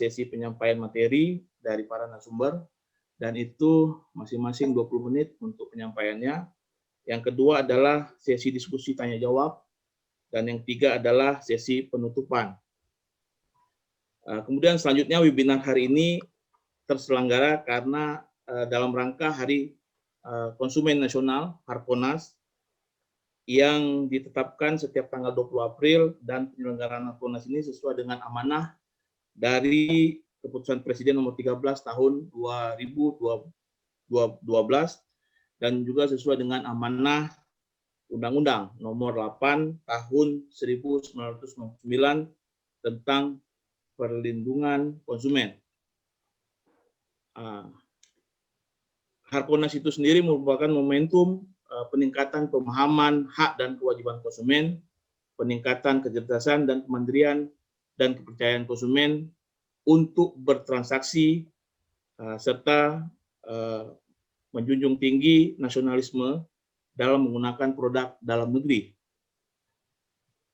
sesi penyampaian materi dari para narasumber, dan itu masing-masing 20 menit untuk penyampaiannya. Yang kedua adalah sesi diskusi tanya-jawab, dan yang ketiga adalah sesi penutupan. Kemudian selanjutnya webinar hari ini terselenggara karena dalam rangka Hari Konsumen Nasional Harkonas yang ditetapkan setiap tanggal 20 April, dan penyelenggaraan Harkonas ini sesuai dengan amanah dari Keputusan Presiden nomor 13 tahun 2012 dan juga sesuai dengan amanah Undang-Undang nomor 8 tahun 1999 tentang perlindungan konsumen. Harkonas itu sendiri merupakan momentum peningkatan pemahaman hak dan kewajiban konsumen, peningkatan kecerdasan dan kemandirian dan kepercayaan konsumen untuk bertransaksi, serta menjunjung tinggi nasionalisme dalam menggunakan produk dalam negeri.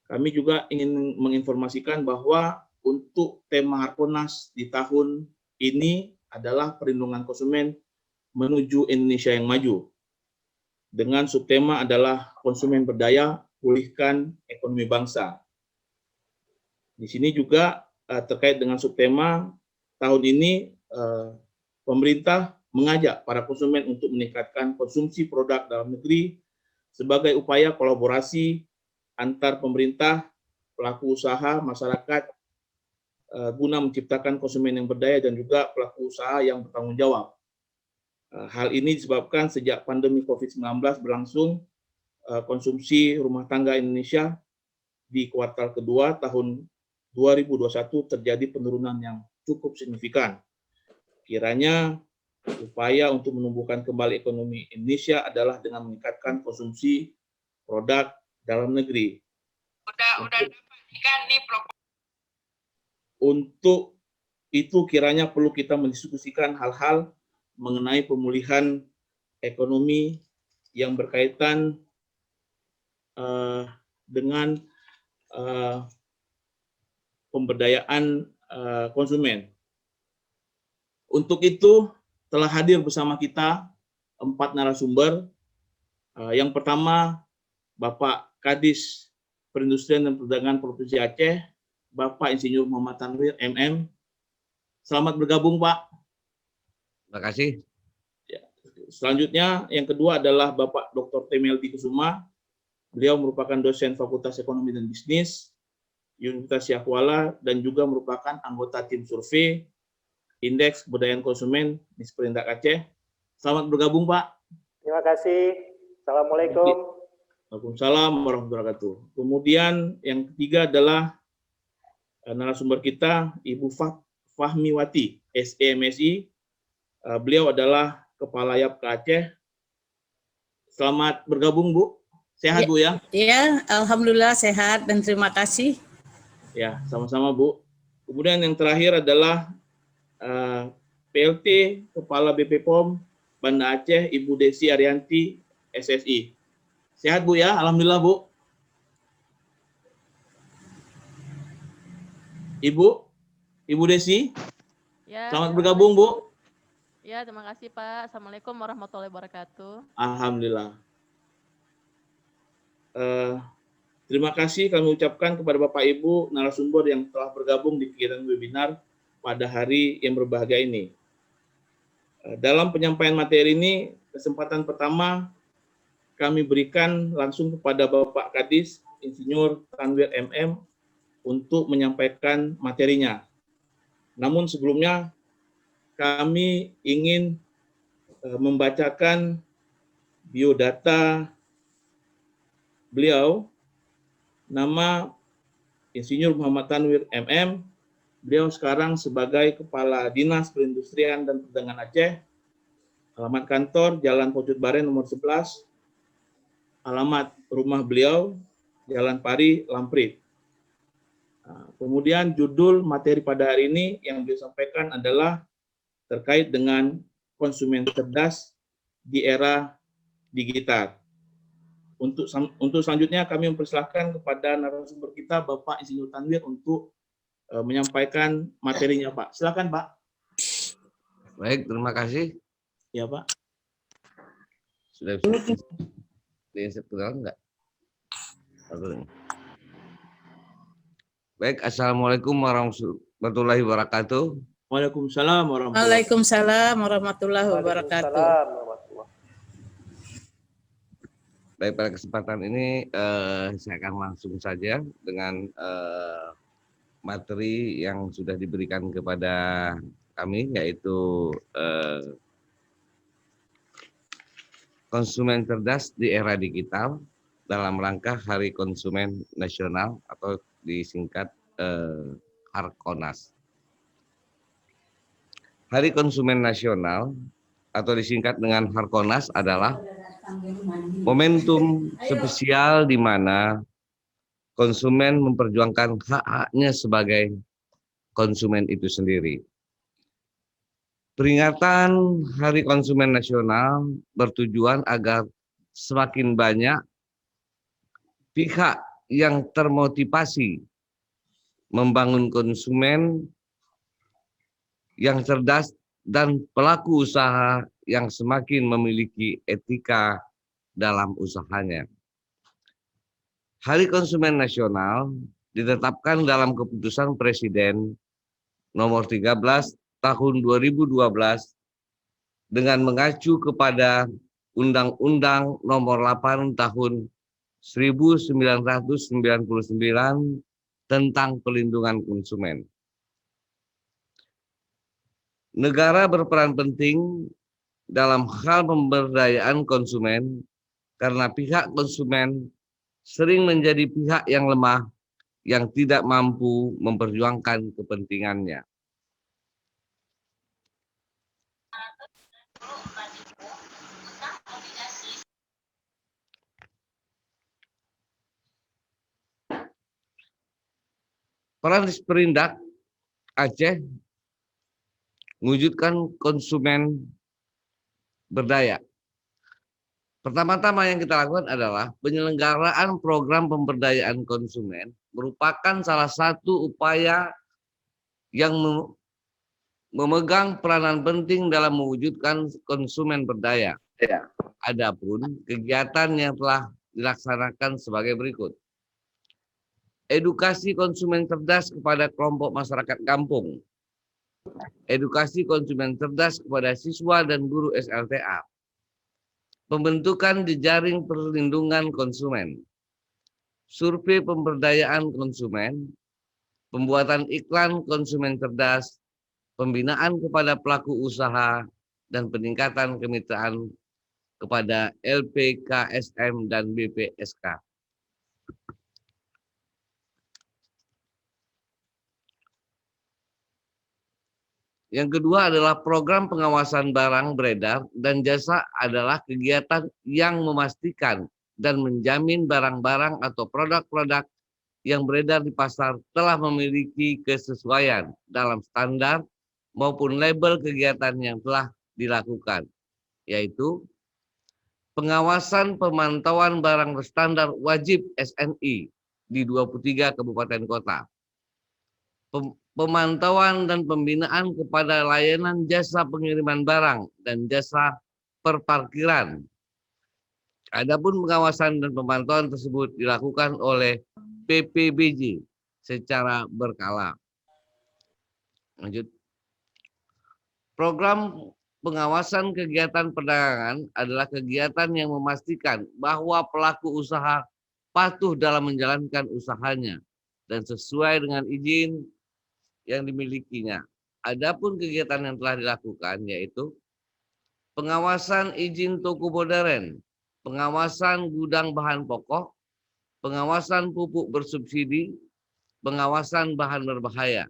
Kami juga ingin menginformasikan bahwa untuk tema Harkonas di tahun ini adalah perlindungan konsumen menuju Indonesia yang maju. Dengan subtema adalah konsumen berdaya, pulihkan ekonomi bangsa. Di sini juga terkait dengan subtema tahun ini, pemerintah mengajak para konsumen untuk meningkatkan konsumsi produk dalam negeri sebagai upaya kolaborasi antar pemerintah, pelaku usaha, masyarakat, guna menciptakan konsumen yang berdaya dan juga pelaku usaha yang bertanggung jawab. Hal ini disebabkan sejak pandemi COVID-19 berlangsung, konsumsi rumah tangga Indonesia di kuartal kedua tahun 2021 terjadi penurunan yang cukup signifikan. Kiranya upaya untuk menumbuhkan kembali ekonomi Indonesia adalah dengan meningkatkan konsumsi produk dalam negeri. Untuk itu kiranya perlu kita mendiskusikan hal-hal mengenai pemulihan ekonomi yang berkaitan dengan pemberdayaan konsumen. Untuk itu telah hadir bersama kita 4 narasumber. Yang pertama, Bapak Kadis Perindustrian dan Perdagangan Provinsi Aceh, Bapak Insinyur Muhammad Tanwir, MM. Selamat bergabung, Pak. Terima kasih. Ya. Selanjutnya, yang kedua adalah Bapak Dr. Temeldi Kusuma. Beliau merupakan dosen Fakultas Ekonomi dan Bisnis Universitas Yahkuala dan juga merupakan anggota tim survei Indeks Kebudayaan Konsumen Disperindak Aceh. Selamat bergabung, Pak. Terima kasih. Assalamualaikum. Waalaikumsalam warahmatullahi wabarakatuh. Kemudian yang ketiga adalah narasumber kita, Ibu Fahmiwati, SEMSI. Beliau adalah Kepala YAPK Aceh. Selamat bergabung, Bu. Sehat, Bu, ya? Iya, alhamdulillah sehat dan terima kasih. Ya, sama-sama, Bu. Kemudian yang terakhir adalah PLT Kepala BP POM Banda Aceh, Ibu Desi Arianti, SSI. Sehat, Bu, ya? Alhamdulillah, Bu. Ibu Desi, ya, selamat bergabung, Bu. Ya, terima kasih, Pak. Assalamualaikum warahmatullahi wabarakatuh. Alhamdulillah. Terima kasih kami ucapkan kepada Bapak Ibu narasumber yang telah bergabung di kegiatan webinar pada hari yang berbahagia ini. Dalam penyampaian materi ini, kesempatan pertama kami berikan langsung kepada Bapak Kadis Insinyur Tanwir MM untuk menyampaikan materinya. Namun sebelumnya kami ingin membacakan biodata beliau. Nama Insinyur Muhammad Tanwir MM. Beliau sekarang sebagai Kepala Dinas Perindustrian dan Perdagangan Aceh. Alamat kantor Jalan Pocut Baren nomor 11. Alamat rumah beliau Jalan Pari, Lamprit. Kemudian judul materi pada hari ini yang beliau sampaikan adalah terkait dengan konsumen cerdas di era digital. Untuk selanjutnya kami mempersilahkan kepada narasumber kita Bapak Insinyur Tanwir untuk menyampaikan materinya, Pak. Silakan, Pak. Baik, terima kasih. Ya, Pak. Sudah bisa diinstruksikan enggak? Baik, Assalamualaikum warahmatullahi wabarakatuh. Waalaikumsalam warahmatullahi wabarakatuh. Waalaikumsalam warahmatullahi wabarakatuh. Waalaikumsalam warahmatullahi. Baik, pada kesempatan ini saya akan langsung saja dengan materi yang sudah diberikan kepada kami, yaitu konsumen cerdas di era digital dalam rangka Hari Konsumen Nasional atau disingkat Harkonas. Hari Konsumen Nasional atau disingkat dengan Harkonas adalah momentum spesial di mana konsumen memperjuangkan hak-haknya sebagai konsumen itu sendiri. Peringatan Hari Konsumen Nasional bertujuan agar semakin banyak pihak yang termotivasi membangun konsumen yang cerdas dan pelaku usaha yang semakin memiliki etika dalam usahanya. Hari Konsumen Nasional ditetapkan dalam keputusan Presiden nomor 13 tahun 2012 dengan mengacu kepada Undang-Undang nomor 8 tahun 1999 tentang pelindungan konsumen. Negara berperan penting dalam hal pemberdayaan konsumen karena pihak konsumen sering menjadi pihak yang lemah yang tidak mampu memperjuangkan kepentingannya. Peran Disperindak Aceh mewujudkan konsumen berdaya. Pertama-tama yang kita lakukan adalah penyelenggaraan program pemberdayaan konsumen merupakan salah satu upaya yang memegang peranan penting dalam mewujudkan konsumen berdaya. Adapun kegiatan yang telah dilaksanakan sebagai berikut. Edukasi konsumen cerdas kepada kelompok masyarakat kampung. Edukasi konsumen cerdas kepada siswa dan guru SLTA. Pembentukan jejaring perlindungan konsumen. Survei pemberdayaan konsumen. Pembuatan iklan konsumen cerdas. Pembinaan kepada pelaku usaha dan peningkatan kemitraan kepada LPKSM dan BPSK. Yang kedua adalah program pengawasan barang beredar dan jasa adalah kegiatan yang memastikan dan menjamin barang-barang atau produk-produk yang beredar di pasar telah memiliki kesesuaian dalam standar maupun label kegiatan yang telah dilakukan, yaitu pengawasan pemantauan barang berstandar wajib SNI di 23 kabupaten kota. Pemantauan dan pembinaan kepada layanan jasa pengiriman barang dan jasa perparkiran. Adapun pengawasan dan pemantauan tersebut dilakukan oleh PPBJ secara berkala. Lanjut. Program pengawasan kegiatan perdagangan adalah kegiatan yang memastikan bahwa pelaku usaha patuh dalam menjalankan usahanya dan sesuai dengan izin yang dimilikinya. Adapun kegiatan yang telah dilakukan yaitu pengawasan izin toko modern, pengawasan gudang bahan pokok, pengawasan pupuk bersubsidi, pengawasan bahan berbahaya.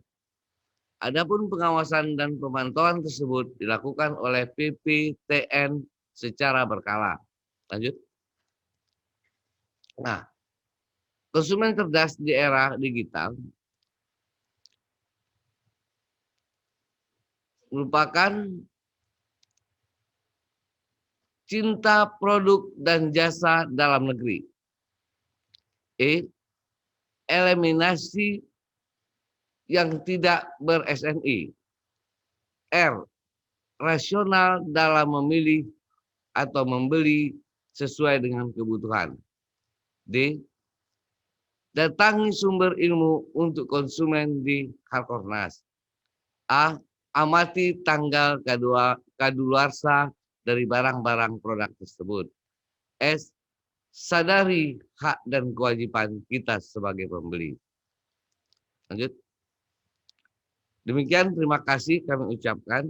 Adapun pengawasan dan pemantauan tersebut dilakukan oleh PPTN secara berkala. Lanjut. Nah, konsumen cerdas di era digital merupakan cinta produk dan jasa dalam negeri. Eliminasi yang tidak ber-SNI. R. Rasional dalam memilih atau membeli sesuai dengan kebutuhan. D. Datangi sumber ilmu untuk konsumen di Harkornas. A. Amati tanggal kadaluarsa dari barang-barang produk tersebut. S. Sadari hak dan kewajiban kita sebagai pembeli. Lanjut. Demikian, terima kasih kami ucapkan.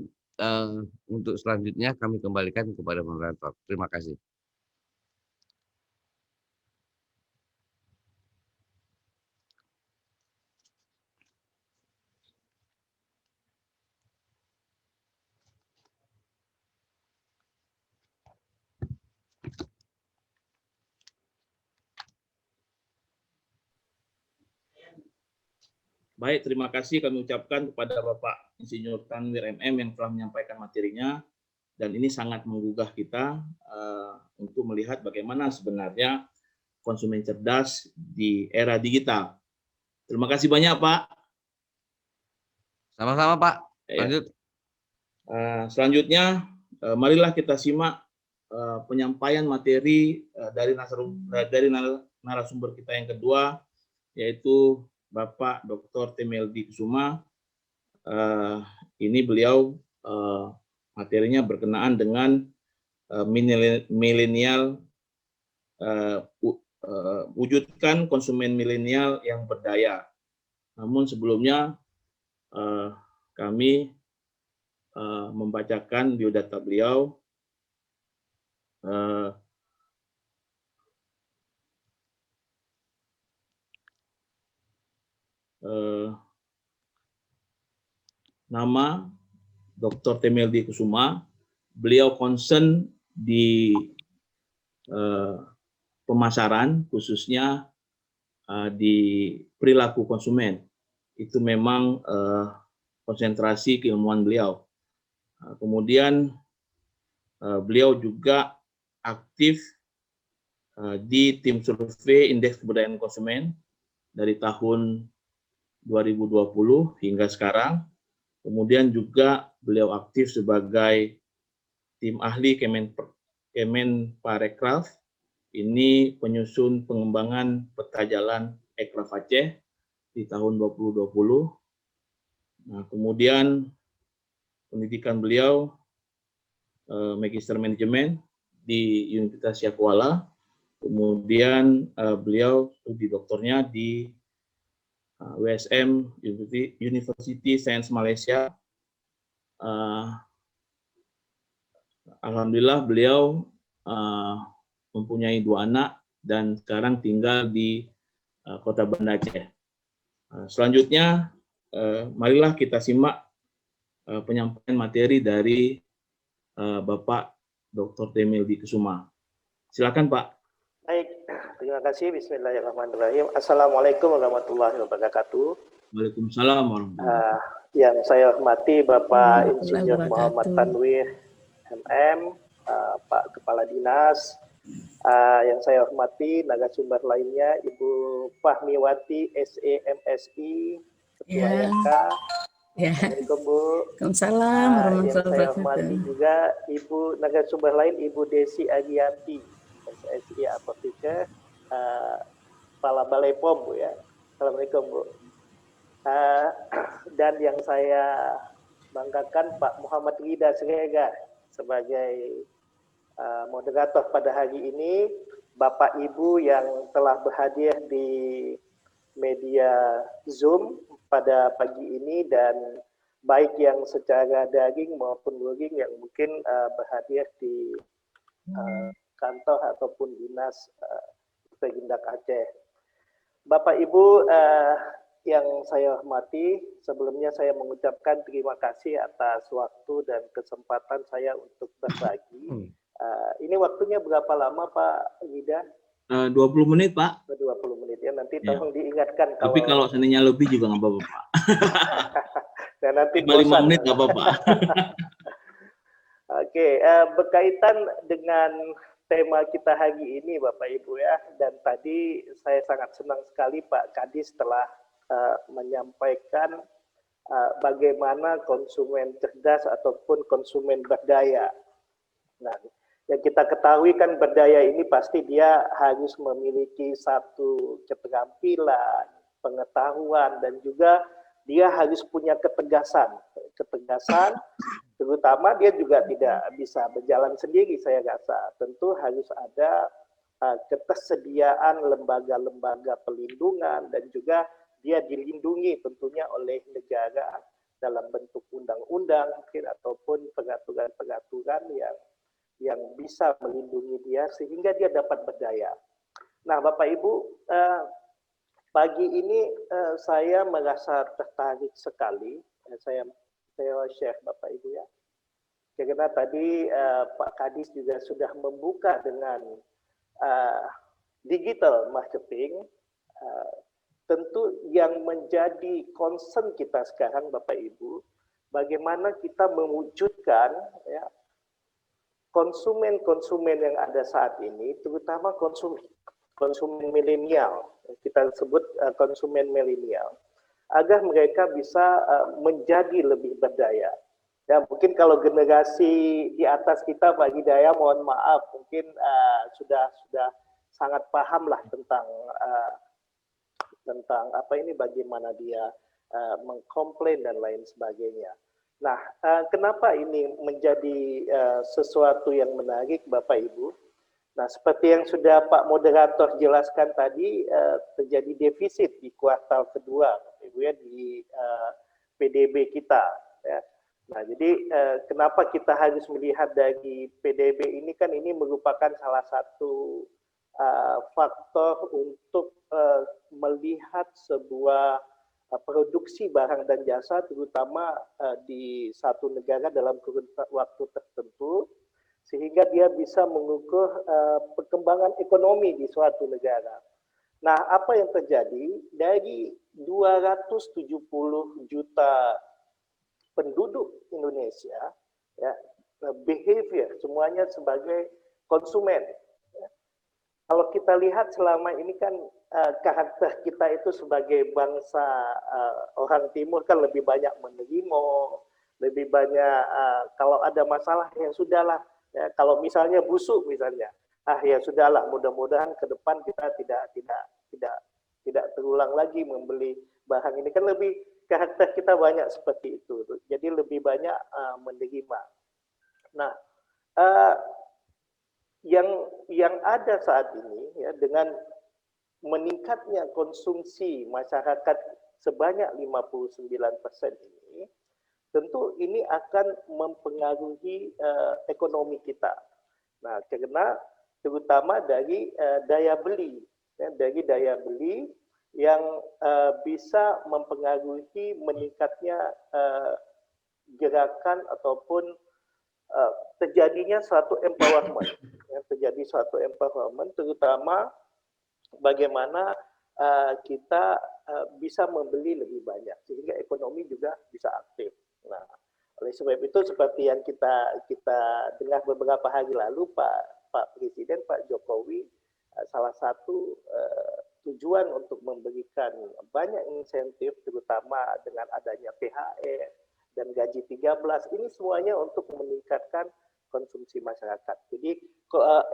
Untuk selanjutnya kami kembalikan kepada moderator. Terima kasih. Baik, terima kasih kami ucapkan kepada Bapak Insinyur Tanwir MM yang telah menyampaikan materinya, dan ini sangat menggugah kita untuk melihat bagaimana sebenarnya konsumen cerdas di era digital. Terima kasih banyak, Pak. Sama-sama, Pak. Ya. Lanjut. Selanjutnya, marilah kita simak penyampaian materi dari narasumber kita yang kedua, yaitu Bapak Dr. Temeldi Kusuma. Ini beliau materinya berkenaan dengan milenial, wujudkan konsumen milenial yang berdaya. Namun sebelumnya kami membacakan biodata beliau. Nama Dr. Temeldi Kusuma, beliau concern di pemasaran, khususnya di perilaku konsumen. Itu memang konsentrasi keilmuan beliau. Kemudian beliau juga aktif di tim survei Indeks Keberdayaan Konsumen dari tahun 2020 hingga sekarang. Kemudian juga beliau aktif sebagai tim ahli Kemenparekraf. Ini penyusun pengembangan peta jalan Ekraf Aceh di tahun 2020. Nah, kemudian pendidikan beliau Magister Manajemen di Universitas Syakuala. Kemudian beliau studi doktornya di WSM University Science Malaysia. Alhamdulillah beliau mempunyai 2 anak dan sekarang tinggal di Kota Banda Aceh. Selanjutnya, marilah kita simak penyampaian materi dari Bapak Dr. Temeldi Kusuma. Silakan, Pak. Baik, terima kasih. Bismillahirrahmanirrahim. Assalamualaikum warahmatullahi wabarakatuh. Waalaikumsalam warahmatullahi wabarakatuh. Yang saya hormati Bapak Insinyur Muhammad Tanwir MM, Pak Kepala Dinas. Yang saya hormati narasumber lainnya, Ibu Fahmiwati SEMSI, Ketua RK. Ya. Assalamualaikum, Bu. Waalaikumsalam Yang saya hormati juga Ibu narasumber lain, Ibu Desi Agianti, SSI Apoteker, Kepala Balai POM, Bu ya. Assalamualaikum, Bu. Dan yang saya banggakan Pak Muhammad Rida Siregar sebagai moderator pada hari ini, Bapak Ibu yang telah berhadir di media Zoom pada pagi ini, dan baik yang secara daring maupun luring yang mungkin berhadir di kantor ataupun dinas Pergindak Aceh. Bapak Ibu yang saya hormati, sebelumnya saya mengucapkan terima kasih atas waktu dan kesempatan saya untuk berbagi. Ini waktunya berapa lama Pak Rida? 20 menit, Pak. 20 menit ya, nanti tolong diingatkan. Tapi kalau seandainya lebih juga nggak apa-apa, Pak. Dan nanti 5 menit nggak apa-apa. Oke, berkaitan dengan tema kita hari ini Bapak Ibu ya, dan tadi saya sangat senang sekali Pak Kadis telah menyampaikan bagaimana konsumen cerdas ataupun konsumen berdaya. Nah, yang kita ketahui kan berdaya ini pasti dia harus memiliki satu keterampilan, pengetahuan, dan juga dia harus punya ketegasan. Ketegasan, terutama dia juga tidak bisa berjalan sendiri, saya rasa. Tentu harus ada ketersediaan lembaga-lembaga pelindungan dan juga dia dilindungi tentunya oleh negara dalam bentuk undang-undang ataupun peraturan-peraturan yang bisa melindungi dia sehingga dia dapat berdaya. Nah, Bapak Ibu, pagi ini saya merasa tertarik sekali. Saya share Bapak Ibu ya. Karena tadi Pak Kadis juga sudah membuka dengan digital marketing. Tentu yang menjadi concern kita sekarang Bapak Ibu, bagaimana kita mewujudkan ya, konsumen-konsumen yang ada saat ini, terutama konsumen milenial, kita sebut konsumen milenial, agar mereka bisa menjadi lebih berdaya. Ya, mungkin kalau generasi di atas kita, Pak Hidayah, mohon maaf, mungkin sudah sangat paham lah tentang apa ini, bagaimana dia mengkomplain dan lain sebagainya. Nah, kenapa ini menjadi sesuatu yang menarik, Bapak Ibu? Nah, seperti yang sudah Pak Moderator jelaskan tadi, terjadi defisit di kuartal kedua, Bapak Ibu ya, di PDB kita. Ya. Nah, jadi kenapa kita harus melihat dari PDB ini, kan ini merupakan salah satu faktor untuk melihat sebuah produksi barang dan jasa, terutama di satu negara dalam kurun waktu tertentu, sehingga dia bisa mengukur perkembangan ekonomi di suatu negara. Nah, apa yang terjadi dari 270 juta penduduk Indonesia, ya, behavior semuanya sebagai konsumen. Kalau kita lihat selama ini kan karakter kita itu sebagai bangsa orang Timur kan lebih banyak menerima, lebih banyak kalau ada masalah yang sudahlah, ya, kalau misalnya busuk misalnya, ya sudahlah, mudah-mudahan ke depan kita tidak terulang lagi membeli barang ini, kan lebih karakter kita banyak seperti itu, jadi lebih banyak menerima. Nah, yang ada saat ini ya, dengan meningkatnya konsumsi masyarakat sebanyak 59% ini, tentu ini akan mempengaruhi ekonomi kita. Nah, karena terutama dari daya beli, ya, dari daya beli yang bisa mempengaruhi meningkatnya gerakan ataupun terjadinya suatu empowerment, ya, terjadi suatu empowerment, terutama bagaimana kita bisa membeli lebih banyak sehingga ekonomi juga bisa aktif. Nah, oleh sebab itu seperti yang kita dengar beberapa hari lalu, Pak Presiden, Pak Jokowi, salah satu tujuan untuk memberikan banyak insentif, terutama dengan adanya THR dan gaji 13, ini semuanya untuk meningkatkan konsumsi masyarakat. Jadi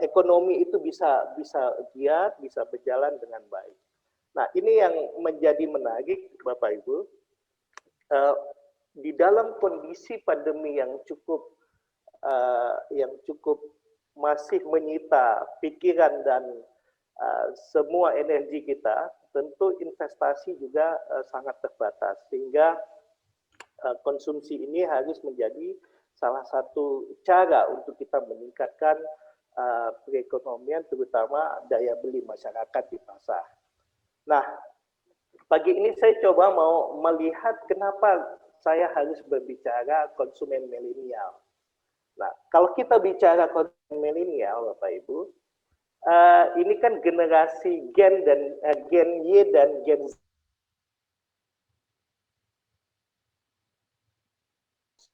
ekonomi itu bisa giat, bisa berjalan dengan baik. Nah, ini yang menjadi menarik, Bapak Ibu. Di dalam kondisi pandemi yang cukup masih menyita pikiran dan semua energi kita, tentu investasi juga sangat terbatas, sehingga konsumsi ini harus menjadi salah satu cara untuk kita meningkatkan perekonomian, terutama daya beli masyarakat di pasar. Nah, pagi ini saya coba mau melihat kenapa saya harus berbicara konsumen milenial. Nah, kalau kita bicara konsumen milenial, Bapak Ibu, ini kan generasi Gen Y dan Gen Z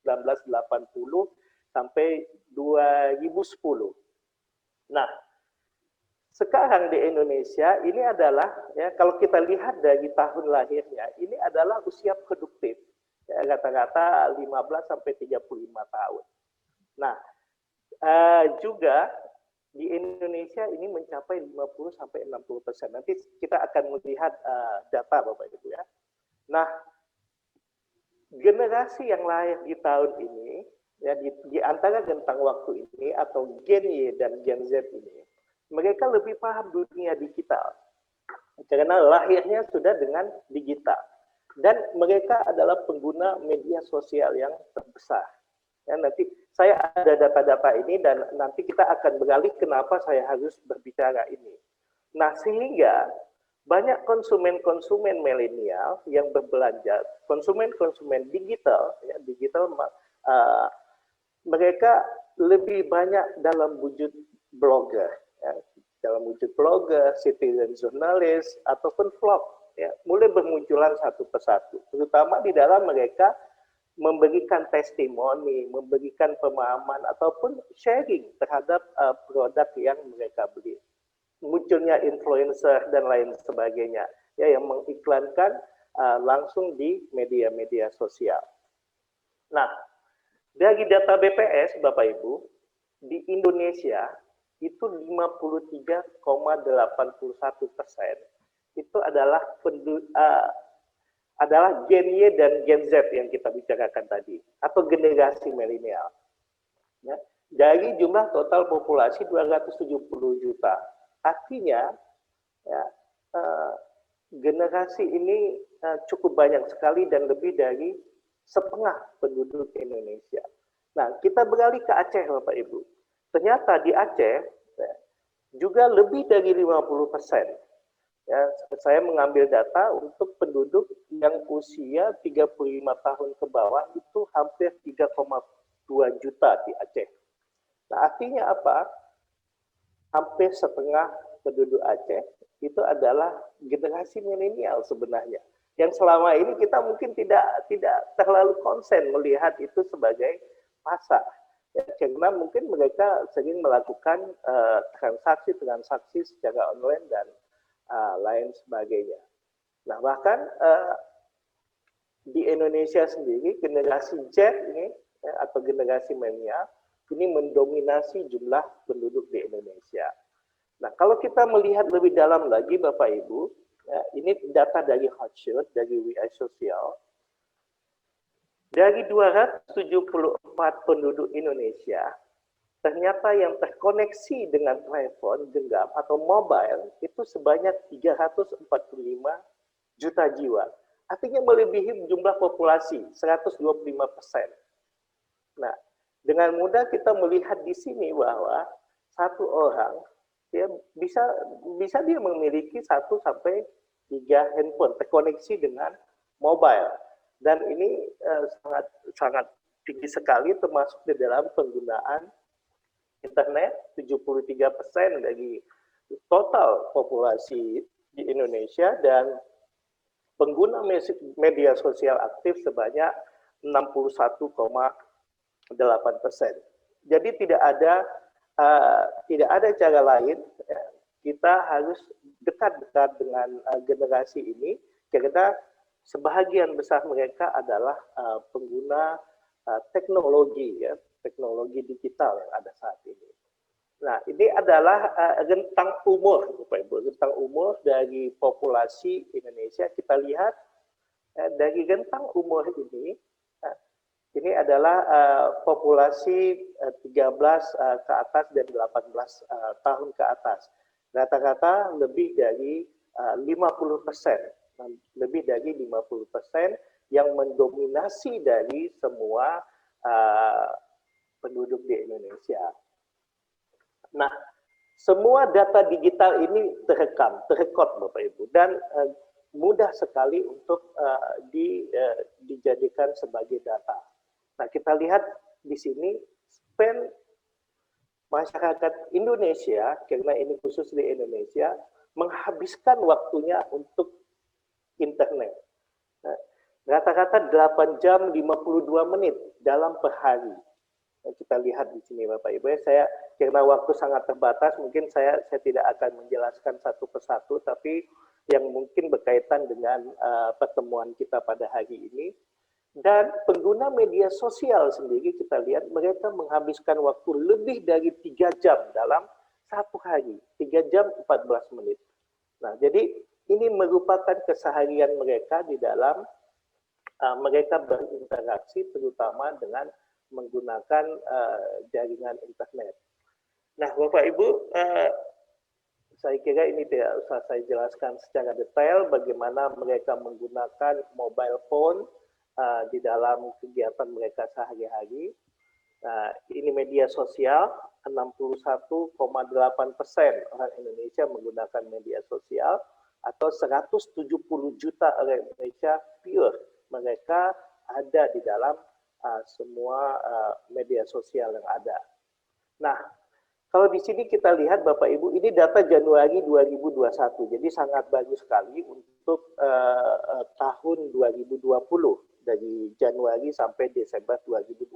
1980 sampai 2010. Nah, sekarang di Indonesia ini adalah, ya, kalau kita lihat dari tahun lahirnya, ini adalah usia produktif, ya, rata-rata 15 sampai 35 tahun. Nah, juga di Indonesia ini mencapai 50 sampai 60%. Nanti kita akan melihat data Bapak Ibu ya. Nah, generasi yang lahir di tahun ini, ya, di antara rentang waktu ini atau Gen Y dan Gen Z ini, mereka lebih paham dunia digital karena lahirnya sudah dengan digital dan mereka adalah pengguna media sosial yang terbesar. Ya, nanti saya ada data-data ini dan nanti kita akan beralih kenapa saya harus berbicara ini. Nah, sehingga banyak konsumen-konsumen milenial yang berbelanja, konsumen-konsumen digital, ya, mereka lebih banyak dalam wujud blogger, ya, dalam wujud blogger, citizen journalist, ataupun vlog, ya, mulai bermunculan satu persatu, terutama di dalam mereka memberikan testimoni, memberikan pemahaman, ataupun sharing terhadap produk yang mereka beli. Munculnya influencer dan lain sebagainya, ya, yang mengiklankan langsung di media-media sosial. Nah, dari data BPS, Bapak Ibu, di Indonesia itu 53,81% itu adalah Gen Y dan Gen Z yang kita bicarakan tadi, atau generasi milenial. Ya, dari jumlah total populasi 270 juta. Artinya, ya, generasi ini cukup banyak sekali dan lebih dari setengah penduduk Indonesia. Nah, kita beralih ke Aceh, Bapak Ibu. Ternyata di Aceh ya, juga lebih dari 50%. Ya, saya mengambil data untuk penduduk yang usia 35 tahun ke bawah itu hampir 3,2 juta di Aceh. Nah, artinya apa? Hampir setengah penduduk Aceh itu adalah generasi milenial sebenarnya. Yang selama ini kita mungkin tidak terlalu konsen melihat itu sebagai pasar. Ya, karena mungkin mereka sering melakukan transaksi secara online dan lain sebagainya. Nah, bahkan di Indonesia sendiri generasi Z ini, ya, atau generasi milenial ini mendominasi jumlah penduduk di Indonesia. Nah, kalau kita melihat lebih dalam lagi Bapak Ibu, ya, ini data dari Hotshot, dari WI Sosial. Dari 274 penduduk Indonesia, ternyata yang terkoneksi dengan telepon genggam atau mobile itu sebanyak 345 juta jiwa. Artinya melebihi jumlah populasi 125%. Nah, dengan mudah kita melihat di sini bahwa satu orang ya, bisa dia memiliki 1 sampai 3 handphone terkoneksi dengan mobile. Dan ini sangat tinggi sekali termasuk di dalam penggunaan internet. 73% dari total populasi di Indonesia dan pengguna media sosial aktif sebanyak 61,8%. Jadi tidak ada cara lain, ya, kita harus dekat-dekat dengan generasi ini karena sebahagian besar mereka adalah pengguna teknologi, ya, teknologi digital yang ada saat ini. Nah, ini adalah rentang umur, Bapak Ibu, rentang umur dari populasi Indonesia. Kita lihat dari rentang umur ini adalah populasi 13 ke atas dan 18 tahun ke atas. Rata-rata lebih dari 50%. Lebih dari 50% yang mendominasi dari semua penduduk di Indonesia. Nah, semua data digital ini terekod Bapak Ibu, dan mudah sekali untuk dijadikan sebagai data. Nah, kita lihat di sini spend masyarakat Indonesia, karena ini khusus di Indonesia, menghabiskan waktunya untuk internet. Rata-rata 8 jam 52 menit dalam per hari. kita lihat di sini Bapak Ibu. Saya karena waktu sangat terbatas, mungkin saya tidak akan menjelaskan satu persatu, tapi yang mungkin berkaitan dengan pertemuan kita pada hari ini. Dan pengguna media sosial sendiri kita lihat mereka menghabiskan waktu lebih dari 3 jam dalam satu hari, 3 jam 14 menit. Nah, jadi ini merupakan keseharian mereka di dalam mereka berinteraksi terutama dengan menggunakan jaringan internet. Nah, Bapak Ibu, saya kira ini tidak usah saya jelaskan secara detail bagaimana mereka menggunakan mobile phone di dalam kegiatan mereka sehari-hari. Nah, ini media sosial, 61,8% orang Indonesia menggunakan media sosial, atau 170 juta orang Indonesia pure mereka ada di dalam semua media sosial yang ada. Nah, kalau di sini kita lihat Bapak Ibu, ini data Januari 2021, jadi sangat bagus sekali untuk tahun 2020, dari Januari sampai Desember 2020.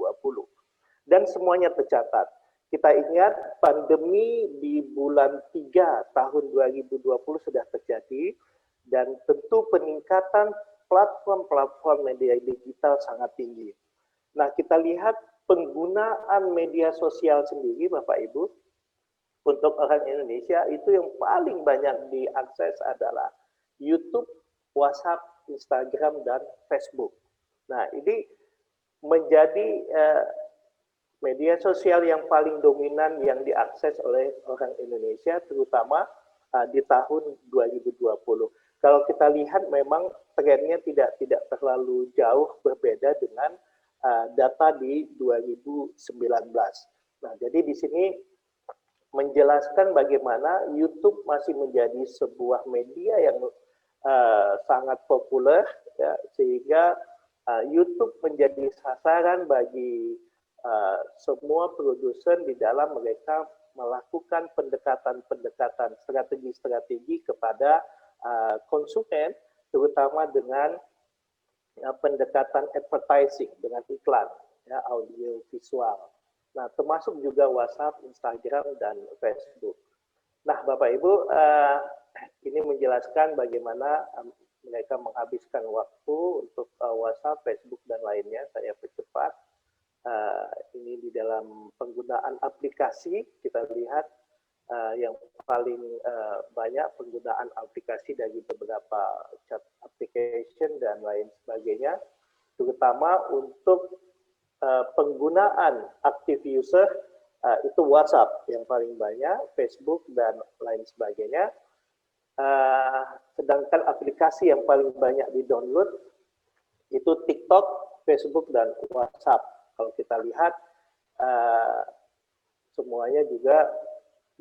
Dan semuanya tercatat. Kita ingat pandemi di bulan 3 tahun 2020 sudah terjadi, dan tentu peningkatan platform-platform media digital sangat tinggi. Nah, kita lihat penggunaan media sosial sendiri Bapak Ibu, untuk orang Indonesia itu yang paling banyak diakses adalah YouTube, WhatsApp, Instagram, dan Facebook. Nah, ini menjadi media sosial yang paling dominan yang diakses oleh orang Indonesia, terutama di tahun 2020. Kalau kita lihat memang trennya tidak terlalu jauh berbeda dengan data di 2019. Nah, jadi di sini menjelaskan bagaimana YouTube masih menjadi sebuah media yang sangat populer, ya, sehingga YouTube menjadi sasaran bagi semua produsen di dalam mereka melakukan pendekatan-pendekatan strategi-strategi kepada konsumen, terutama dengan pendekatan advertising, dengan iklan, ya, audio visual. Nah, termasuk juga WhatsApp, Instagram, dan Facebook. Nah, Bapak Ibu, ini menjelaskan bagaimana mereka menghabiskan waktu untuk WhatsApp, Facebook, dan lainnya. Saya percepat. Ini di dalam penggunaan aplikasi, kita lihat yang paling banyak penggunaan aplikasi dari beberapa chat application dan lain sebagainya, terutama untuk penggunaan active user itu WhatsApp yang paling banyak, Facebook, dan lain sebagainya. Sedangkan aplikasi yang paling banyak di-download itu TikTok, Facebook, dan WhatsApp. Kalau kita lihat, semuanya juga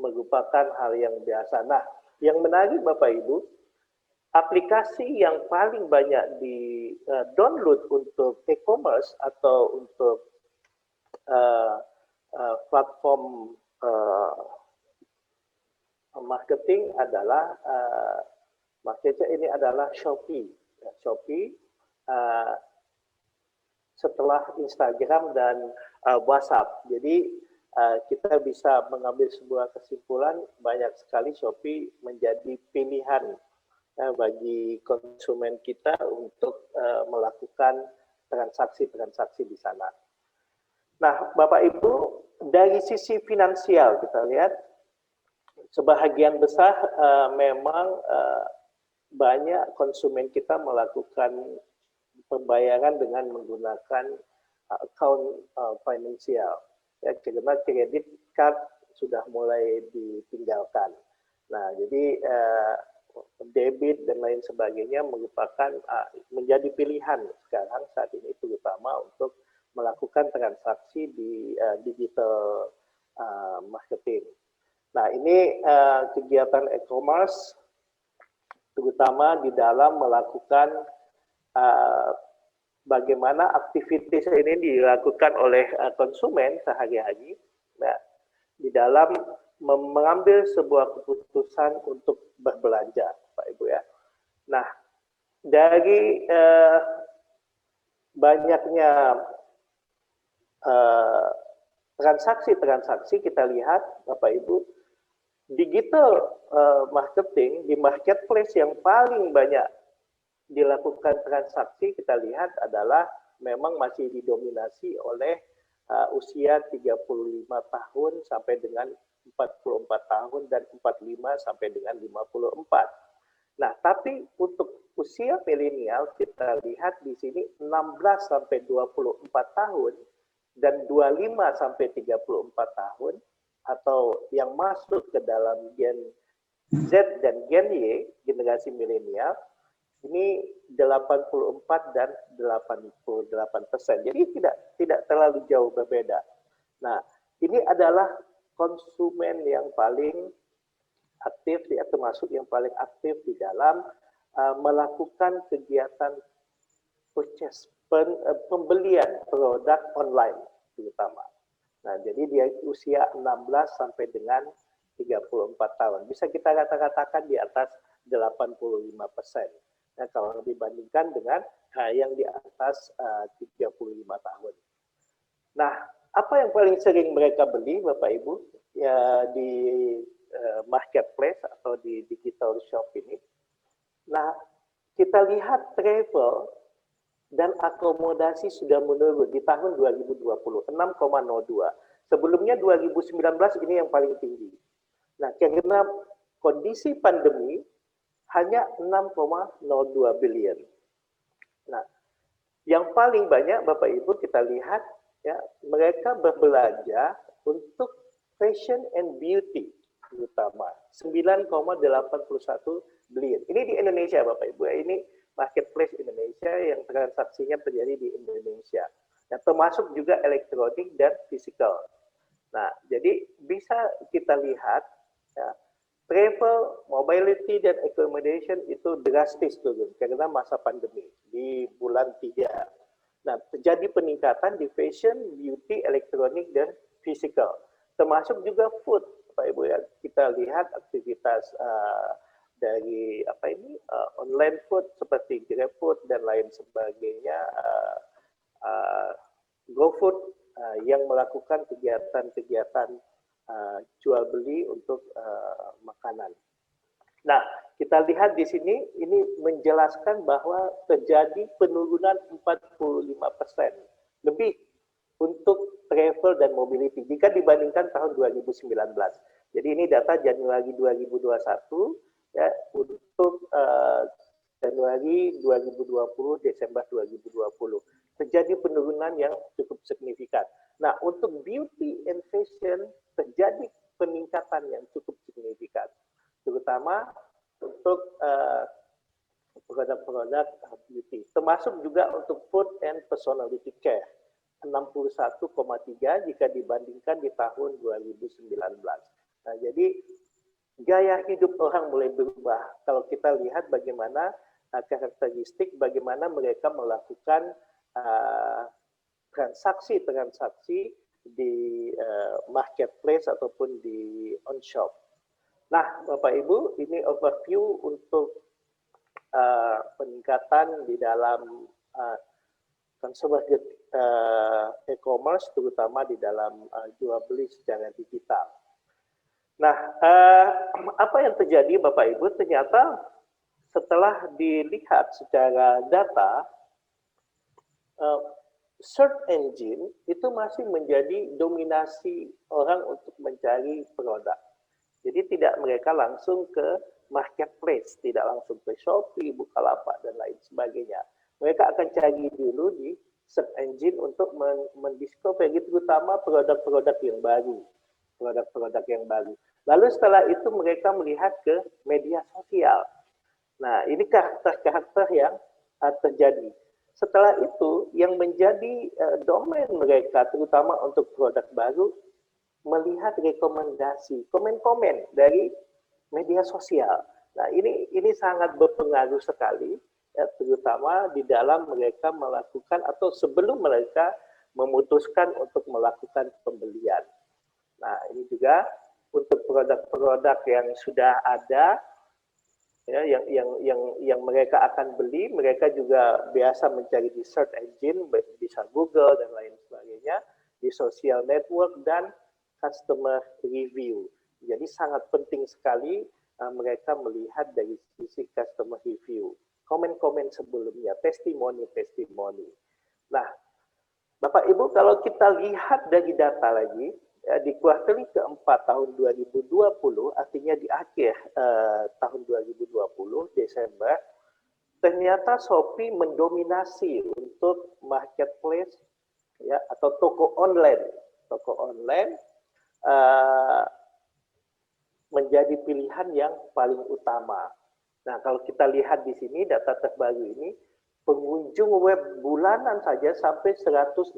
merupakan hal yang biasa. Nah, yang menarik Bapak Ibu, aplikasi yang paling banyak di-download untuk e-commerce atau untuk platform marketing adalah ini adalah Shopee. Shopee setelah Instagram dan WhatsApp. Jadi kita bisa mengambil sebuah kesimpulan, banyak sekali Shopee menjadi pilihan bagi konsumen kita untuk melakukan transaksi-transaksi di sana. Nah, Bapak Ibu, dari sisi finansial kita lihat, sebahagian besar memang banyak konsumen kita melakukan pembayaran dengan menggunakan account finansial. Ya, karena kredit card sudah mulai ditinggalkan. Nah, jadi debit dan lain sebagainya merupakan menjadi pilihan sekarang saat ini, terutama untuk melakukan transaksi di digital marketing. Nah, ini kegiatan e-commerce terutama di dalam melakukan bagaimana aktivitas ini dilakukan oleh konsumen sehari-hari, nah, di dalam mengambil sebuah keputusan untuk berbelanja, Pak Ibu ya. Nah, dari banyaknya transaksi-transaksi kita lihat Bapak Ibu, digital marketing di marketplace yang paling banyak dilakukan transaksi kita lihat adalah memang masih didominasi oleh usia 35 tahun sampai dengan 44 tahun dan 45 sampai dengan 54. Nah, tapi untuk usia milenial kita lihat di sini 16 sampai 24 tahun dan 25 sampai 34 tahun atau yang masuk ke dalam Gen Z dan Gen Y, generasi milenial, ini 84 dan 88%. Jadi tidak terlalu jauh berbeda. Nah, ini adalah konsumen yang paling aktif, termasuk yang paling aktif di dalam melakukan kegiatan purchase, pembelian produk online terutama. Nah, jadi dia usia 16 sampai dengan 34 tahun. Bisa kita katakan di atas 85%. Nah, kalau dibandingkan dengan yang di atas 35 tahun. Nah, apa yang paling sering mereka beli, Bapak Ibu, ya di marketplace atau di digital shop ini? Nah, kita lihat travel dan akomodasi sudah menurun di tahun 2020, 6,02. Sebelumnya 2019 ini yang paling tinggi. Nah, karena kondisi pandemi, hanya 6,02 billion. Nah, yang paling banyak Bapak Ibu kita lihat ya, mereka berbelanja untuk fashion and beauty terutama 9,81 billion. Ini di Indonesia Bapak Ibu. Ini marketplace Indonesia yang transaksinya terjadi di Indonesia. Yang termasuk juga elektronik dan fisikal. Nah, jadi bisa kita lihat ya, travel, mobility, dan accommodation itu drastis turun karena masa pandemi di bulan 3. Nah, terjadi peningkatan di fashion, beauty, elektronik, dan physical. Termasuk juga food, Pak Ibu ya. Kita lihat aktivitas dari online food seperti GrabFood dan lain sebagainya, GoFood yang melakukan kegiatan-kegiatan jual beli untuk makanan. Nah, kita lihat di sini ini menjelaskan bahwa terjadi penurunan 45% lebih untuk travel dan mobility jika dibandingkan tahun 2019. Jadi ini data Januari 2021 ya, untuk Januari 2020, Desember 2020. Terjadi penurunan yang cukup signifikan. Nah, untuk beauty and fashion terjadi peningkatan yang cukup signifikan, terutama untuk produk-produk beauty, termasuk juga untuk food and personality care, 61,3 jika dibandingkan di tahun 2019. Nah, jadi gaya hidup orang mulai berubah. Kalau kita lihat bagaimana karakteristik, bagaimana mereka melakukan transaksi-transaksi di marketplace ataupun di on-shop. Nah, Bapak Ibu, ini overview untuk peningkatan di dalam consumer e-commerce, terutama di dalam jual beli secara digital. Nah, apa yang terjadi Bapak Ibu? Ternyata setelah dilihat secara data, search engine itu masih menjadi dominasi orang untuk mencari produk. Jadi tidak mereka langsung ke marketplace, tidak langsung ke Shopee, Bukalapak, dan lain sebagainya. Mereka akan cari dulu di search engine untuk mendiscover, terutama produk-produk yang baru. Produk-produk yang baru. Lalu setelah itu mereka melihat ke media sosial. Nah, ini karakter-karakter yang terjadi. Setelah itu, yang menjadi domain mereka, terutama untuk produk baru, melihat rekomendasi, komen-komen dari media sosial. Nah, ini sangat berpengaruh sekali, ya, terutama di dalam mereka melakukan atau sebelum mereka memutuskan untuk melakukan pembelian. Nah, ini juga untuk produk-produk yang sudah ada, ya, yang mereka akan beli, mereka juga biasa mencari di search engine, bisa Google dan lain sebagainya. di social network, dan customer review. Jadi sangat penting sekali mereka melihat dari sisi customer review, komen-komen sebelumnya, testimoni-testimoni. Nah, Bapak Ibu, kalau kita lihat dari data lagi, di kuartal keempat tahun 2020, artinya di akhir tahun 2020, Desember, ternyata Shopee mendominasi untuk marketplace ya, atau toko online. Toko online menjadi pilihan yang paling utama. Nah, kalau kita lihat di sini data terbaru ini, pengunjung web bulanan saja sampai 129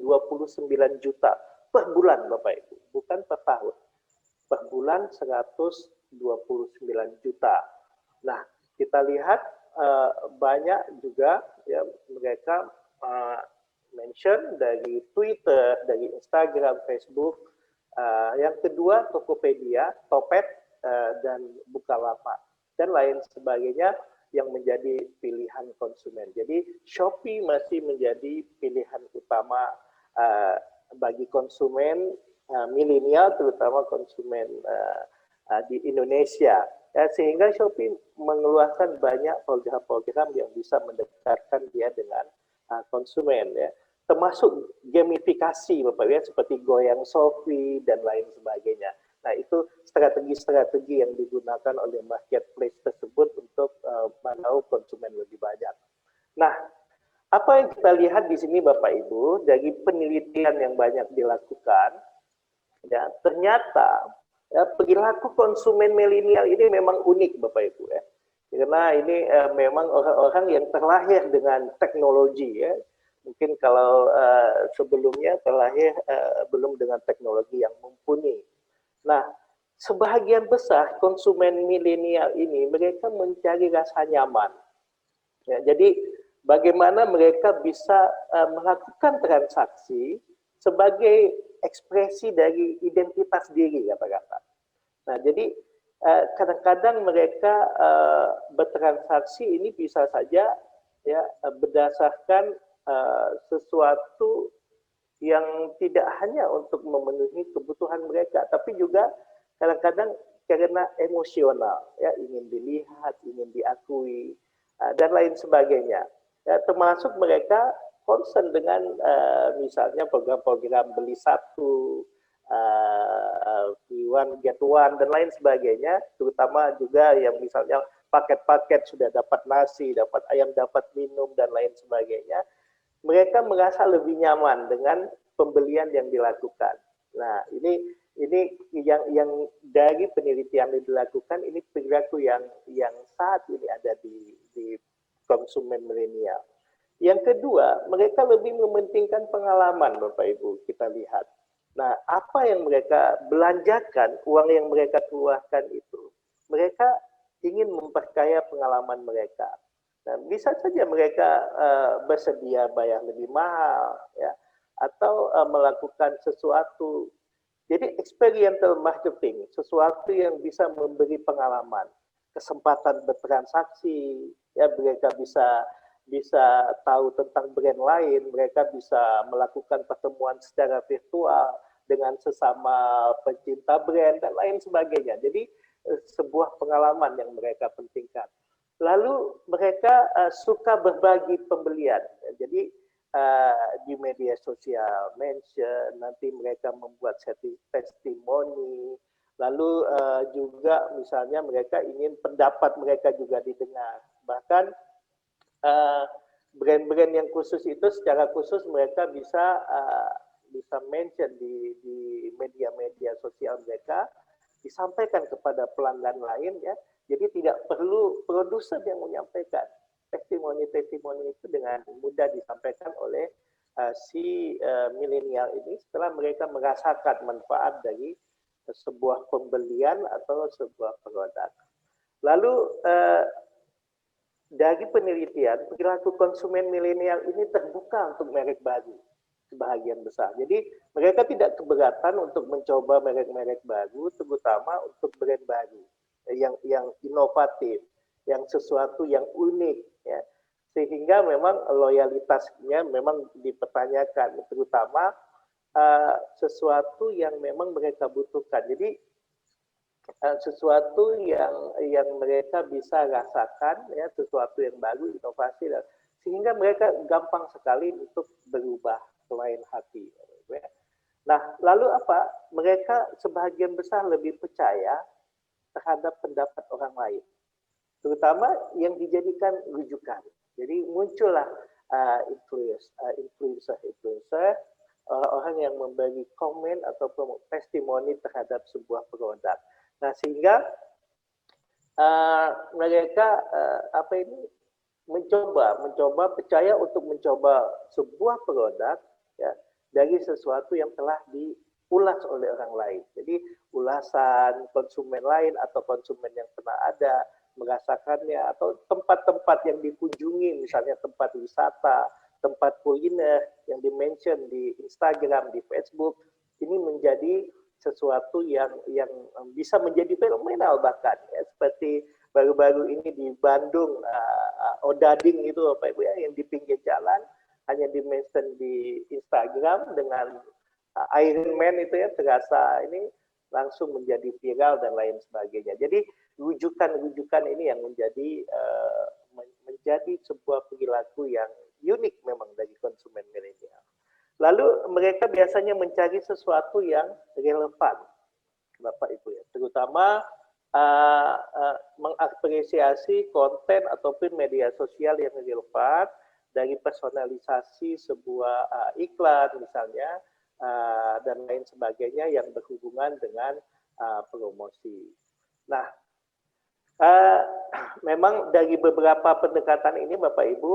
juta per bulan, Bapak Ibu, bukan per tahun. Per bulan 129 juta. Nah, kita lihat banyak juga ya mereka mention dari Twitter, dari Instagram, Facebook. Yang kedua Tokopedia, Topet, dan Bukalapak dan lain sebagainya yang menjadi pilihan konsumen. Jadi Shopee masih menjadi pilihan utama bagi konsumen milenial, terutama konsumen di Indonesia. Ya, sehingga Shopee mengeluarkan banyak program-program yang bisa mendekatkan dia dengan konsumen, ya, termasuk gamifikasi, Bapak ya, seperti goyang Shopee dan lain sebagainya. Nah, itu strategi-strategi yang digunakan oleh marketplace tersebut untuk meraup konsumen lebih banyak. Nah, apa yang kita lihat di sini Bapak Ibu, dari penelitian yang banyak dilakukan, ya, ternyata ya, perilaku konsumen milenial ini memang unik Bapak Ibu ya. Karena ini memang orang-orang yang terlahir dengan teknologi ya. Mungkin kalau sebelumnya terlahir belum dengan teknologi yang mumpuni. Nah, sebagian besar konsumen milenial ini mereka mencari rasa nyaman. Ya, jadi bagaimana mereka bisa melakukan transaksi sebagai ekspresi dari identitas diri, kata-kata. Nah, jadi kadang-kadang mereka bertransaksi ini bisa saja ya berdasarkan sesuatu yang tidak hanya untuk memenuhi kebutuhan mereka, tapi juga kadang-kadang karena emosional, ya, ingin dilihat, ingin diakui, dan lain sebagainya. Ya, termasuk mereka concern dengan misalnya program-program beli satu, one get one, dan lain sebagainya, terutama juga yang misalnya paket-paket sudah dapat nasi, dapat ayam, dapat minum, dan lain sebagainya. Mereka merasa lebih nyaman dengan pembelian yang dilakukan. Nah, ini yang dari penelitian yang dilakukan, ini perilaku yang saat ini ada di konsumen milenial. Yang kedua, mereka lebih mementingkan pengalaman, Bapak Ibu, kita lihat. Nah, apa yang mereka belanjakan, uang yang mereka keluarkan itu, mereka ingin memperkaya pengalaman mereka. Nah, bisa saja mereka bersedia bayar lebih mahal, ya, atau melakukan sesuatu. Jadi experiential marketing, sesuatu yang bisa memberi pengalaman, kesempatan bertransaksi, ya, mereka bisa tahu tentang brand lain, mereka bisa melakukan pertemuan secara virtual dengan sesama pencinta brand dan lain sebagainya. Jadi sebuah pengalaman yang mereka pentingkan. Lalu mereka suka berbagi pembelian. Jadi di media sosial mention, nanti mereka membuat testimoni, lalu juga misalnya mereka ingin pendapat mereka juga didengar. Bahkan brand-brand yang khusus itu secara khusus mereka bisa mention di media-media sosial mereka, disampaikan kepada pelanggan lain, ya. Jadi tidak perlu produser yang menyampaikan. Testimoni-testimoni itu dengan mudah disampaikan oleh si milenial ini setelah mereka merasakan manfaat dari sebuah pembelian atau sebuah produk. Lalu dari penelitian, perilaku konsumen milenial ini terbuka untuk merek baru sebahagian besar. Jadi mereka tidak keberatan untuk mencoba merek-merek baru, terutama untuk brand baru yang inovatif, yang sesuatu yang unik, ya. Sehingga memang loyalitasnya memang dipertanyakan, terutama sesuatu yang memang mereka butuhkan. Jadi sesuatu yang mereka bisa rasakan, ya, sesuatu yang baru, inovasi, sehingga mereka gampang sekali untuk berubah ke lain hati. Ya. Nah, lalu apa? Mereka sebagian besar lebih percaya terhadap pendapat orang lain, terutama yang dijadikan rujukan. Jadi muncullah influencer, orang-orang yang memberi komen atau testimoni terhadap sebuah produk. Nah, sehingga mereka mencoba percaya untuk mencoba sebuah produk, ya, dari sesuatu yang telah diulas oleh orang lain. Jadi ulasan konsumen lain atau konsumen yang pernah ada merasakannya, atau tempat-tempat yang dikunjungi, misalnya tempat wisata, tempat kuliner yang di-mention di Instagram, di Facebook, ini menjadi sesuatu yang bisa menjadi fenomenal bahkan, ya, seperti baru-baru ini di Bandung, Odading itu Bapak Ibu, ya, yang di pinggir jalan hanya di-mention di Instagram dengan Iron Man itu, ya, terasa ini langsung menjadi viral dan lain sebagainya. Jadi rujukan-rujukan ini yang menjadi sebuah perilaku yang unik memang dari konsumen milenial. Lalu mereka biasanya mencari sesuatu yang relevan, Bapak Ibu, ya, terutama mengapresiasi konten ataupun media sosial yang relevan, dari personalisasi sebuah iklan misalnya, dan lain sebagainya yang berhubungan dengan promosi. Nah, memang dari beberapa pendekatan ini Bapak Ibu,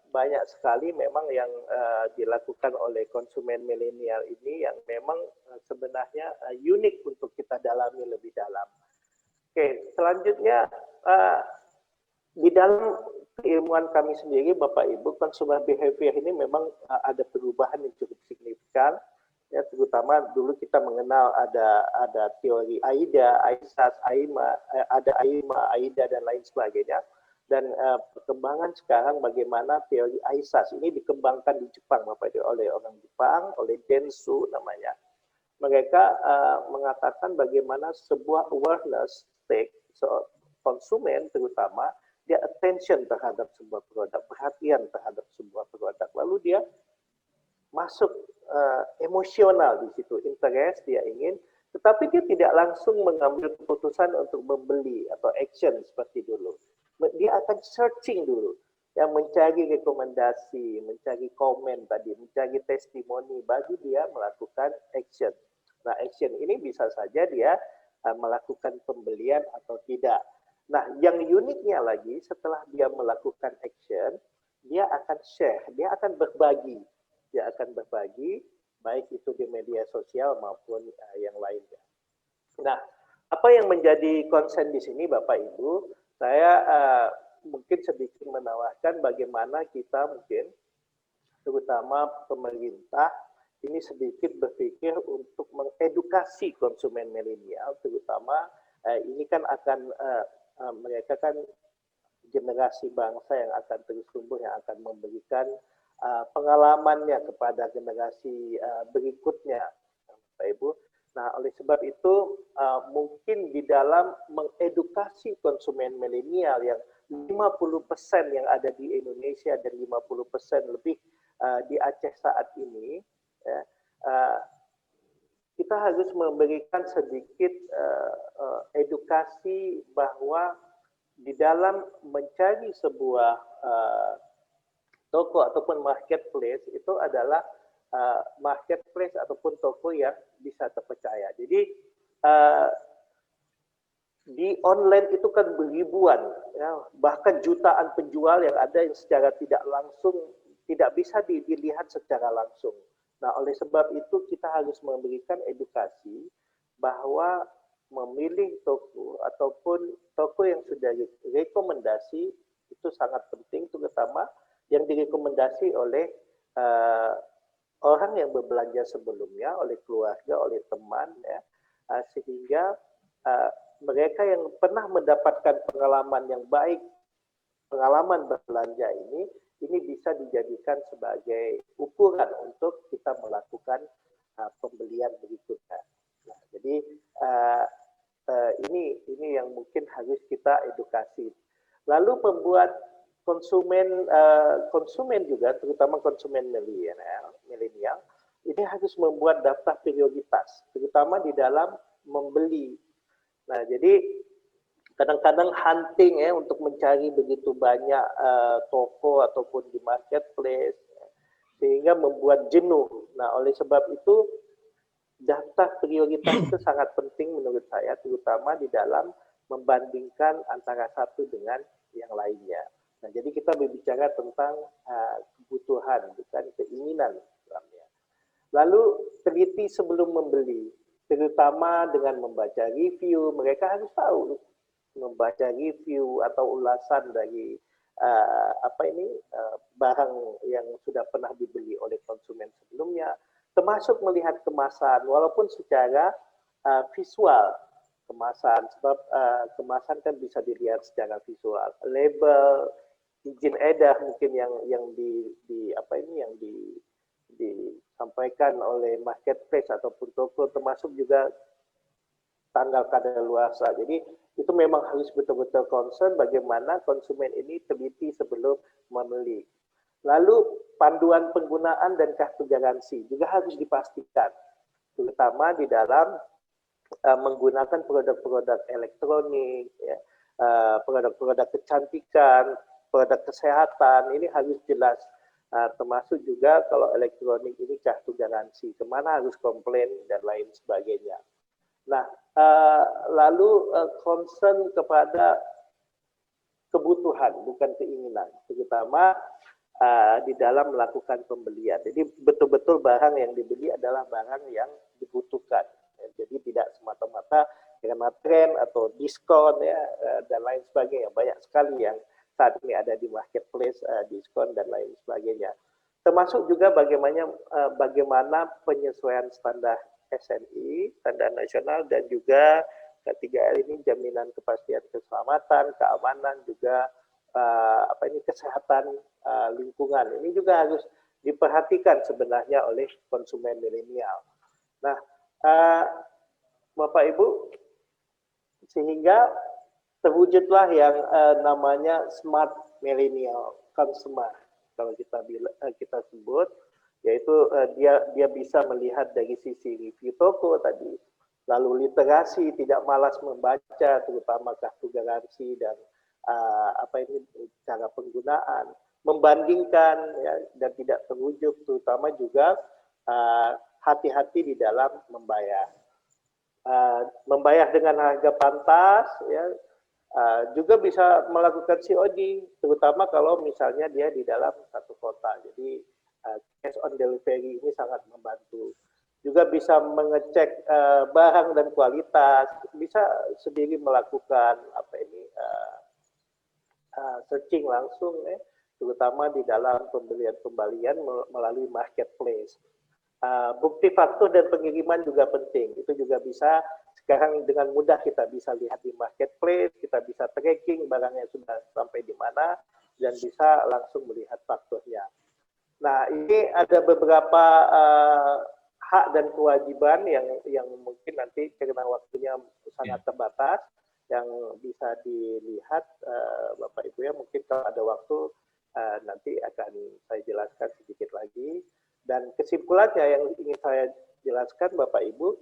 banyak sekali memang yang dilakukan oleh konsumen milenial ini yang memang sebenarnya unik untuk kita dalami lebih dalam. Oke, selanjutnya di dalam keilmuan kami sendiri Bapak Ibu, consumer behavior ini memang ada perubahan yang cukup signifikan, ya, terutama dulu kita mengenal ada teori AIDA, AISAS, AIMA, ada AIMA, AIDA dan lain sebagainya. Dan perkembangan sekarang bagaimana teori AISAS ini dikembangkan di Jepang Bapak Ibu, oleh orang Jepang, oleh Dentsu namanya. Mereka mengatakan bagaimana sebuah awareness state konsumen terutama, dia attention terhadap sebuah produk, perhatian terhadap sebuah produk, lalu dia masuk emosional di situ, interest, dia ingin, tetapi dia tidak langsung mengambil keputusan untuk membeli atau action seperti dulu. Dia akan searching dulu, yang mencari rekomendasi, mencari komen tadi, mencari testimoni, bagi dia melakukan action. Nah, action ini bisa saja dia melakukan pembelian atau tidak. Nah, yang uniknya lagi, setelah dia melakukan action, dia akan share, dia akan berbagi. Dia akan berbagi, baik itu di media sosial maupun yang lainnya. Nah, apa yang menjadi concern di sini Bapak Ibu, saya mungkin sedikit menawarkan bagaimana kita mungkin, terutama pemerintah, ini sedikit berpikir untuk mengedukasi konsumen milenial, terutama ini kan akan mereka kan generasi bangsa yang akan terus tumbuh, yang akan memberikan pengalamannya kepada generasi berikutnya, Bapak Ibu. Nah, oleh sebab itu mungkin di dalam mengedukasi konsumen milenial yang 50% yang ada di Indonesia dan 50% lebih di Aceh saat ini, ya, kita harus memberikan sedikit edukasi bahwa di dalam mencari sebuah toko ataupun marketplace itu adalah marketplace ataupun toko yang bisa terpercaya. Jadi di online itu kan beribuan, ya, bahkan jutaan penjual yang ada yang secara tidak langsung tidak bisa dilihat secara langsung. Nah, oleh sebab itu kita harus memberikan edukasi bahwa memilih toko ataupun toko yang sudah rekomendasi itu sangat penting, terutama yang direkomendasi oleh orang yang berbelanja sebelumnya, oleh keluarga, oleh teman, ya, sehingga mereka yang pernah mendapatkan pengalaman yang baik, pengalaman berbelanja ini bisa dijadikan sebagai ukuran untuk kita melakukan pembelian berikutnya. Nah, jadi ini yang mungkin harus kita edukasi. Lalu membuat konsumen juga, terutama konsumen milenial, ini harus membuat daftar prioritas, terutama di dalam membeli. Nah, jadi kadang-kadang hunting untuk mencari begitu banyak toko ataupun di marketplace, sehingga membuat jenuh. Nah, oleh sebab itu daftar prioritas itu sangat penting menurut saya, terutama di dalam membandingkan antara satu dengan yang lainnya. Nah, jadi kita berbicara tentang kebutuhan, bukan keinginan dalamnya. Lalu teliti sebelum membeli, terutama dengan membaca review. Mereka harus tahu membaca review atau ulasan dari barang yang sudah pernah dibeli oleh konsumen sebelumnya, termasuk melihat kemasan, walaupun secara visual kemasan, sebab kemasan kan bisa dilihat secara visual, label, izin edar mungkin yang disampaikan oleh marketplace ataupun toko, termasuk juga tanggal kadaluarsa. Jadi itu memang harus betul-betul concern bagaimana konsumen ini teliti sebelum membeli. Lalu panduan penggunaan dan kartu garansi juga harus dipastikan, terutama di dalam menggunakan produk-produk elektronik, produk-produk kecantikan, produk kesehatan, ini harus jelas. Termasuk juga kalau elektronik ini kartu garansi, kemana harus komplain dan lain sebagainya. Nah, lalu concern kepada kebutuhan, bukan keinginan, terutama di dalam melakukan pembelian. Jadi betul-betul barang yang dibeli adalah barang yang dibutuhkan. Jadi tidak semata-mata karena tren atau diskon dan lain sebagainya. Banyak sekali yang saat ini ada di marketplace, diskon dan lain sebagainya. Termasuk juga bagaimana penyesuaian standar SNI, standar nasional, dan juga ketiga ini jaminan kepastian keselamatan, keamanan, juga kesehatan lingkungan. Ini juga harus diperhatikan sebenarnya oleh konsumen milenial. Nah, Bapak Ibu, sehingga terwujudlah yang namanya smart millennial consumer, kalau kita sebut, yaitu dia bisa melihat dari sisi review toko tadi, lalu literasi, tidak malas membaca, terutama kartu garansi dan cara penggunaan, membandingkan dan tidak terujuk, terutama juga hati-hati di dalam membayar. Membayar dengan harga pantas, juga bisa melakukan COD, terutama kalau misalnya dia di dalam satu kota. Jadi cash on delivery ini sangat membantu. Juga bisa mengecek barang dan kualitas, bisa sendiri melakukan searching langsung, terutama di dalam pembelian-pembelian melalui marketplace. Bukti faktur dan pengiriman juga penting. Itu juga bisa sekarang dengan mudah kita bisa lihat di marketplace, kita bisa tracking barangnya sudah sampai di mana, dan bisa langsung melihat fakturnya. Nah, ini ada beberapa hak dan kewajiban yang mungkin nanti karena waktunya sangat terbatas, yang bisa dilihat Bapak Ibu ya, mungkin kalau ada waktu nanti akan saya jelaskan sedikit lagi. Dan kesimpulannya yang ingin saya jelaskan Bapak Ibu,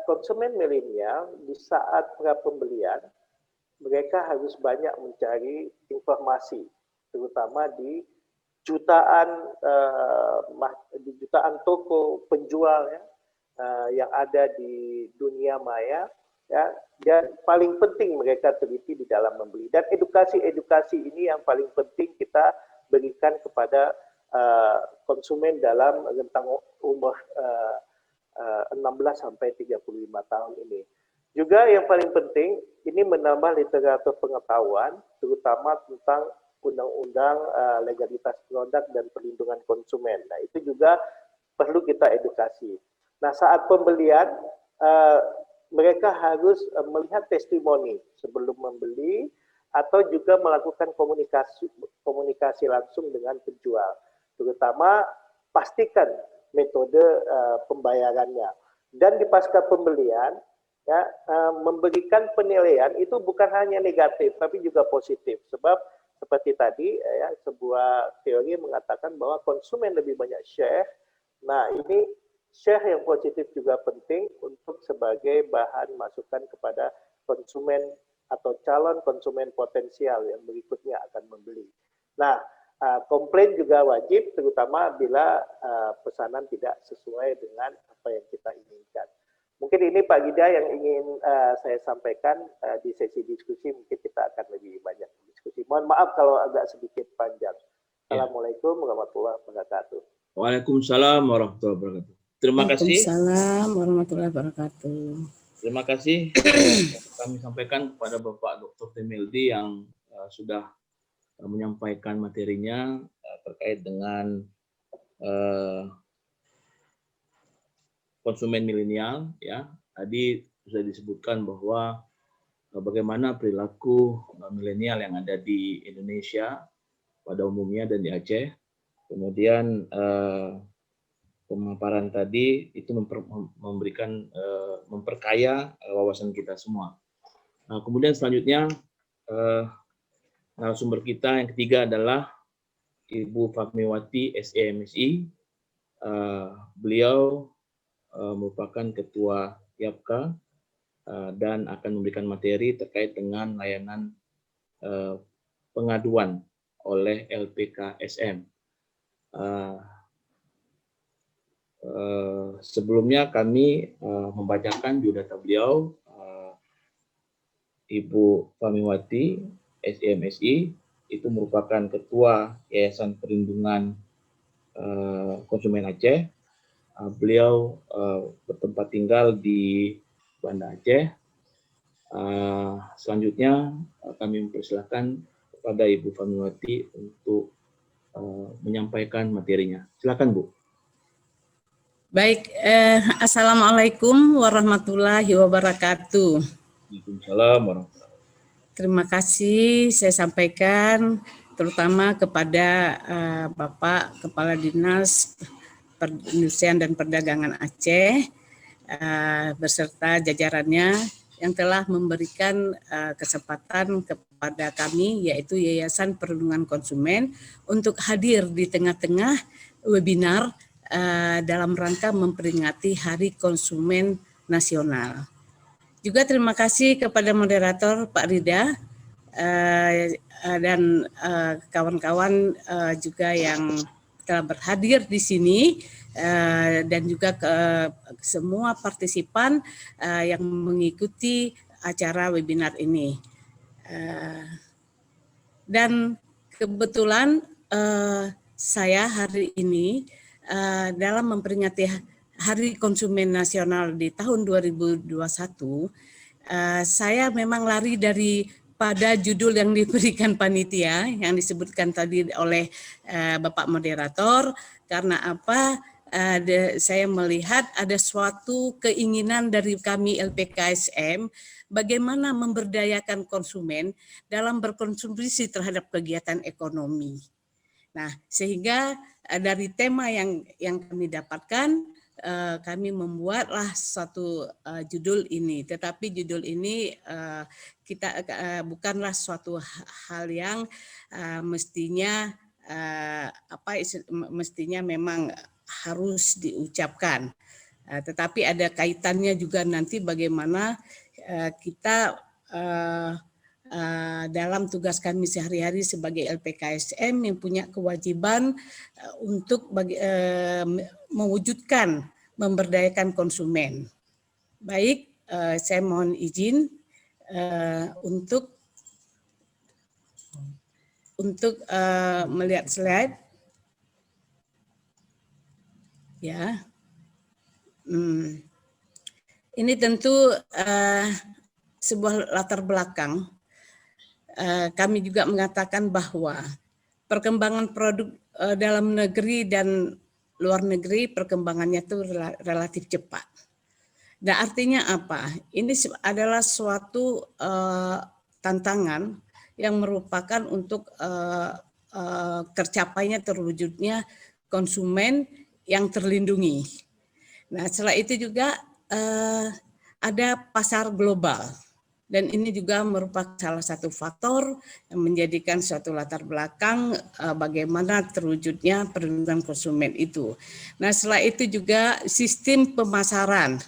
konsumen milenial di saat pembelian, mereka harus banyak mencari informasi, terutama di jutaan toko penjual yang ada di dunia maya, dan paling penting mereka teliti di dalam membeli. Dan edukasi ini yang paling penting kita berikan kepada konsumen dalam rentang umur 16 sampai 35 tahun ini. Juga yang paling penting ini menambah literatur pengetahuan, terutama tentang undang-undang legalitas produk dan perlindungan konsumen. Nah, itu juga perlu kita edukasi. Nah, saat pembelian mereka harus melihat testimoni sebelum membeli, atau juga melakukan komunikasi langsung dengan penjual. Terutama pastikan metode pembayarannya. Dan di pasca pembelian, ya, memberikan penilaian itu bukan hanya negatif, tapi juga positif. Sebab seperti tadi, ya, sebuah teori mengatakan bahwa konsumen lebih banyak share. Nah, ini share yang positif juga penting untuk sebagai bahan masukan kepada konsumen atau calon konsumen potensial yang berikutnya akan membeli. Nah, komplain juga wajib, terutama bila pesanan tidak sesuai dengan apa yang kita inginkan. Mungkin ini Pak Gida yang ingin saya sampaikan di sesi diskusi, mungkin kita akan lebih banyak diskusi. Mohon maaf kalau agak sedikit panjang. Assalamualaikum warahmatullahi wabarakatuh. Waalaikumsalam warahmatullahi wabarakatuh. Terima kasih. Waalaikumsalam warahmatullahi wabarakatuh. Terima kasih kami sampaikan kepada Bapak Dr. Temeldi yang sudah menyampaikan materinya terkait dengan konsumen milenial. Ya, tadi sudah disebutkan bahwa bagaimana perilaku milenial yang ada di Indonesia pada umumnya dan di Aceh. Kemudian pemaparan tadi itu memberikan memperkaya wawasan kita semua. Nah, kemudian selanjutnya narasumber kita yang ketiga adalah Ibu Fatmiwati SEMSI. Beliau merupakan Ketua YAPKA dan akan memberikan materi terkait dengan layanan pengaduan oleh LPKSM. Sebelumnya kami membacakan biodata beliau. Ibu Fatmiwati SEMSI itu merupakan Ketua Yayasan Perlindungan Konsumen Aceh. Beliau bertempat tinggal di Banda Aceh. Selanjutnya kami mempersilahkan kepada Ibu Fatmiwati untuk menyampaikan materinya. Silakan Bu. Baik, Assalamualaikum warahmatullahi wabarakatuh. Waalaikumsalam warahmatullahi wabarakatuh. Terima kasih saya sampaikan terutama kepada Bapak Kepala Dinas Perindustrian dan Perdagangan Aceh beserta jajarannya yang telah memberikan kesempatan kepada kami, yaitu Yayasan Perlindungan Konsumen, untuk hadir di tengah-tengah webinar dalam rangka memperingati Hari Konsumen Nasional. Juga terima kasih kepada moderator Pak Rida dan kawan-kawan juga yang telah berhadir di sini dan juga ke semua partisipan yang mengikuti acara webinar ini. Dan kebetulan saya hari ini dalam memperingati Hari Konsumen Nasional di tahun 2021, saya memang lari pada judul yang diberikan panitia yang disebutkan tadi oleh Bapak Moderator. Karena apa? Saya melihat ada suatu keinginan dari kami LPKSM bagaimana memberdayakan konsumen dalam berkonsumsi terhadap kegiatan ekonomi. Nah, sehingga dari tema yang kami dapatkan, kami membuatlah satu judul ini. Tetapi judul ini kita bukanlah suatu hal yang mestinya mestinya memang harus diucapkan. Tetapi ada kaitannya juga nanti bagaimana kita dalam tugas kami sehari-hari sebagai LPKSM yang punya kewajiban untuk mewujudkan memberdayakan konsumen. Baik, saya mohon izin untuk melihat slide. Ya, ini tentu sebuah latar belakang. Kami juga mengatakan bahwa perkembangan produk dalam negeri dan luar negeri perkembangannya itu relatif cepat. Dan artinya apa? Ini adalah suatu tantangan yang merupakan untuk tercapainya terwujudnya konsumen yang terlindungi. Nah, setelah itu juga ada pasar global. Dan ini juga merupakan salah satu faktor yang menjadikan suatu latar belakang bagaimana terwujudnya perlindungan konsumen itu. Nah, setelah itu juga sistem pemasaran.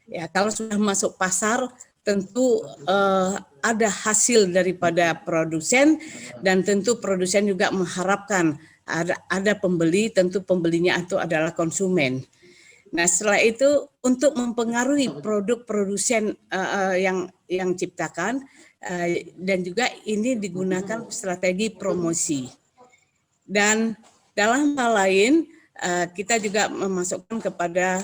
Ya, kalau sudah masuk pasar tentu ada hasil daripada produsen dan tentu produsen juga mengharapkan ada pembeli, tentu pembelinya itu adalah konsumen. Nah, setelah itu untuk mempengaruhi produk produsen yang ciptakan dan juga ini digunakan strategi promosi. Dan dalam hal lain kita juga memasukkan kepada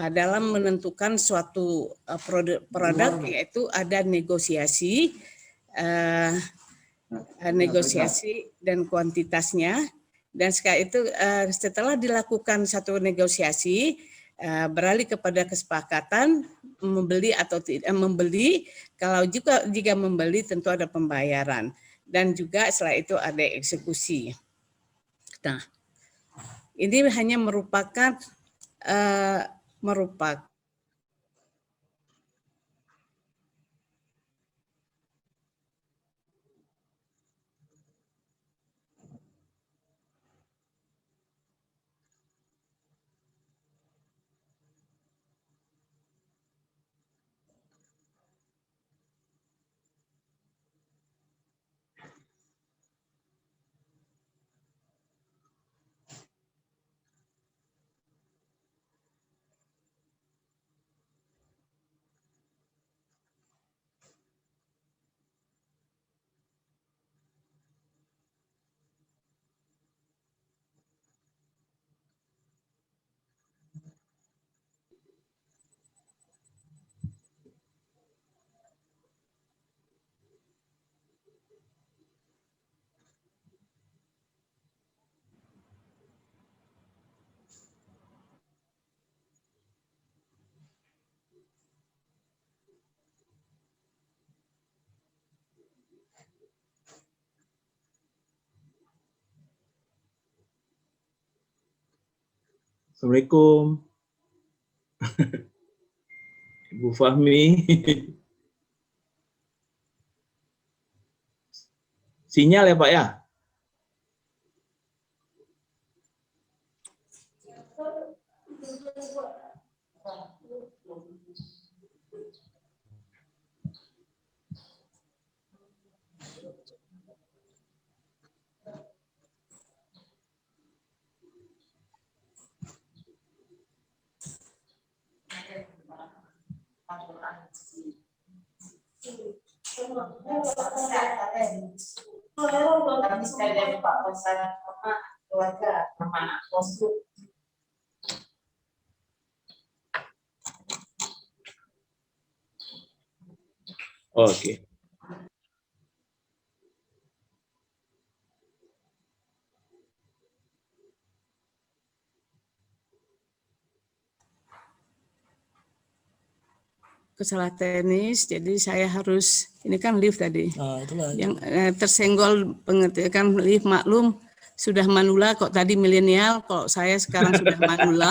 dalam menentukan suatu produk yaitu ada negosiasi dan kuantitasnya. Dan setelah dilakukan satu negosiasi, beralih kepada kesepakatan membeli atau tidak membeli. Kalau jika membeli tentu ada pembayaran dan juga setelah itu ada eksekusi. Nah, ini hanya merupakan Assalamualaikum. Ibu Fahmi. Sinyal ya Pak ya? Oke. kesalahan teknis, jadi saya harus, ini kan lift tadi, Itulah yang tersenggol pengertian lift, maklum sudah manula kok tadi milenial, kok saya sekarang sudah manula.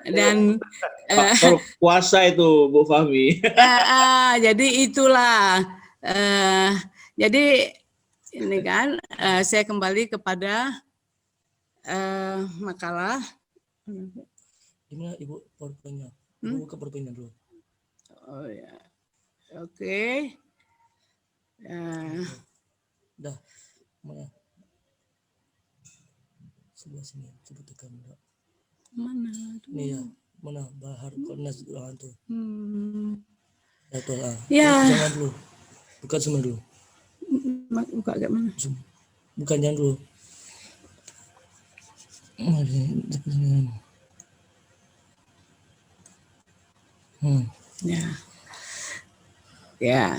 Dan faktor puasa itu Bu Fahmi. jadi itulah, jadi ini kan saya kembali kepada makalah. gimana Ibu PowerPoint-nya? Ibu buka PowerPoint-nya dulu. Oh ya, oke. Dah, mana? Sebelah sini, coba tekan. Mana? Nih ya, mana Bahar Kornas tuh. Ya tuh lah. Ya. Jangan dulu. Bukan semua dulu. Buka agak mana? Bukan jangan dulu. Ya,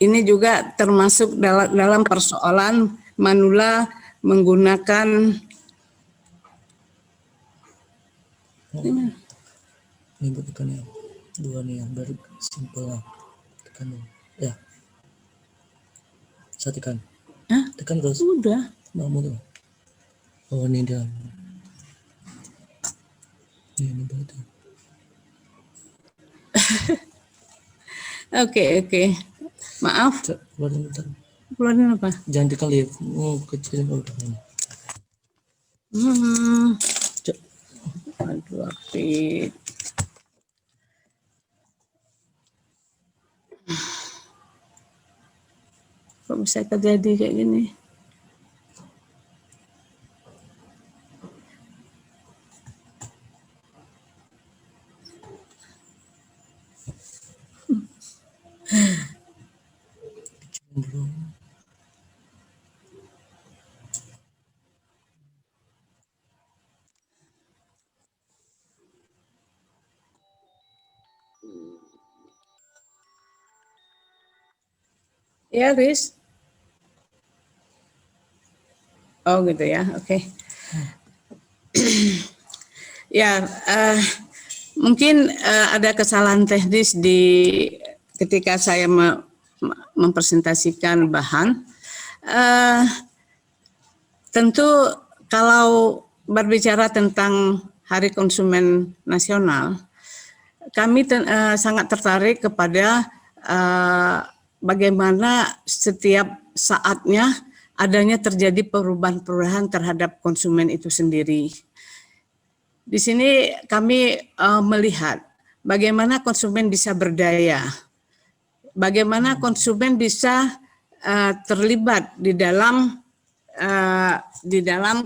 ini juga termasuk dalam persoalan manula menggunakan ini buat tekan ya. Dua nih ya, biar simpel lah. Tekan dulu. Ya. Saya tekan. Tekan terus. Udah. Mau tuh. Oh ini dia. Ya, ini berarti. Oke. Maaf, Keluarin bentar. keluarin apa? Jangan dikali ya. Kecilin udah. Cek. Aduh, Apit. Kok bisa terjadi kayak gini? Kecilin dulu. Ya, Riz. Oh gitu ya, oke. Ya, mungkin ada kesalahan teknis ketika saya mempresentasikan bahan. Tentu kalau berbicara tentang Hari Konsumen Nasional, kami sangat tertarik kepada bagaimana setiap saatnya adanya terjadi perubahan-perubahan terhadap konsumen itu sendiri. Di sini kami melihat bagaimana konsumen bisa berdaya, bagaimana konsumen bisa terlibat di dalam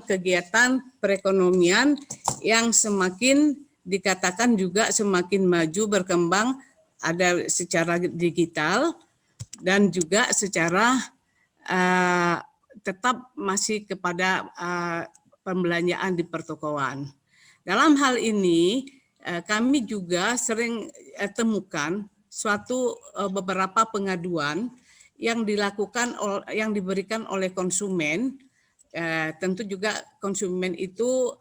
kegiatan perekonomian yang semakin dikatakan juga semakin maju berkembang, ada secara digital dan juga secara tetap masih kepada pembelanjaan di pertokoan. Dalam hal ini kami juga sering temukan beberapa pengaduan yang diberikan oleh konsumen. Tentu juga konsumen itu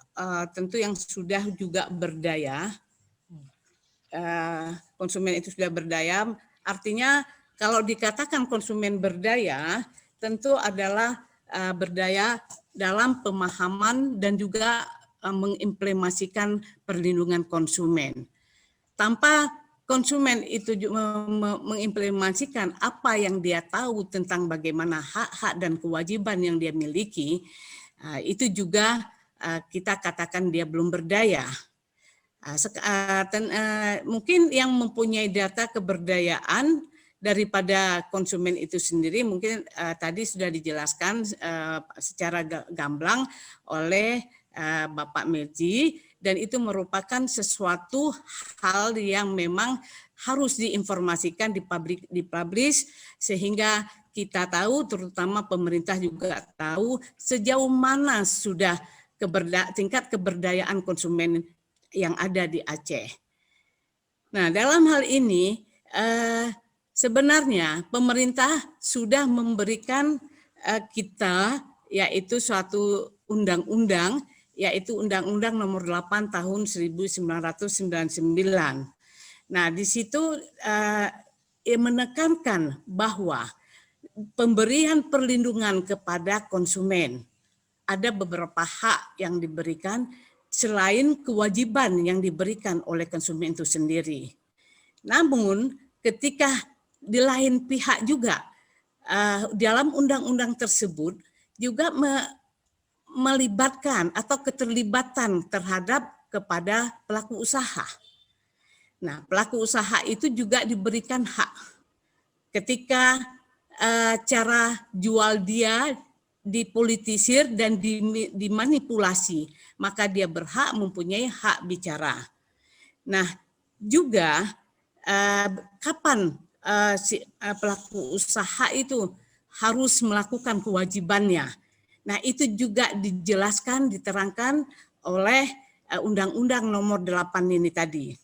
tentu yang sudah juga berdaya. Konsumen itu sudah berdaya, artinya kalau dikatakan konsumen berdaya, tentu adalah berdaya dalam pemahaman dan juga mengimplementasikan perlindungan konsumen. Tanpa konsumen itu mengimplementasikan apa yang dia tahu tentang bagaimana hak-hak dan kewajiban yang dia miliki, itu juga kita katakan dia belum berdaya. Mungkin yang mempunyai data keberdayaan daripada konsumen itu sendiri mungkin tadi sudah dijelaskan secara gamblang oleh Bapak Melji, dan itu merupakan sesuatu hal yang memang harus diinformasikan, dipublish sehingga kita tahu, terutama pemerintah juga tahu sejauh mana sudah tingkat keberdayaan konsumen yang ada di Aceh. Nah, dalam hal ini sebenarnya pemerintah sudah memberikan kita yaitu suatu undang-undang, yaitu Undang-Undang Nomor 8 Tahun 1999. Nah, di situ menekankan bahwa pemberian perlindungan kepada konsumen, ada beberapa hak yang diberikan selain kewajiban yang diberikan oleh konsumen itu sendiri. Namun ketika di lain pihak juga dalam undang-undang tersebut juga melibatkan atau keterlibatan terhadap kepada pelaku usaha. Nah, pelaku usaha itu juga diberikan hak ketika cara jual dia dipolitisir dan dimanipulasi, maka dia berhak mempunyai hak bicara. Nah, juga kapan si pelaku usaha itu harus melakukan kewajibannya. Nah, itu juga dijelaskan, diterangkan oleh Undang-Undang Nomor 8 ini tadi.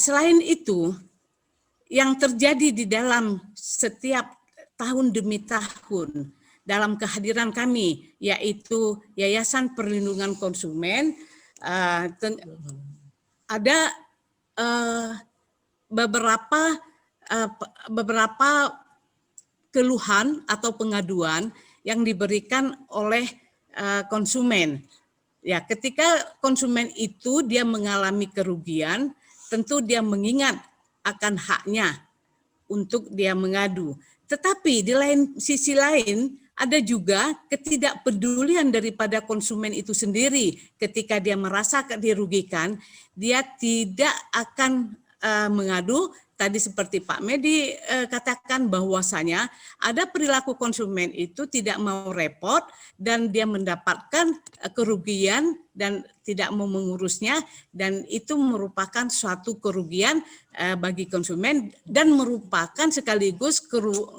Selain itu, yang terjadi di dalam setiap tahun demi tahun dalam kehadiran kami, yaitu Yayasan Perlindungan Konsumen, ada beberapa keluhan atau pengaduan yang diberikan oleh konsumen. Ya, ketika konsumen itu dia mengalami kerugian, tentu dia mengingat akan haknya untuk dia mengadu. Tetapi di sisi lain ada juga ketidakpedulian daripada konsumen itu sendiri ketika dia merasa dirugikan, dia tidak akan mengadu. Tadi seperti Pak Medi katakan bahwasanya ada perilaku konsumen itu tidak mau repot dan dia mendapatkan kerugian dan tidak mau mengurusnya, dan itu merupakan suatu kerugian bagi konsumen dan merupakan sekaligus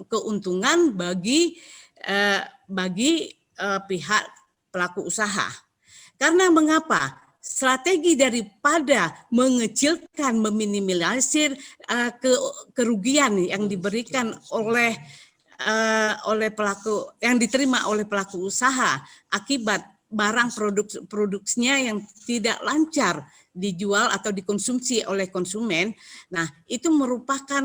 keuntungan bagi pihak pelaku usaha. Karena mengapa? Strategi daripada mengecilkan, meminimalisir kerugian yang diberikan oleh pelaku, yang diterima oleh pelaku usaha akibat barang produksinya yang tidak lancar dijual atau dikonsumsi oleh konsumen. Nah, itu merupakan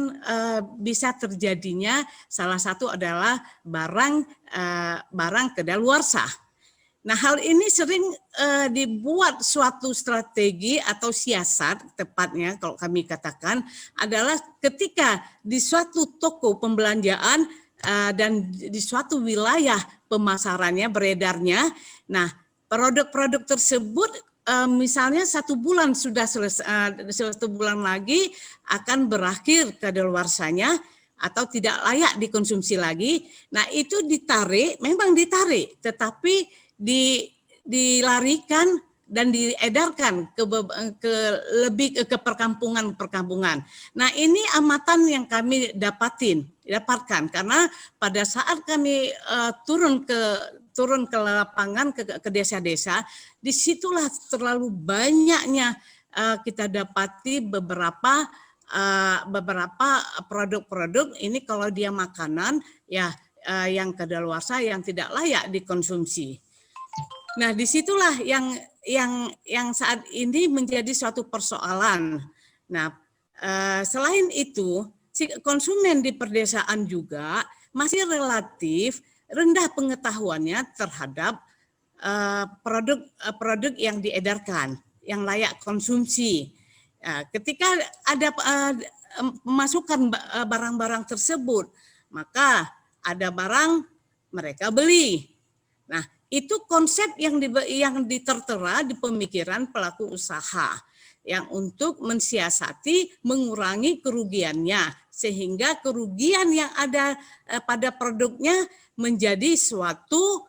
bisa terjadinya, salah satu adalah barang kedaluarsa. Nah, hal ini sering dibuat suatu strategi atau siasat, tepatnya kalau kami katakan adalah ketika di suatu toko pembelanjaan dan di suatu wilayah pemasarannya, beredarnya, nah produk-produk tersebut misalnya 1 bulan sudah selesai, 1 bulan lagi akan berakhir kadaluarsanya atau tidak layak dikonsumsi lagi. Nah, itu ditarik, memang ditarik, tetapi dilarikan dan diedarkan lebih ke perkampungan. Nah, ini amatan yang kami dapatkan karena pada saat kami turun ke lapangan, ke desa-desa, disitulah terlalu banyaknya kita dapati beberapa produk-produk ini kalau dia makanan ya yang kadaluarsa yang tidak layak dikonsumsi. Nah, disitulah yang saat ini menjadi suatu persoalan. Nah, selain itu, si konsumen di perdesaan juga masih relatif rendah pengetahuannya terhadap produk yang diedarkan, yang layak konsumsi. Ketika ada pemasukan barang-barang tersebut, maka ada barang mereka beli. Nah, itu konsep yang ditertera di pemikiran pelaku usaha yang untuk mensiasati mengurangi kerugiannya sehingga kerugian yang ada pada produknya menjadi suatu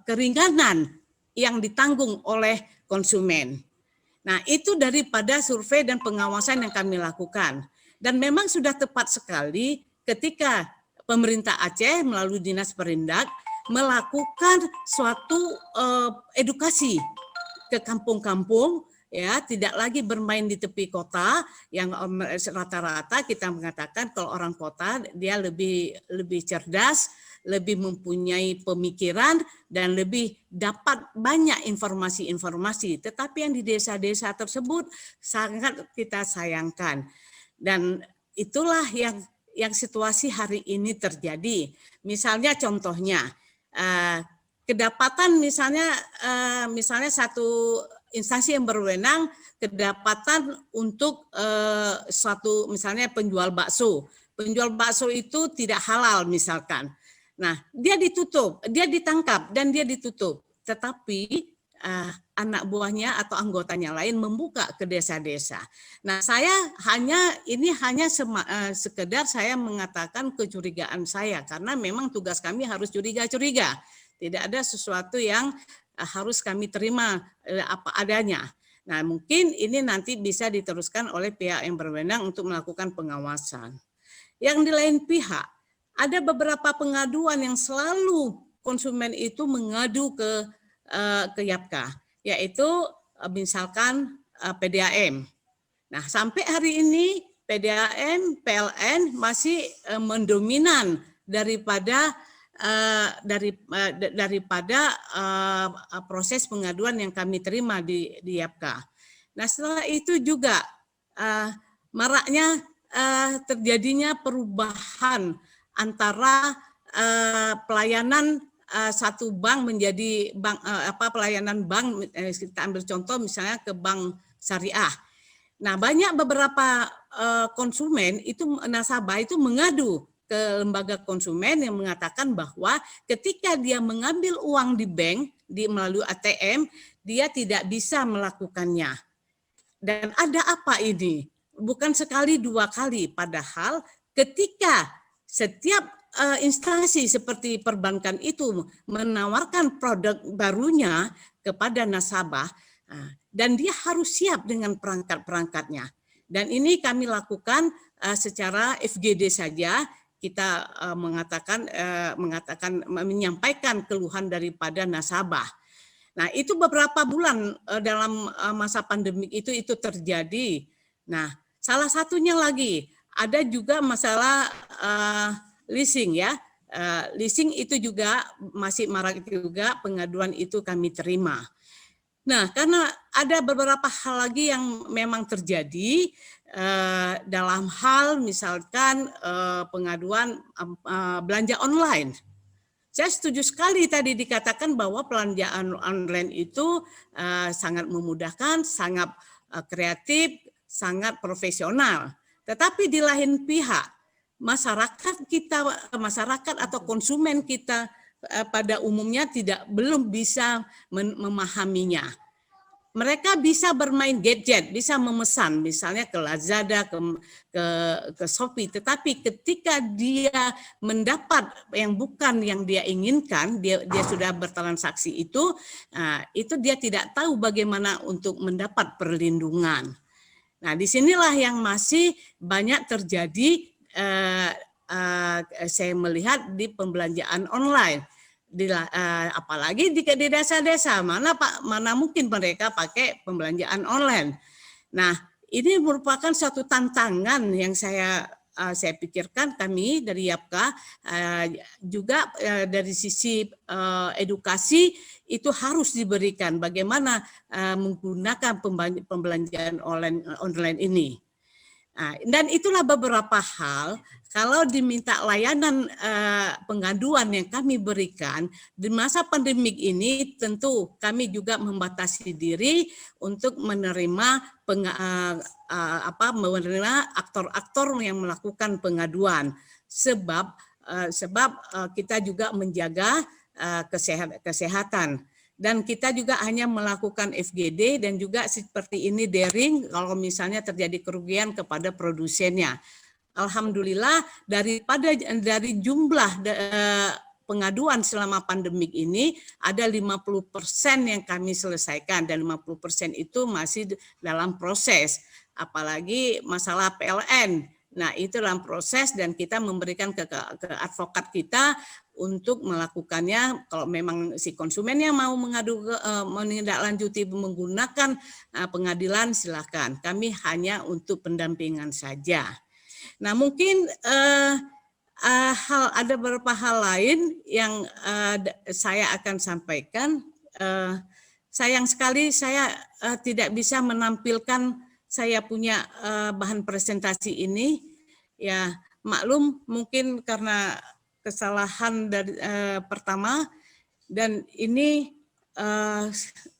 keringanan yang ditanggung oleh konsumen. Nah, itu daripada survei dan pengawasan yang kami lakukan. Dan memang sudah tepat sekali ketika pemerintah Aceh melalui Dinas Perindak melakukan suatu edukasi ke kampung-kampung, ya, tidak lagi bermain di tepi kota yang rata-rata kita mengatakan kalau orang kota dia lebih cerdas, lebih mempunyai pemikiran dan lebih dapat banyak informasi-informasi. Tetapi yang di desa-desa tersebut sangat kita sayangkan. Dan itulah yang situasi hari ini terjadi. Misalnya contohnya, kedapatan misalnya satu instansi yang berwenang kedapatan untuk suatu misalnya penjual bakso. Penjual bakso itu tidak halal misalkan. Nah, dia ditangkap dan dia ditutup. Tetapi anak buahnya atau anggotanya lain membuka ke desa-desa. Nah, ini hanya sekedar saya mengatakan kecurigaan saya karena memang tugas kami harus curiga-curiga. Tidak ada sesuatu yang harus kami terima apa adanya. Nah, mungkin ini nanti bisa diteruskan oleh pihak yang berwenang untuk melakukan pengawasan. Yang di lain pihak, ada beberapa pengaduan yang selalu konsumen itu mengadu ke Yapka, yaitu misalkan PDAM. Nah, sampai hari ini PDAM, PLN masih mendominan daripada proses pengaduan yang kami terima di Yapka. Nah, setelah itu juga maraknya terjadinya perubahan antara pelayanan satu bank menjadi bank pelayanan bank, kita ambil contoh misalnya ke bank syariah. Nah, banyak beberapa konsumen itu, nasabah itu mengadu ke lembaga konsumen yang mengatakan bahwa ketika dia mengambil uang di bank melalui ATM, dia tidak bisa melakukannya. Dan ada apa ini? Bukan sekali dua kali, padahal ketika setiap instansi seperti perbankan itu menawarkan produk barunya kepada nasabah, dan dia harus siap dengan perangkat-perangkatnya. Dan ini kami lakukan secara FGD saja. Kita menyampaikan keluhan daripada nasabah. Nah, itu beberapa bulan dalam masa pandemik itu terjadi. Nah, salah satunya lagi ada juga masalah leasing ya. Leasing itu juga masih marak juga, pengaduan itu kami terima. Nah, karena ada beberapa hal lagi yang memang terjadi dalam hal misalkan pengaduan belanja online. Saya setuju sekali tadi dikatakan bahwa belanjaan online itu sangat memudahkan, sangat kreatif, sangat profesional. Tetapi di lain pihak, masyarakat atau konsumen kita pada umumnya belum bisa memahaminya. Mereka bisa bermain gadget, bisa memesan, misalnya ke Lazada, ke Shopee. Tetapi ketika dia mendapat yang bukan yang dia inginkan, dia sudah bertransaksi itu dia tidak tahu bagaimana untuk mendapat perlindungan. Nah, disinilah yang masih banyak terjadi. Saya melihat di pembelanjaan online. Apalagi di desa-desa, mana mungkin mereka pakai pembelanjaan online. Nah, ini merupakan suatu tantangan yang saya pikirkan kami dari YAPKA juga dari sisi edukasi itu harus diberikan bagaimana menggunakan pembelanjaan online ini. Nah, dan itulah beberapa hal kalau diminta layanan pengaduan yang kami berikan di masa pandemik ini, tentu kami juga membatasi diri untuk menerima aktor-aktor yang melakukan pengaduan, sebab kita juga menjaga kesehatan. Dan kita juga hanya melakukan FGD dan juga seperti ini daring kalau misalnya terjadi kerugian kepada produsennya. Alhamdulillah dari jumlah pengaduan selama pandemik ini ada 50% yang kami selesaikan dan 50% itu masih dalam proses. Apalagi masalah PLN. Nah, itu dalam proses dan kita memberikan ke advokat kita untuk melakukannya. Kalau memang si konsumen yang mau menindaklanjuti menggunakan pengadilan, silakan. Kami hanya untuk pendampingan saja. Nah, mungkin ada beberapa hal lain yang saya akan sampaikan. Sayang sekali saya tidak bisa menampilkan saya punya bahan presentasi ini. Ya, maklum mungkin karena kesalahan dari pertama, dan ini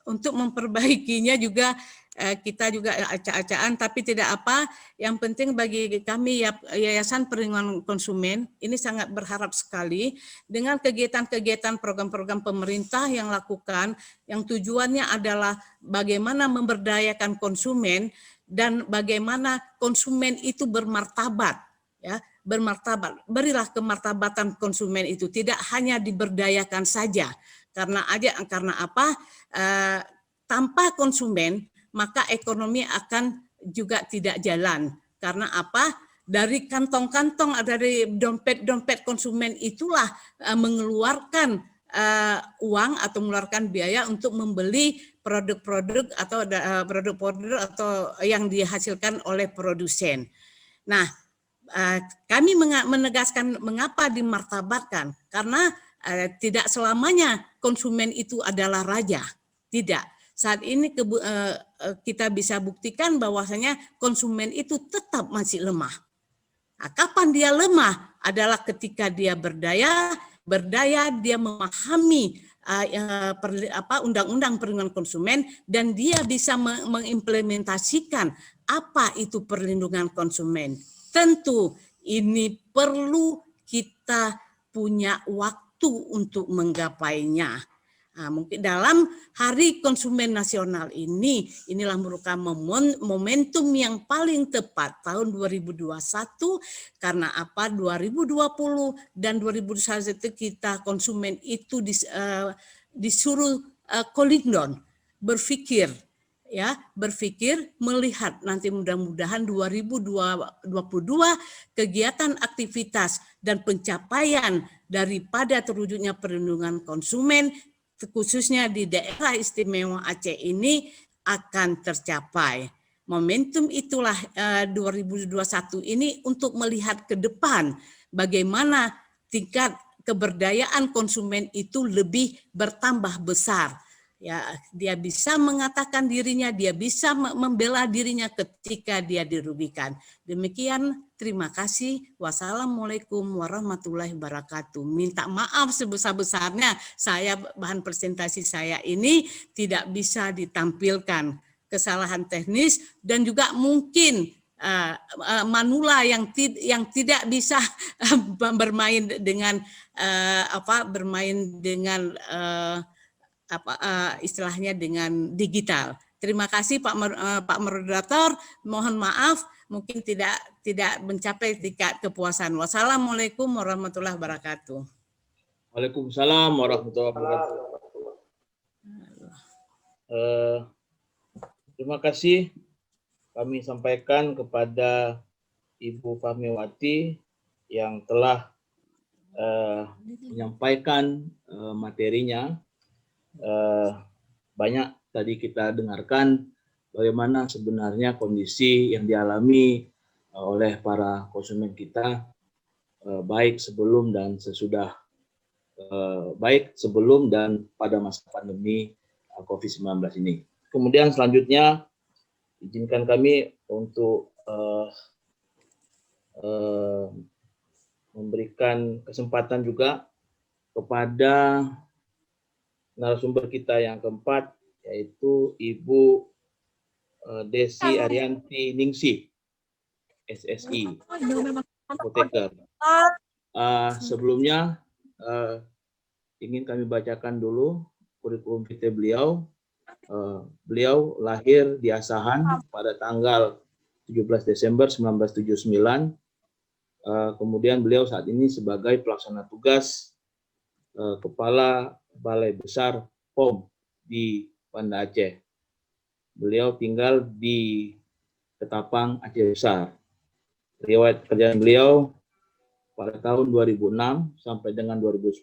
untuk memperbaikinya juga kita juga acak-acakan, tapi tidak apa. Yang penting bagi kami Yayasan Perlindungan Konsumen ini sangat berharap sekali dengan kegiatan-kegiatan program-program pemerintah yang lakukan, yang tujuannya adalah bagaimana memberdayakan konsumen dan bagaimana konsumen itu bermartabat, ya, bermartabat. Berilah kemartabatan konsumen itu, tidak hanya diberdayakan saja. Karena apa? Tanpa konsumen maka ekonomi akan juga tidak jalan. Karena apa? Dari kantong-kantong, dari dompet-dompet konsumen itulah mengeluarkan uang atau mengeluarkan biaya untuk membeli produk-produk atau yang dihasilkan oleh produsen. Nah, kami menegaskan mengapa dimartabatkan, karena tidak selamanya konsumen itu adalah raja, tidak. Saat ini kita bisa buktikan bahwasanya konsumen itu tetap masih lemah. Nah, kapan dia lemah? Adalah ketika dia berdaya, berdaya, dia memahami undang-undang perlindungan konsumen, dan dia bisa mengimplementasikan apa itu perlindungan konsumen. Tentu ini perlu kita punya waktu untuk menggapainya. Nah, mungkin dalam Hari Konsumen Nasional inilah merupakan momentum yang paling tepat tahun 2021, karena apa? 2020 dan 2021 itu kita konsumen itu disuruh cooling down, berpikir melihat nanti mudah-mudahan 2022 kegiatan aktivitas dan pencapaian daripada terwujudnya perlindungan konsumen khususnya di daerah istimewa Aceh ini akan tercapai. Momentum itulah 2021 ini untuk melihat ke depan bagaimana tingkat keberdayaan konsumen itu lebih bertambah besar. Ya, dia bisa mengatakan dirinya, dia bisa membela dirinya ketika dia dirugikan. Demikian, terima kasih. Wassalamualaikum warahmatullahi wabarakatuh. Minta maaf sebesar-besarnya, bahan presentasi saya ini tidak bisa ditampilkan kesalahan teknis dan juga mungkin manula yang tidak bisa bermain dengan istilahnya dengan digital. Terima kasih Pak Moderator. Mohon maaf mungkin tidak mencapai tingkat kepuasan. Wassalamualaikum warahmatullahi wabarakatuh. Waalaikumsalam warahmatullahi wabarakatuh. Terima kasih kami sampaikan kepada Ibu Fahmiwati yang telah menyampaikan materinya. Banyak tadi kita dengarkan bagaimana sebenarnya kondisi yang dialami oleh para konsumen kita, baik sebelum dan sesudah, baik sebelum dan pada masa pandemi COVID-19 ini. Kemudian selanjutnya izinkan kami untuk memberikan kesempatan juga kepada narasumber kita yang keempat, yaitu Ibu Desi Arianti Ningsih, SSI, apoteker. Sebelumnya ingin kami bacakan dulu kurikulum vitae beliau. Beliau lahir di Asahan pada tanggal 17 Desember 1979. Kemudian beliau saat ini sebagai pelaksana tugas Kepala Balai Besar POM di Banda Aceh. Beliau tinggal di Ketapang, Aceh Besar. Riwayat pekerjaan beliau pada tahun 2006 sampai dengan 2010,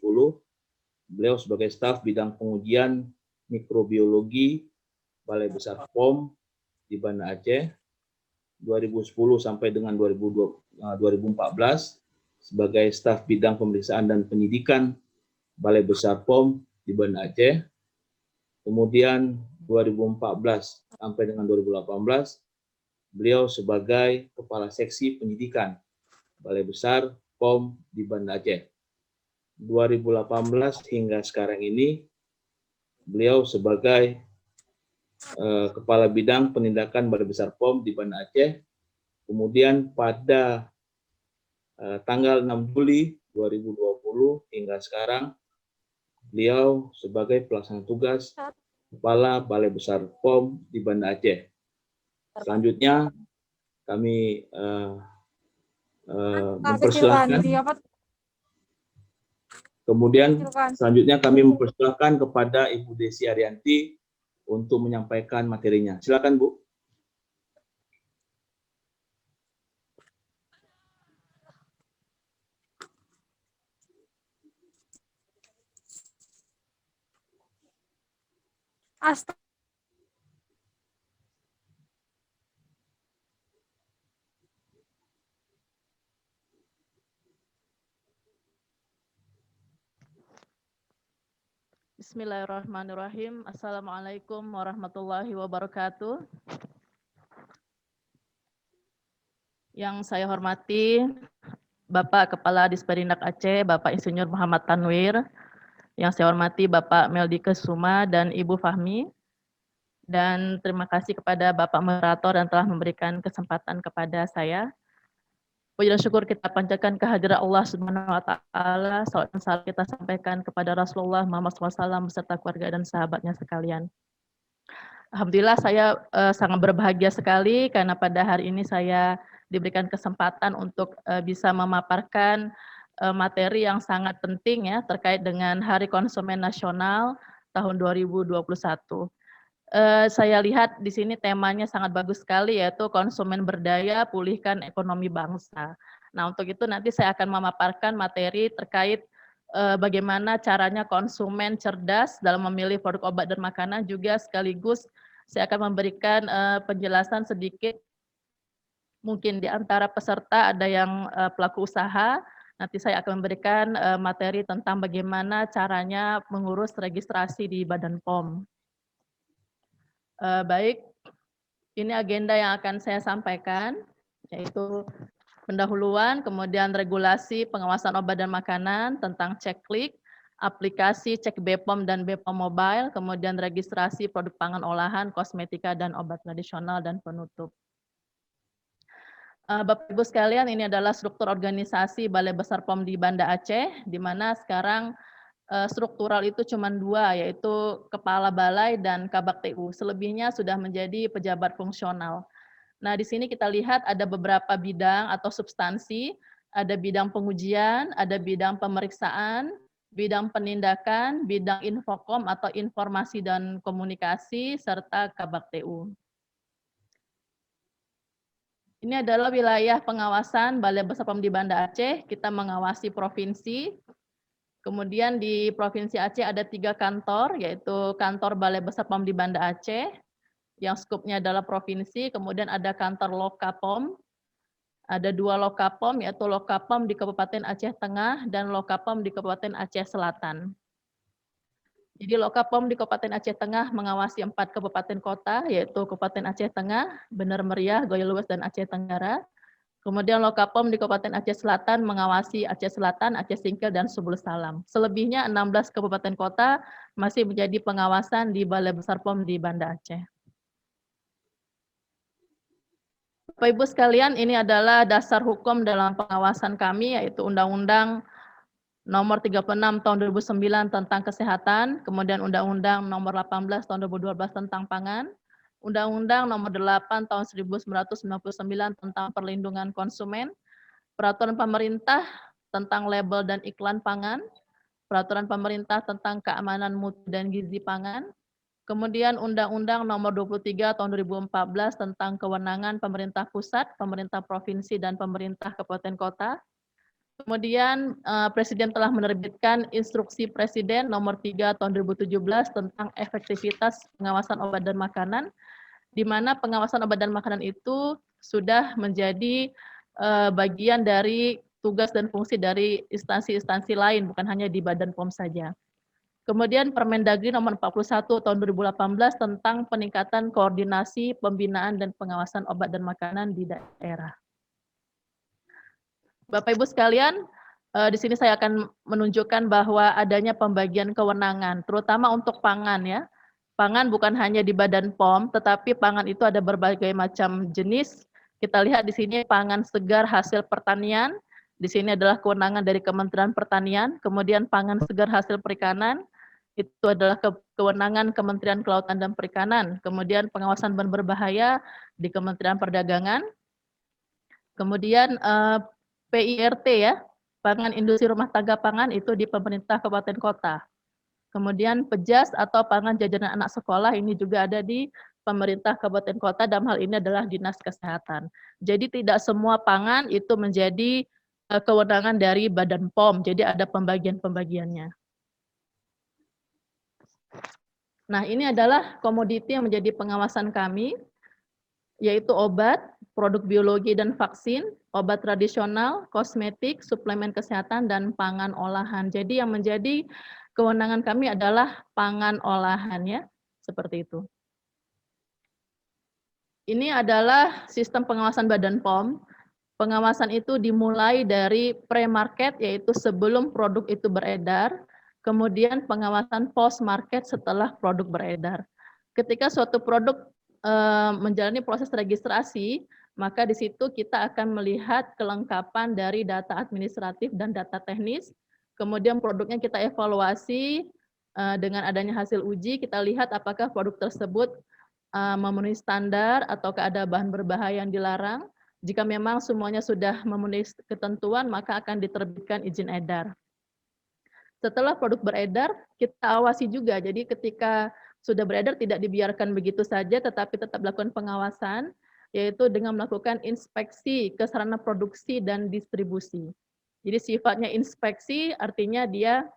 beliau sebagai staf bidang pengujian mikrobiologi Balai Besar POM di Banda Aceh. 2010 sampai dengan 2014 sebagai staf bidang pemeriksaan dan penyidikan Balai Besar POM di Banda Aceh. Kemudian 2014 sampai dengan 2018 beliau sebagai kepala seksi penyidikan Balai Besar POM di Banda Aceh. 2018 hingga sekarang ini beliau sebagai kepala bidang penindakan Balai Besar POM di Banda Aceh. Kemudian pada tanggal 6 Juli 2020 hingga sekarang beliau sebagai pelaksana tugas Kepala Balai Besar POM di Banda Aceh. Selanjutnya kami mempersilahkan. Kemudian selanjutnya kami mempersilahkan kepada Ibu Desi Arianti untuk menyampaikan materinya. Silakan Bu. Bismillahirrahmanirrahim. Assalamualaikum warahmatullahi wabarakatuh. Yang saya hormati Bapak Kepala Disperindak Aceh, Bapak Insinyur Muhammad Tanwir, yang saya hormati Bapak Meldi Kesuma dan Ibu Fahmi, dan terima kasih kepada Bapak moderator yang telah memberikan kesempatan kepada saya. Puji dan syukur kita panjatkan kehadirat Allah Subhanahu wa taala. Salawat dan salam kita sampaikan kepada Rasulullah Muhammad SAW beserta keluarga dan sahabatnya sekalian. Alhamdulillah saya sangat berbahagia sekali karena pada hari ini saya diberikan kesempatan untuk bisa memaparkan materi yang sangat penting ya terkait dengan Hari Konsumen Nasional tahun 2021. Saya lihat di sini temanya sangat bagus sekali, yaitu konsumen berdaya, pulihkan ekonomi bangsa. Nah, untuk itu nanti saya akan memaparkan materi terkait bagaimana caranya konsumen cerdas dalam memilih produk obat dan makanan, juga sekaligus saya akan memberikan penjelasan sedikit, mungkin di antara peserta ada yang pelaku usaha, nanti saya akan memberikan materi tentang bagaimana caranya mengurus registrasi di Badan POM. Baik, ini agenda yang akan saya sampaikan, yaitu pendahuluan, kemudian regulasi pengawasan obat dan makanan tentang ceklik, aplikasi cek BPOM dan BPOM Mobile, kemudian registrasi produk pangan olahan, kosmetika, dan obat tradisional, dan penutup. Bapak Ibu sekalian, ini adalah struktur organisasi Balai Besar POM di Banda Aceh, di mana sekarang struktural itu cuma 2, yaitu Kepala Balai dan Kabak TU. Selebihnya sudah menjadi pejabat fungsional. Nah, di sini kita lihat ada beberapa bidang atau substansi, ada bidang pengujian, ada bidang pemeriksaan, bidang penindakan, bidang infokom atau informasi dan komunikasi, serta Kabak TU. Ini adalah wilayah pengawasan Balai Besar POM di Banda Aceh. Kita mengawasi provinsi. Kemudian di Provinsi Aceh ada 3 kantor, yaitu kantor Balai Besar POM di Banda Aceh, yang skupnya adalah provinsi. Kemudian ada kantor Lokapom, ada 2 Lokapom, yaitu Lokapom di Kabupaten Aceh Tengah dan Lokapom di Kabupaten Aceh Selatan. Jadi Lokapom di Kabupaten Aceh Tengah mengawasi 4 kabupaten kota, yaitu Kabupaten Aceh Tengah, Bener Meriah, Goyolues, dan Aceh Tenggara. Kemudian Lokapom di Kabupaten Aceh Selatan mengawasi Aceh Selatan, Aceh Singkil, dan Subul Salam. Selebihnya 16 kabupaten kota masih menjadi pengawasan di Balai Besar POM di Banda Aceh. Bapak Ibu sekalian, ini adalah dasar hukum dalam pengawasan kami, yaitu Undang-Undang Nomor 36 Tahun 2009 tentang Kesehatan, kemudian Undang-Undang Nomor 18 Tahun 2012 tentang Pangan, Undang-Undang Nomor 8 Tahun 1999 tentang Perlindungan Konsumen, Peraturan Pemerintah tentang Label dan Iklan Pangan, Peraturan Pemerintah tentang Keamanan Mutu dan Gizi Pangan, kemudian Undang-Undang Nomor 23 Tahun 2014 tentang Kewenangan Pemerintah Pusat, Pemerintah Provinsi, dan Pemerintah Kabupaten Kota. Kemudian Presiden telah menerbitkan Instruksi Presiden Nomor 3 Tahun 2017 tentang efektivitas pengawasan obat dan makanan, di mana pengawasan obat dan makanan itu sudah menjadi bagian dari tugas dan fungsi dari instansi-instansi lain, bukan hanya di Badan POM saja. Kemudian Permendagri Nomor 41 Tahun 2018 tentang peningkatan koordinasi, pembinaan, dan pengawasan obat dan makanan di daerah. Bapak Ibu sekalian, di sini saya akan menunjukkan bahwa adanya pembagian kewenangan, terutama untuk pangan ya. Pangan bukan hanya di Badan POM, tetapi pangan itu ada berbagai macam jenis. Kita lihat di sini pangan segar hasil pertanian, di sini adalah kewenangan dari Kementerian Pertanian, kemudian pangan segar hasil perikanan, itu adalah kewenangan Kementerian Kelautan dan Perikanan, kemudian pengawasan bahan berbahaya di Kementerian Perdagangan, kemudian PIRT ya, pangan industri rumah tangga pangan itu di pemerintah kabupaten kota. Kemudian PEJAS atau pangan jajanan anak sekolah ini juga ada di pemerintah kabupaten kota, dalam hal ini adalah Dinas Kesehatan. Jadi tidak semua pangan itu menjadi kewenangan dari Badan POM, jadi ada pembagian-pembagiannya. Nah, ini adalah komoditi yang menjadi pengawasan kami, yaitu obat, produk biologi dan vaksin, obat tradisional, kosmetik, suplemen kesehatan, dan pangan olahan. Jadi yang menjadi kewenangan kami adalah pangan olahan ya, seperti itu. Ini adalah sistem pengawasan Badan POM. pengawasan itu dimulai dari pre-market, yaitu sebelum produk itu beredar, kemudian pengawasan post-market setelah produk beredar. Ketika suatu produk menjalani proses registrasi, maka di situ kita akan melihat kelengkapan dari data administratif dan data teknis, kemudian produknya kita evaluasi dengan adanya hasil uji, kita lihat apakah produk tersebut memenuhi standar ataukah ada bahan berbahaya yang dilarang. Jika memang semuanya sudah memenuhi ketentuan, maka akan diterbitkan izin edar. Setelah produk beredar, kita awasi juga. Jadi ketika sudah beredar tidak dibiarkan begitu saja, tetapi tetap melakukan pengawasan, yaitu dengan melakukan inspeksi ke sarana produksi dan distribusi. Jadi sifatnya inspeksi artinya dia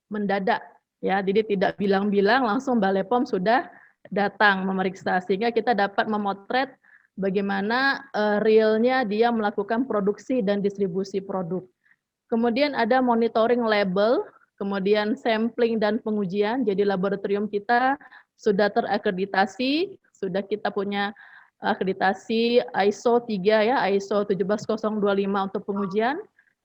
mendadak, ya. Jadi tidak bilang-bilang langsung Balai POM sudah datang memeriksa, sehingga kita dapat memotret bagaimana realnya dia melakukan produksi dan distribusi produk. Kemudian ada monitoring label, kemudian sampling dan pengujian. Jadi laboratorium kita sudah terakreditasi, sudah kita punya akreditasi ISO 3 ya, ISO 17025 untuk pengujian,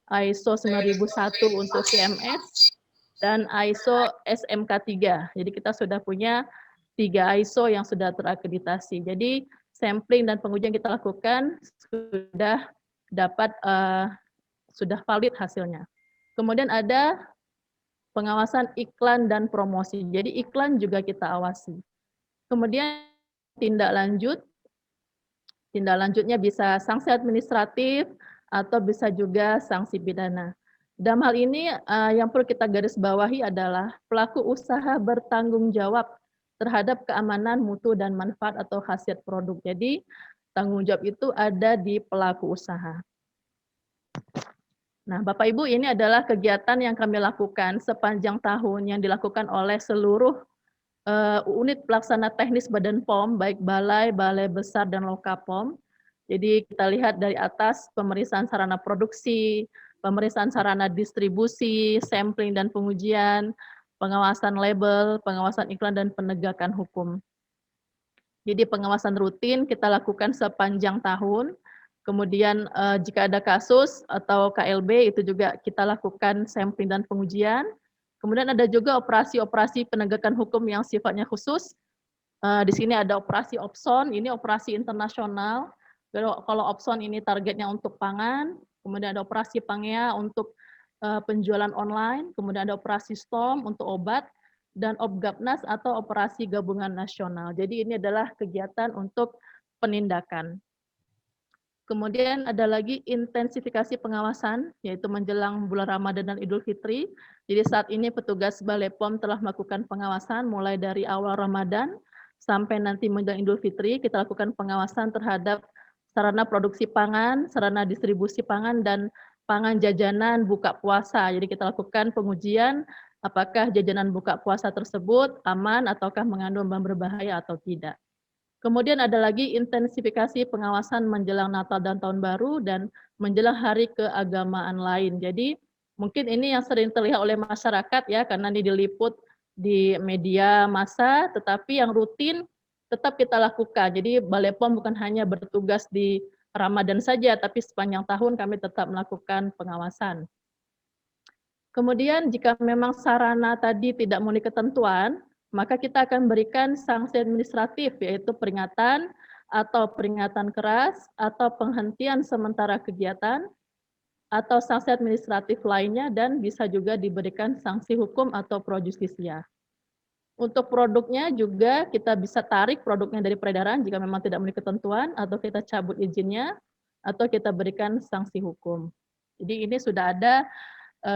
ISO 9001 untuk CMS, dan ISO SMK 3. Jadi kita sudah punya 3 ISO yang sudah terakreditasi. Jadi sampling dan pengujian kita lakukan sudah dapat sudah valid hasilnya. Kemudian ada pengawasan iklan dan promosi. Jadi iklan juga kita awasi. Kemudian tindak lanjutnya bisa sanksi administratif atau bisa juga sanksi pidana. Dalam hal ini yang perlu kita garis bawahi adalah pelaku usaha bertanggung jawab terhadap keamanan mutu dan manfaat atau khasiat produk. Jadi tanggung jawab itu ada di pelaku usaha. Nah, Bapak Ibu, ini adalah kegiatan yang kami lakukan sepanjang tahun yang dilakukan oleh seluruh unit pelaksana teknis Badan POM, baik balai, balai besar, dan Lokapom. Jadi kita lihat dari atas pemeriksaan sarana produksi, pemeriksaan sarana distribusi, sampling dan pengujian, pengawasan label, pengawasan iklan, dan penegakan hukum. Jadi pengawasan rutin kita lakukan sepanjang tahun. Kemudian jika ada kasus atau KLB itu juga kita lakukan sampling dan pengujian. Kemudian ada juga operasi-operasi penegakan hukum yang sifatnya khusus. Di sini ada operasi Opson, ini operasi internasional. Kalau Opson ini targetnya untuk pangan, kemudian ada operasi Pangea untuk penjualan online, kemudian ada operasi Storm untuk obat, dan Opgapnas atau operasi gabungan nasional. Jadi ini adalah kegiatan untuk penindakan. Kemudian ada lagi intensifikasi pengawasan, yaitu menjelang bulan Ramadan dan Idul Fitri. Jadi saat ini petugas Balai POM telah melakukan pengawasan mulai dari awal Ramadan sampai nanti menjelang Idul Fitri. Kita lakukan pengawasan terhadap sarana produksi pangan, sarana distribusi pangan, dan pangan jajanan buka puasa. Jadi kita lakukan pengujian apakah jajanan buka puasa tersebut aman ataukah mengandung bahan berbahaya atau tidak. Kemudian ada lagi intensifikasi pengawasan menjelang Natal dan Tahun Baru dan menjelang hari keagamaan lain. Jadi mungkin ini yang sering terlihat oleh masyarakat ya, karena ini diliput di media massa, tetapi yang rutin tetap kita lakukan. Jadi Balai POM bukan hanya bertugas di Ramadan saja, tapi sepanjang tahun kami tetap melakukan pengawasan. Kemudian jika memang sarana tadi tidak memenuhi ketentuan, maka kita akan berikan sanksi administratif, yaitu peringatan atau peringatan keras, atau penghentian sementara kegiatan, atau sanksi administratif lainnya, dan bisa juga diberikan sanksi hukum atau pro justisia. Untuk produknya juga kita bisa tarik produknya dari peredaran jika memang tidak memenuhi ketentuan, atau kita cabut izinnya, atau kita berikan sanksi hukum. Jadi ini sudah ada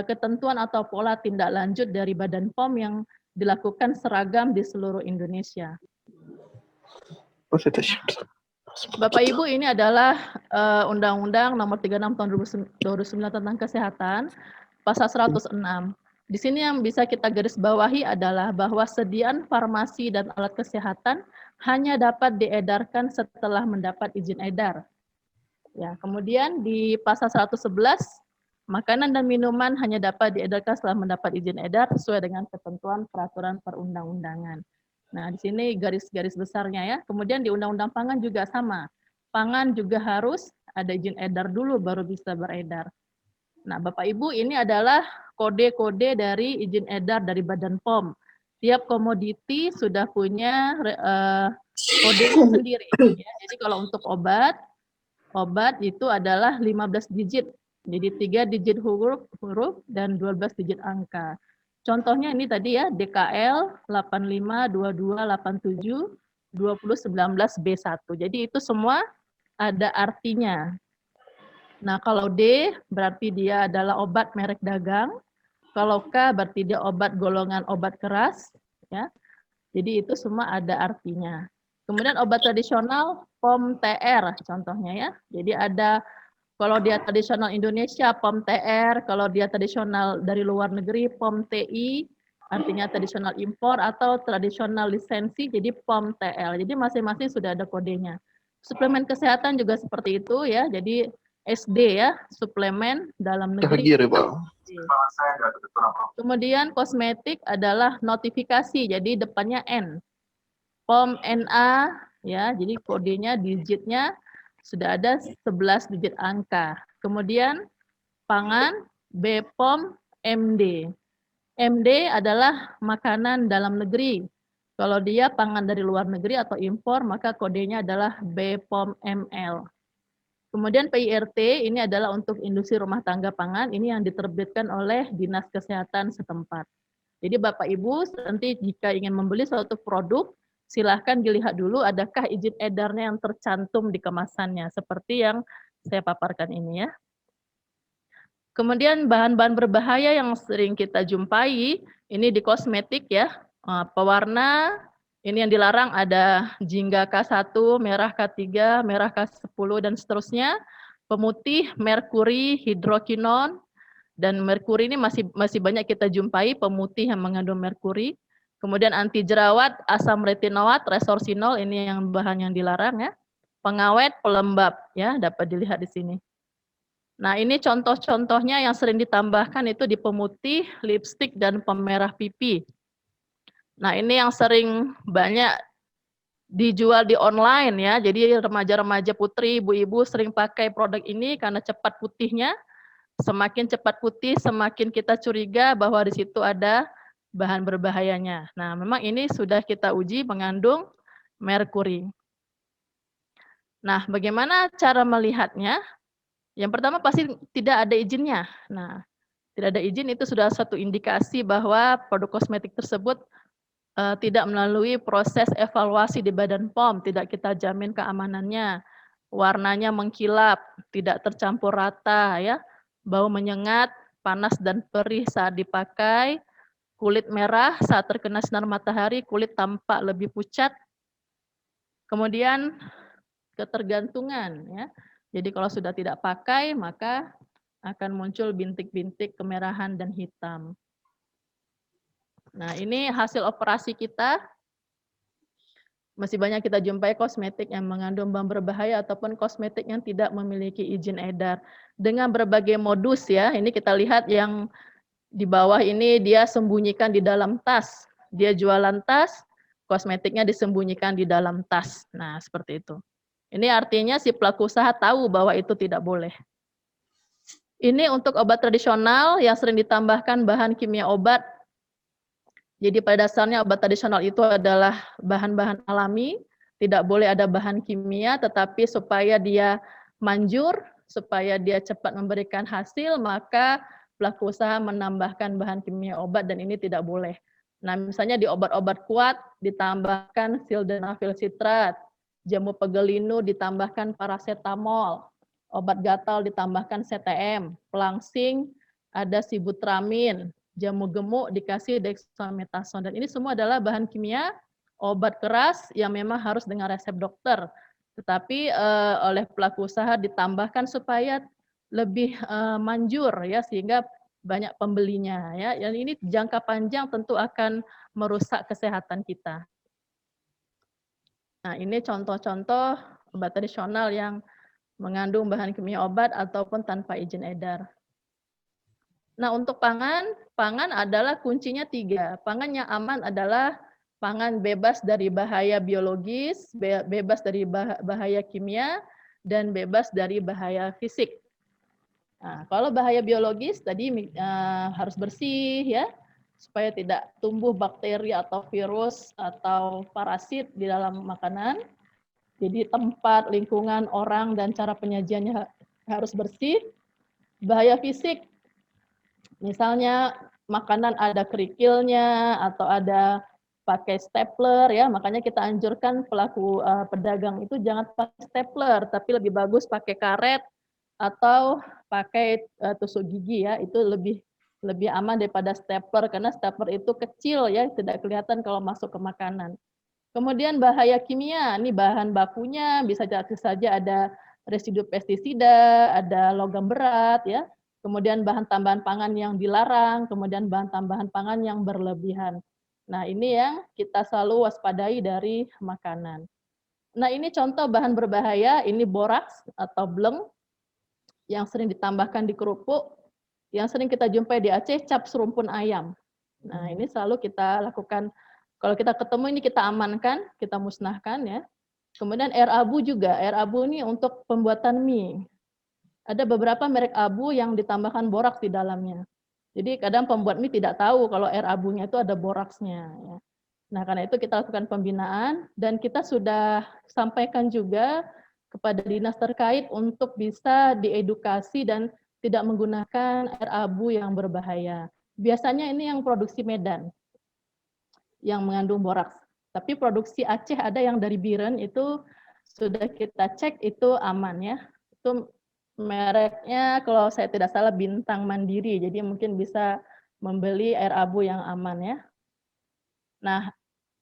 ketentuan atau pola tindak lanjut dari Badan POM yang dilakukan seragam di seluruh Indonesia. Bapak Ibu, ini adalah Undang-Undang Nomor 36 Tahun 2009 tentang Kesehatan, Pasal 106. Di sini yang bisa kita garis bawahi adalah bahwa sediaan farmasi dan alat kesehatan hanya dapat diedarkan setelah mendapat izin edar. Ya, kemudian di Pasal 111, makanan dan minuman hanya dapat diedarkan setelah mendapat izin edar sesuai dengan ketentuan peraturan perundang-undangan. Nah, di sini garis-garis besarnya ya. Kemudian di Undang-Undang Pangan juga sama. Pangan juga harus ada izin edar dulu baru bisa beredar. Nah, Bapak Ibu, ini adalah kode-kode dari izin edar dari Badan POM. Tiap komoditi sudah punya kodenya sendiri. Ya. Jadi kalau untuk obat itu adalah 15 digit. Jadi 3 digit huruf dan 12 digit angka. Contohnya ini tadi ya, DKL 852287 2019B1. Jadi itu semua ada artinya. Nah, kalau D berarti dia adalah obat merek dagang. Kalau K berarti dia obat golongan obat keras, ya. Jadi itu semua ada artinya. Kemudian obat tradisional POM TR contohnya ya. Jadi ada kalau dia tradisional Indonesia POM TR, kalau dia tradisional dari luar negeri POM TI, artinya tradisional impor atau tradisional lisensi jadi POM TL. Jadi masing-masing sudah ada kodenya. Suplemen kesehatan juga seperti itu ya. Jadi SD ya, suplemen dalam negeri. Kemudian kosmetik adalah notifikasi, jadi depannya N. POM NA ya, jadi kodenya digitnya sudah ada 11 digit angka. Kemudian pangan BPOM MD. MD adalah makanan dalam negeri. Kalau dia pangan dari luar negeri atau impor, maka kodenya adalah BPOM ML. Kemudian PIRT ini adalah untuk industri rumah tangga pangan, ini yang diterbitkan oleh Dinas Kesehatan setempat. Jadi Bapak Ibu nanti jika ingin membeli suatu produk, silahkan dilihat dulu adakah izin edarnya yang tercantum di kemasannya, seperti yang saya paparkan ini ya. Kemudian bahan-bahan berbahaya yang sering kita jumpai, ini di kosmetik ya, pewarna, ini yang dilarang ada jingga K1, merah K3, merah K10, dan seterusnya. Pemutih, merkuri, hidrokinon, dan merkuri ini masih banyak kita jumpai, pemutih yang mengandung merkuri. Kemudian anti jerawat, asam retinoat, resorsinol, ini yang bahan yang dilarang ya. Pengawet, pelembab, ya dapat dilihat di sini. Nah ini contoh-contohnya yang sering ditambahkan itu di pemutih, lipstik, dan pemerah pipi. Nah ini yang sering banyak dijual di online ya, jadi remaja-remaja putri, ibu-ibu sering pakai produk ini karena cepat putihnya. Semakin cepat putih, semakin kita curiga bahwa di situ ada bahan berbahayanya. Nah memang ini sudah kita uji mengandung merkuri. Nah bagaimana cara melihatnya? Yang pertama pasti tidak ada izinnya. Nah tidak ada izin itu sudah satu indikasi bahwa produk kosmetik tersebut tidak melalui proses evaluasi di Badan POM, tidak kita jamin keamanannya, warnanya mengkilap, tidak tercampur rata, ya, bau menyengat, panas dan perih saat dipakai, kulit merah saat terkena sinar matahari, kulit tampak lebih pucat, kemudian ketergantungan, ya. Jadi kalau sudah tidak pakai maka akan muncul bintik-bintik kemerahan dan hitam. Nah, ini hasil operasi kita. Masih banyak kita jumpai kosmetik yang mengandung bahan berbahaya ataupun kosmetik yang tidak memiliki izin edar. Dengan berbagai modus ya, ini kita lihat yang di bawah ini dia sembunyikan di dalam tas. Dia jualan tas, kosmetiknya disembunyikan di dalam tas. Nah, seperti itu. Ini artinya si pelaku usaha tahu bahwa itu tidak boleh. Ini untuk obat tradisional yang sering ditambahkan bahan kimia obat. Jadi pada dasarnya obat tradisional itu adalah bahan-bahan alami, tidak boleh ada bahan kimia, tetapi supaya dia manjur, supaya dia cepat memberikan hasil, maka pelaku usaha menambahkan bahan kimia obat dan ini tidak boleh. Nah, misalnya di obat-obat kuat ditambahkan sildenafil sitrat, jamu pegelinu ditambahkan paracetamol, obat gatal ditambahkan CTM, pelangsing ada sibutramin, jamu gemuk dikasih dexamethasone, dan ini semua adalah bahan kimia obat keras yang memang harus dengan resep dokter, tetapi oleh pelaku usaha ditambahkan supaya lebih manjur ya, sehingga banyak pembelinya ya. Yang ini jangka panjang tentu akan merusak kesehatan kita. Nah, ini contoh-contoh obat tradisional yang mengandung bahan kimia obat ataupun tanpa izin edar. Nah, untuk pangan adalah kuncinya 3. Pangan yang aman adalah pangan bebas dari bahaya biologis, bebas dari bahaya kimia, dan bebas dari bahaya fisik. Nah, kalau bahaya biologis tadi harus bersih ya, supaya tidak tumbuh bakteri atau virus atau parasit di dalam makanan. Jadi tempat, lingkungan, orang, dan cara penyajiannya harus bersih. Bahaya fisik, misalnya makanan ada kerikilnya atau ada pakai stapler ya, makanya kita anjurkan pelaku pedagang itu jangan pakai stapler, tapi lebih bagus pakai karet atau pakai tusuk gigi ya, itu lebih aman daripada stapler karena stapler itu kecil ya, tidak kelihatan kalau masuk ke makanan. Kemudian bahaya kimia, ini bahan bakunya bisa saja ada residu pestisida, ada logam berat ya. Kemudian bahan tambahan pangan yang dilarang, kemudian bahan tambahan pangan yang berlebihan. Nah, ini yang kita selalu waspadai dari makanan. Nah, ini contoh bahan berbahaya, ini boraks atau bleng yang sering ditambahkan di kerupuk, yang sering kita jumpai di Aceh, cap serumpun ayam. Nah, ini selalu kita lakukan, kalau kita ketemu ini kita amankan, kita musnahkan ya. Kemudian air abu juga, air abu ini untuk pembuatan mie. Ada beberapa merek abu yang ditambahkan boraks di dalamnya. Jadi kadang pembuat mie tidak tahu kalau air abunya itu ada boraksnya. Ya. Nah, karena itu kita lakukan pembinaan dan kita sudah sampaikan juga kepada dinas terkait untuk bisa diedukasi dan tidak menggunakan air abu yang berbahaya. Biasanya ini yang produksi Medan yang mengandung boraks. Tapi produksi Aceh ada yang dari Biren itu sudah kita cek itu aman ya. Itu mereknya kalau saya tidak salah Bintang Mandiri. Jadi mungkin bisa membeli air abu yang aman ya. Nah,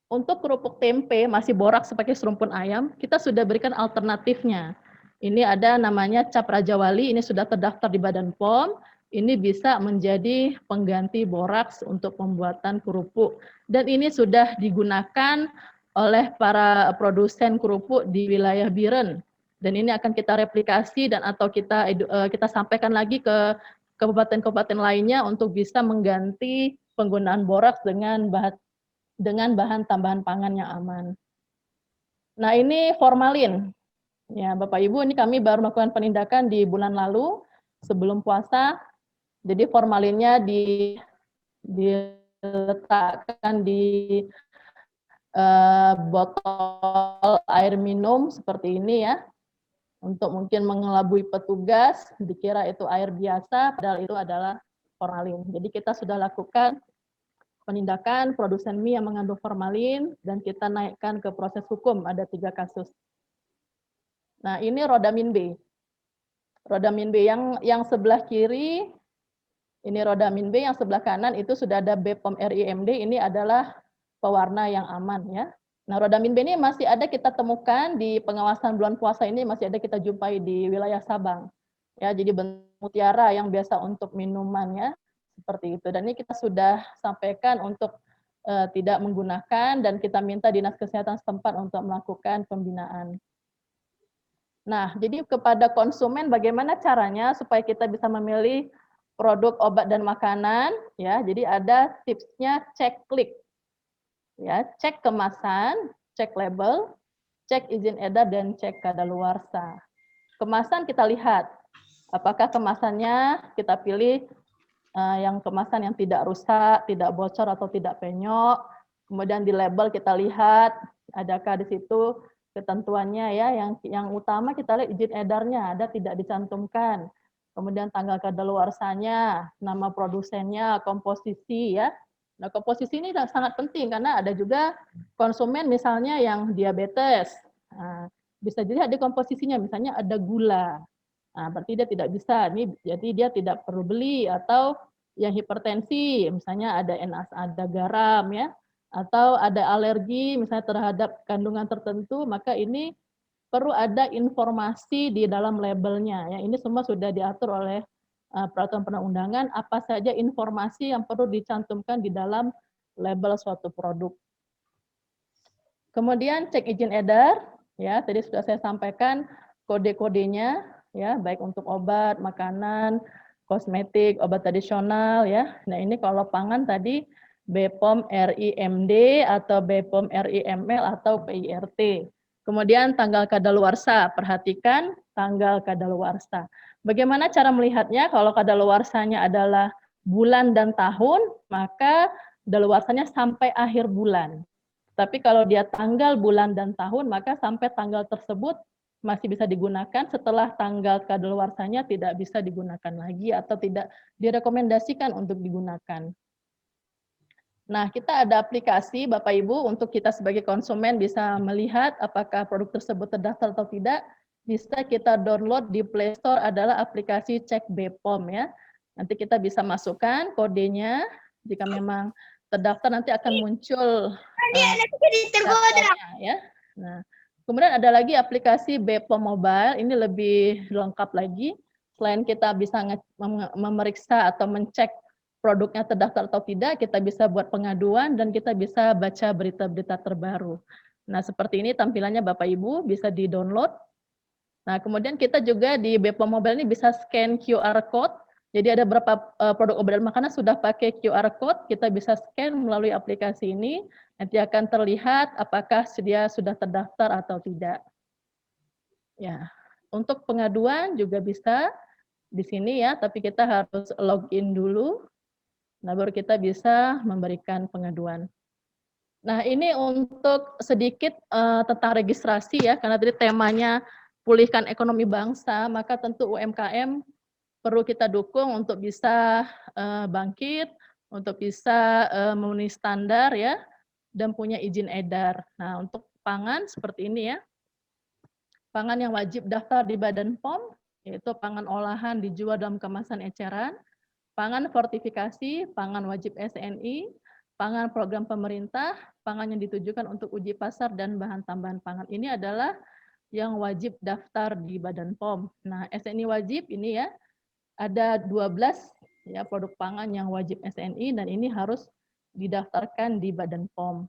untuk kerupuk tempe masih boraks sebagai serumpun ayam, kita sudah berikan alternatifnya. Ini ada namanya cap Raja Wali, ini sudah terdaftar di Badan POM. Ini bisa menjadi pengganti boraks untuk pembuatan kerupuk. Dan ini sudah digunakan oleh para produsen kerupuk di wilayah Biren. Dan ini akan kita replikasi dan atau kita sampaikan lagi ke kabupaten-kabupaten lainnya untuk bisa mengganti penggunaan boraks dengan bahan tambahan pangan yang aman. Nah, ini formalin. Ya, Bapak Ibu, ini kami baru melakukan penindakan di bulan lalu sebelum puasa. Jadi formalinnya diletakkan di botol air minum seperti ini ya. Untuk mungkin mengelabui petugas, dikira itu air biasa, padahal itu adalah formalin. Jadi kita sudah lakukan penindakan produsen mie yang mengandung formalin dan kita naikkan ke proses hukum, ada 3 kasus. Nah, ini rodamin B. Rodamin B yang sebelah kiri, ini rodamin B, yang sebelah kanan itu sudah ada BPOM RIMD, ini adalah pewarna yang aman ya. Nah, rodamin B ini masih ada kita temukan di pengawasan bulan puasa ini, masih ada kita jumpai di wilayah Sabang. Ya, jadi bentuk mutiara yang biasa untuk minuman ya. Seperti itu. Dan ini kita sudah sampaikan untuk tidak menggunakan dan kita minta dinas kesehatan setempat untuk melakukan pembinaan. Nah, jadi kepada konsumen bagaimana caranya supaya kita bisa memilih produk obat dan makanan ya. Jadi ada tipsnya cek klik. Ya, cek kemasan, cek label, cek izin edar dan cek kadaluarsa. Kemasan kita lihat apakah kemasannya kita pilih yang kemasan yang tidak rusak, tidak bocor atau tidak penyok. Kemudian di label kita lihat adakah di situ ketentuannya ya. Yang utama kita lihat izin edarnya ada tidak dicantumkan. Kemudian tanggal kadaluarsanya, nama produsennya, komposisi ya. Nah, komposisi ini sangat penting karena ada juga konsumen misalnya yang diabetes. Nah, bisa dilihat di komposisinya misalnya ada gula. Nah, berarti dia tidak bisa, jadi dia tidak perlu beli. Atau yang hipertensi, misalnya ada NAS, ada garam ya, atau ada alergi misalnya terhadap kandungan tertentu, maka ini perlu ada informasi di dalam labelnya. Ya, ini semua sudah diatur oleh peraturan perundang-undangan, apa saja informasi yang perlu dicantumkan di dalam label suatu produk. Kemudian cek izin edar, ya tadi sudah saya sampaikan kode-kodenya, ya baik untuk obat, makanan, kosmetik, obat tradisional, ya. Nah ini kalau pangan tadi BPOM RIMD atau BPOM RIML atau PIRT. Kemudian tanggal kadaluarsa, perhatikan tanggal kadaluarsa. Bagaimana cara melihatnya? Kalau kadaluarsanya adalah bulan dan tahun, maka kadaluarsanya sampai akhir bulan. Tapi kalau dia tanggal, bulan, dan tahun, maka sampai tanggal tersebut masih bisa digunakan. Setelah tanggal kadaluarsanya tidak bisa digunakan lagi atau tidak direkomendasikan untuk digunakan. Nah, kita ada aplikasi Bapak Ibu untuk kita sebagai konsumen bisa melihat apakah produk tersebut terdaftar atau tidak. Bisa kita download di Play Store adalah aplikasi Cek BPOM ya. Nanti kita bisa masukkan kodenya. Jika memang terdaftar nanti akan muncul daftarnya ya. Nah, kemudian ada lagi aplikasi BPOM Mobile. Ini lebih lengkap lagi. Selain kita bisa memeriksa atau mencek produknya terdaftar atau tidak, kita bisa buat pengaduan dan kita bisa baca berita-berita terbaru. Nah, seperti ini tampilannya Bapak Ibu, bisa di-download. Nah, kemudian kita juga di BPOM Mobile ini bisa scan QR code. Jadi ada beberapa produk obat dan makanan sudah pakai QR code, kita bisa scan melalui aplikasi ini, nanti akan terlihat apakah dia sudah terdaftar atau tidak. Ya, untuk pengaduan juga bisa di sini ya, tapi kita harus login dulu. Nah, baru kita bisa memberikan pengaduan. Nah, ini untuk sedikit tentang registrasi ya, karena tadi temanya pulihkan ekonomi bangsa, maka tentu UMKM perlu kita dukung untuk bisa bangkit, untuk bisa memenuhi standar ya, dan punya izin edar. Nah, untuk pangan seperti ini ya, pangan yang wajib daftar di Badan POM, yaitu pangan olahan dijual dalam kemasan eceran, pangan fortifikasi, pangan wajib SNI, pangan program pemerintah, pangan yang ditujukan untuk uji pasar dan bahan tambahan pangan. Ini adalah yang wajib daftar di Badan POM. Nah, SNI wajib ini ya, ada 12 ya produk pangan yang wajib SNI dan ini harus didaftarkan di Badan POM.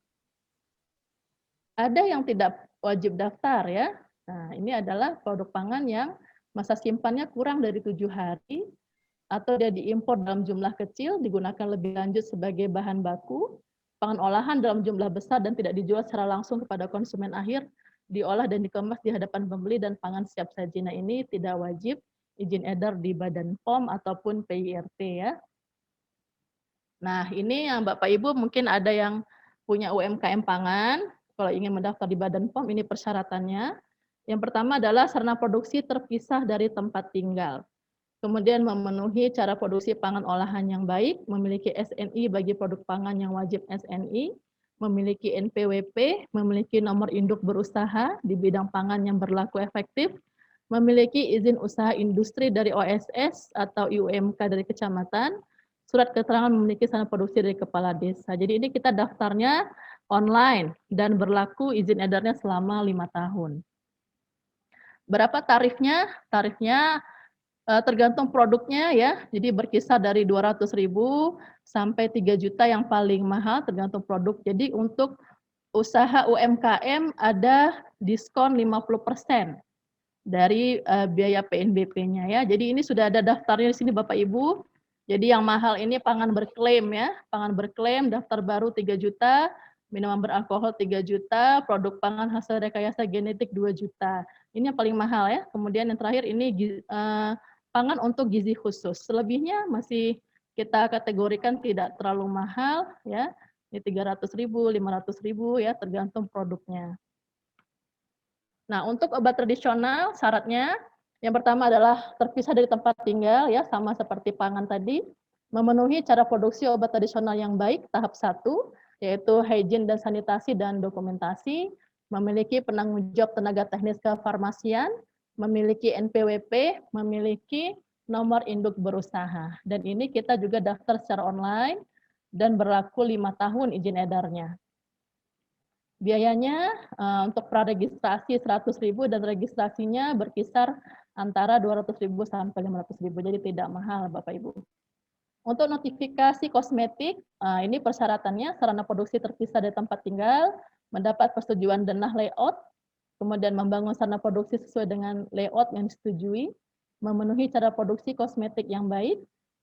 Ada yang tidak wajib daftar ya. Nah, ini adalah produk pangan yang masa simpannya kurang dari 7 hari, atau dia diimpor dalam jumlah kecil, digunakan lebih lanjut sebagai bahan baku, pangan olahan dalam jumlah besar dan tidak dijual secara langsung kepada konsumen akhir, diolah dan dikemas di hadapan pembeli, dan pangan siap saji. Nah, ini tidak wajib izin edar di Badan POM ataupun PIRT ya. Nah, ini yang Bapak Ibu mungkin ada yang punya UMKM pangan, kalau ingin mendaftar di Badan POM ini persyaratannya. Yang pertama adalah sarana produksi terpisah dari tempat tinggal. Kemudian memenuhi cara produksi pangan olahan yang baik, memiliki SNI bagi produk pangan yang wajib SNI, memiliki NPWP, memiliki nomor induk berusaha di bidang pangan yang berlaku efektif, memiliki izin usaha industri dari OSS atau IUMK dari kecamatan, surat keterangan memiliki sarana produksi dari kepala desa. Jadi ini kita daftarnya online dan berlaku izin edarnya selama 5 tahun. Berapa tarifnya? Tarifnya tergantung produknya ya, jadi berkisar dari 200.000 sampai 3 juta yang paling mahal tergantung produk. Jadi untuk usaha UMKM ada diskon 50% dari biaya PNBP-nya ya. Jadi ini sudah ada daftarnya di sini Bapak Ibu. Jadi yang mahal ini pangan berklaim ya, pangan berklaim daftar baru 3 juta, minuman beralkohol 3 juta, produk pangan hasil rekayasa genetik 2 juta. Ini yang paling mahal ya. Kemudian yang terakhir ini pangan untuk gizi khusus. Selebihnya masih kita kategorikan tidak terlalu mahal ya. Ini 300.000, 500.000 ya, tergantung produknya. Nah, untuk obat tradisional syaratnya yang pertama adalah terpisah dari tempat tinggal ya, sama seperti pangan tadi, memenuhi cara produksi obat tradisional yang baik tahap 1 yaitu hygiene dan sanitasi dan dokumentasi, memiliki penanggung jawab tenaga teknis kefarmasian, memiliki NPWP, memiliki nomor induk berusaha. Dan ini kita juga daftar secara online dan berlaku 5 tahun izin edarnya. Biayanya untuk praregistrasi 100.000 dan registrasinya berkisar antara 200.000 sampai 500.000. Jadi tidak mahal Bapak Ibu. Untuk notifikasi kosmetik, ini persyaratannya sarana produksi terpisah dari tempat tinggal, mendapat persetujuan denah layout, kemudian membangun sarana produksi sesuai dengan layout yang disetujui, memenuhi cara produksi kosmetik yang baik,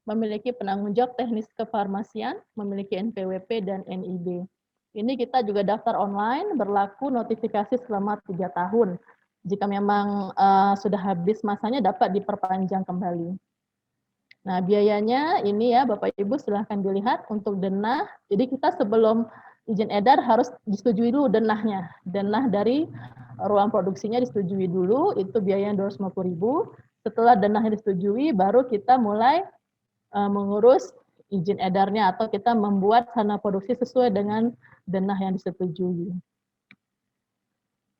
memiliki penanggung jawab teknis kefarmasian, memiliki NPWP dan NIB. Ini kita juga daftar online, berlaku notifikasi selama 3 tahun. Jika memang sudah habis masanya dapat diperpanjang kembali. Nah, biayanya ini ya Bapak Ibu silahkan dilihat untuk denah. Jadi kita sebelum izin edar harus disetujui dulu denahnya. Denah dari ruang produksinya disetujui dulu, itu biayanya 250.000. Setelah denahnya disetujui, baru kita mulai mengurus izin edarnya atau kita membuat sarana produksi sesuai dengan denah yang disetujui.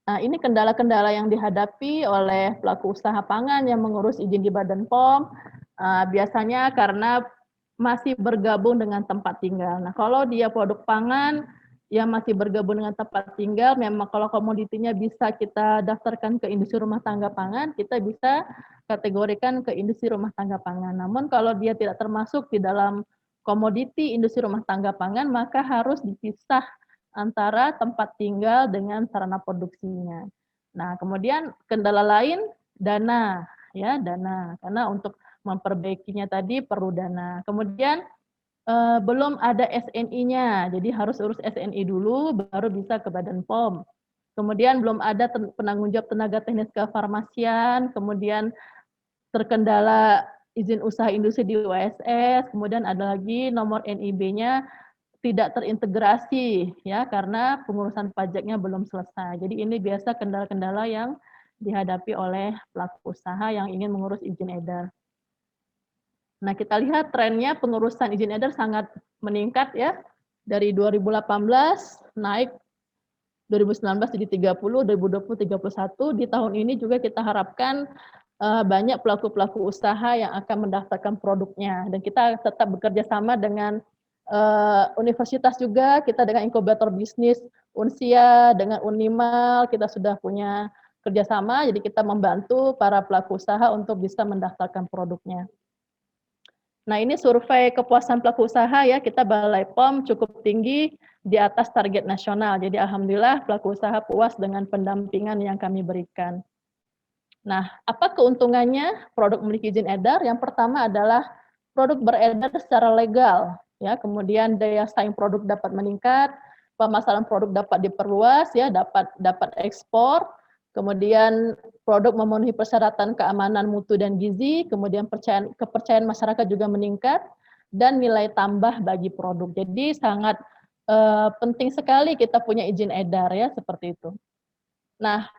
Nah, ini kendala-kendala yang dihadapi oleh pelaku usaha pangan yang mengurus izin di Badan POM, biasanya karena masih bergabung dengan tempat tinggal. Nah, kalau dia produk pangan yang masih bergabung dengan tempat tinggal, memang kalau komoditinya bisa kita daftarkan ke industri rumah tangga pangan, kita bisa kategorikan ke industri rumah tangga pangan. Namun kalau dia tidak termasuk di dalam komoditi industri rumah tangga pangan, maka harus dipisah antara tempat tinggal dengan sarana produksinya. Nah, kemudian kendala lain dana, ya dana. Karena untuk memperbaikinya tadi perlu dana. Kemudian belum ada SNI-nya, jadi harus urus SNI dulu, baru bisa ke Badan POM. Kemudian belum ada penanggung jawab tenaga teknis kefarmasian, kemudian terkendala izin usaha industri di USS, kemudian ada lagi nomor NIB-nya tidak terintegrasi ya karena pengurusan pajaknya belum selesai. Jadi ini biasa kendala-kendala yang dihadapi oleh pelaku usaha yang ingin mengurus izin edar. Nah, kita lihat trennya pengurusan izin edar sangat meningkat ya. Dari 2018 naik 2019 jadi 30, 2020 31. Di tahun ini juga kita harapkan banyak pelaku-pelaku usaha yang akan mendaftarkan produknya dan kita tetap bekerja sama dengan universitas juga, kita dengan inkubator bisnis Unsia, dengan Unimal, kita sudah punya kerjasama, jadi kita membantu para pelaku usaha untuk bisa mendaftarkan produknya. Nah, ini survei kepuasan pelaku usaha ya, kita Balai POM cukup tinggi di atas target nasional, jadi alhamdulillah pelaku usaha puas dengan pendampingan yang kami berikan. Nah, apa keuntungannya produk memiliki izin edar? Yang pertama adalah produk beredar secara legal, ya. Kemudian daya saing produk dapat meningkat, pemasaran produk dapat diperluas, ya, dapat ekspor. Kemudian produk memenuhi persyaratan keamanan mutu dan gizi, kemudian kepercayaan masyarakat juga meningkat dan nilai tambah bagi produk. Jadi sangat penting sekali kita punya izin edar ya seperti itu. Nah,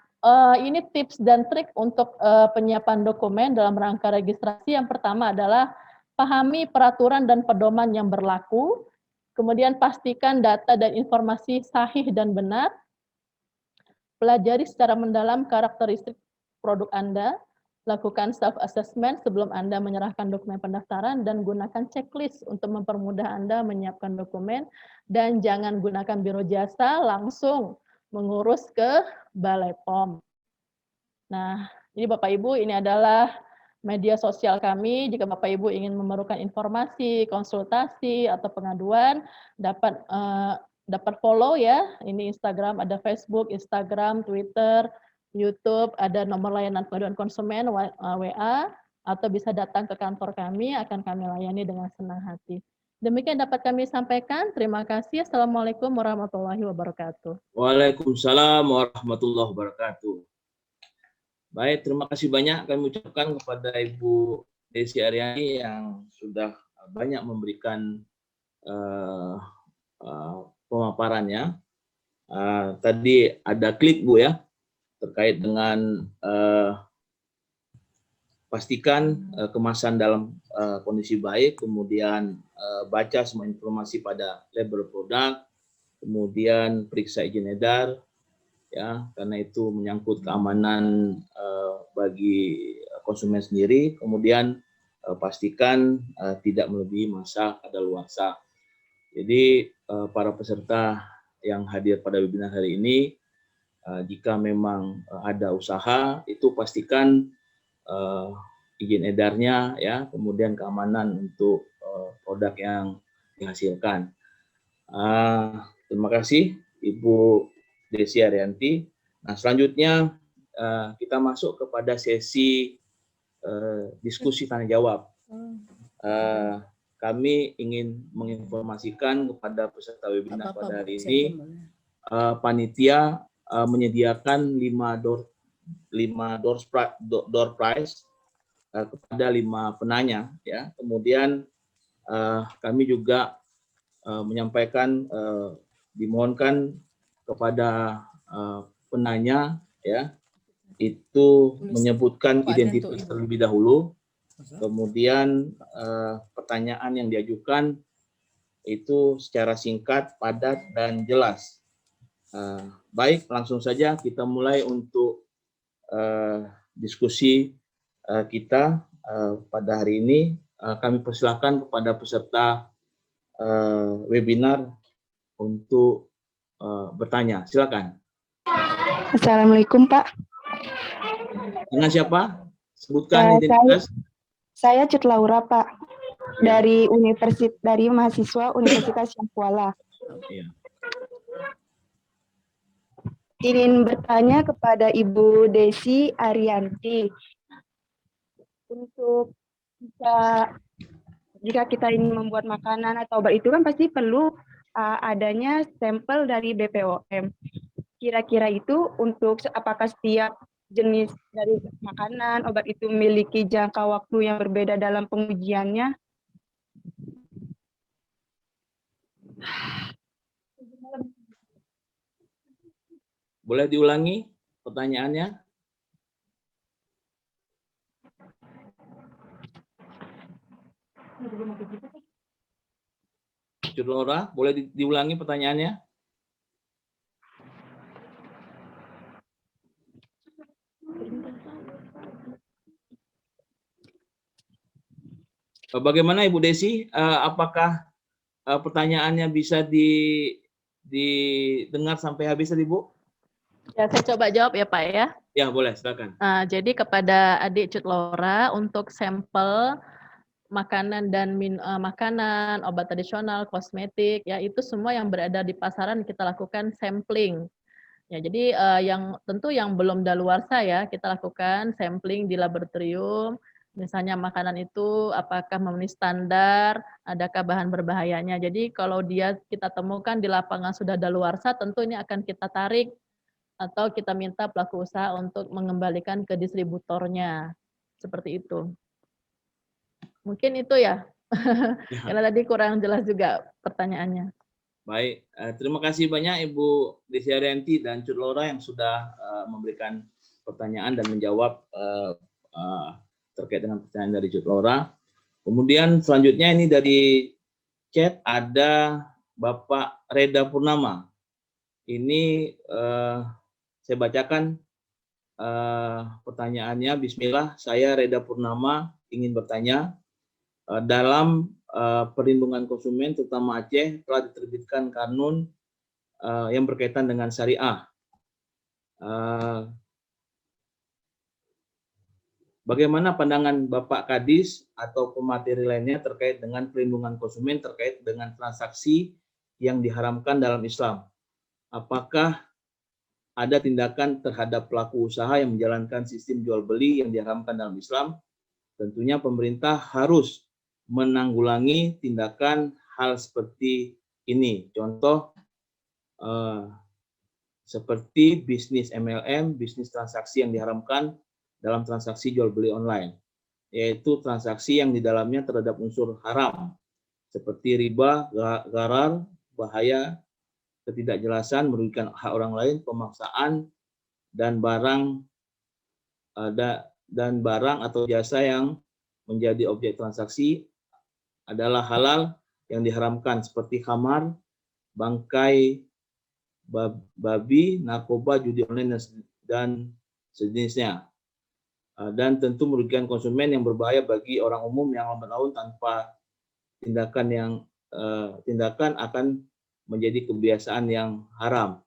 ini tips dan trik untuk penyiapan dokumen dalam rangka registrasi. Yang pertama adalah pahami peraturan dan pedoman yang berlaku, kemudian pastikan data dan informasi sahih dan benar, pelajari secara mendalam karakteristik produk Anda, lakukan self-assessment sebelum Anda menyerahkan dokumen pendaftaran, dan gunakan checklist untuk mempermudah Anda menyiapkan dokumen, dan jangan gunakan biro jasa, langsung mengurus ke Balai POM. Nah, jadi Bapak Ibu, ini adalah media sosial kami. Jika Bapak Ibu ingin memerlukan informasi, konsultasi, atau pengaduan, dapat follow ya. Ini Instagram, ada Facebook, Instagram, Twitter, YouTube, ada nomor layanan pengaduan konsumen, WA, atau bisa datang ke kantor kami, akan kami layani dengan senang hati. Demikian dapat kami sampaikan. Terima kasih. Assalamualaikum warahmatullahi wabarakatuh. Waalaikumsalam warahmatullahi wabarakatuh. Baik, terima kasih banyak kami ucapkan kepada Ibu Desi Aryani yang sudah banyak memberikan pemaparannya. Tadi ada klik Bu ya, terkait dengan pastikan kemasan dalam kondisi baik, kemudian baca semua informasi pada label produk, kemudian periksa izin edar, ya, karena itu menyangkut keamanan bagi konsumen sendiri. Kemudian pastikan tidak melebihi masa kadaluarsa. Jadi para peserta yang hadir pada webinar hari ini, jika memang ada usaha, itu pastikan izin edarnya, ya, kemudian keamanan untuk produk yang dihasilkan. Terima kasih Ibu Desi Arianti. Nah, selanjutnya kita masuk kepada sesi diskusi tanya jawab. kami ingin menginformasikan kepada peserta webinar Apa-apa, pada Bu, hari ini, siapkan boleh. panitia menyediakan 5 door prize kepada 5 penanya, ya. Kemudian kami juga menyampaikan, dimohonkan kepada penanya, ya, itu menyebutkan Pak Adnan identitas untuk Ibu. terlebih dahulu. Kemudian pertanyaan yang diajukan itu secara singkat, padat, dan jelas. Baik, langsung saja kita mulai untuk diskusi kita pada hari ini. Kami persilakan kepada peserta webinar untuk bertanya. Silakan. Assalamualaikum, Pak. Dengan siapa? Sebutkan identitas. Saya Cut Laura, Pak. Ya. Dari mahasiswa Universitas Syahkuala. Ya. Ingin bertanya kepada Ibu Desi Arianti. Untuk jika kita ingin membuat makanan atau obat itu kan pasti perlu adanya sampel dari BPOM. Kira-kira itu untuk apakah setiap jenis dari makanan, obat itu memiliki jangka waktu yang berbeda dalam pengujiannya? Boleh diulangi pertanyaannya? Cut Laura, boleh diulangi pertanyaannya? Bagaimana Ibu Desi? Apakah pertanyaannya bisa didengar sampai habis tadi, Bu? Ya, saya coba jawab ya Pak ya. Ya, boleh, silakan. Jadi kepada adik Cut Laura untuk sampel makanan dan makanan, obat tradisional, kosmetik, ya itu semua yang berada di pasaran kita lakukan sampling. Ya, jadi yang tentu yang belum daluarsa ya kita lakukan sampling di laboratorium. Misalnya makanan itu apakah memenuhi standar, adakah bahan berbahayanya. Jadi kalau dia kita temukan di lapangan sudah daluarsa, tentu ini akan kita tarik atau kita minta pelaku usaha untuk mengembalikan ke distributornya. Seperti itu. Mungkin itu ya. Karena tadi kurang jelas juga pertanyaannya. Baik, terima kasih banyak Ibu Desi Arianti dan Cut Laura yang sudah memberikan pertanyaan dan menjawab terkait dengan pertanyaan dari Cut Laura. Kemudian selanjutnya ini dari chat ada Bapak Reda Purnama. Ini saya bacakan pertanyaannya. Bismillah, saya Reda Purnama ingin bertanya. Dalam perlindungan konsumen terutama Aceh telah diterbitkan kanun yang berkaitan dengan syariah. Bagaimana pandangan Bapak Kadis atau pemateri lainnya terkait dengan perlindungan konsumen terkait dengan transaksi yang diharamkan dalam Islam? Apakah ada tindakan terhadap pelaku usaha yang menjalankan sistem jual beli yang diharamkan dalam Islam? Tentunya pemerintah harus menanggulangi tindakan hal seperti ini. Contoh seperti bisnis MLM, bisnis transaksi yang diharamkan dalam transaksi jual beli online, yaitu transaksi yang di dalamnya terhadap unsur haram seperti riba, gharar, bahaya, ketidakjelasan, merugikan hak orang lain, pemaksaan, dan barang atau jasa yang menjadi objek transaksi adalah halal yang diharamkan seperti khamar, bangkai babi, narkoba, judi online dan sejenisnya. Dan tentu merugikan konsumen yang berbahaya bagi orang umum yang lambat laun tanpa tindakan akan menjadi kebiasaan yang haram.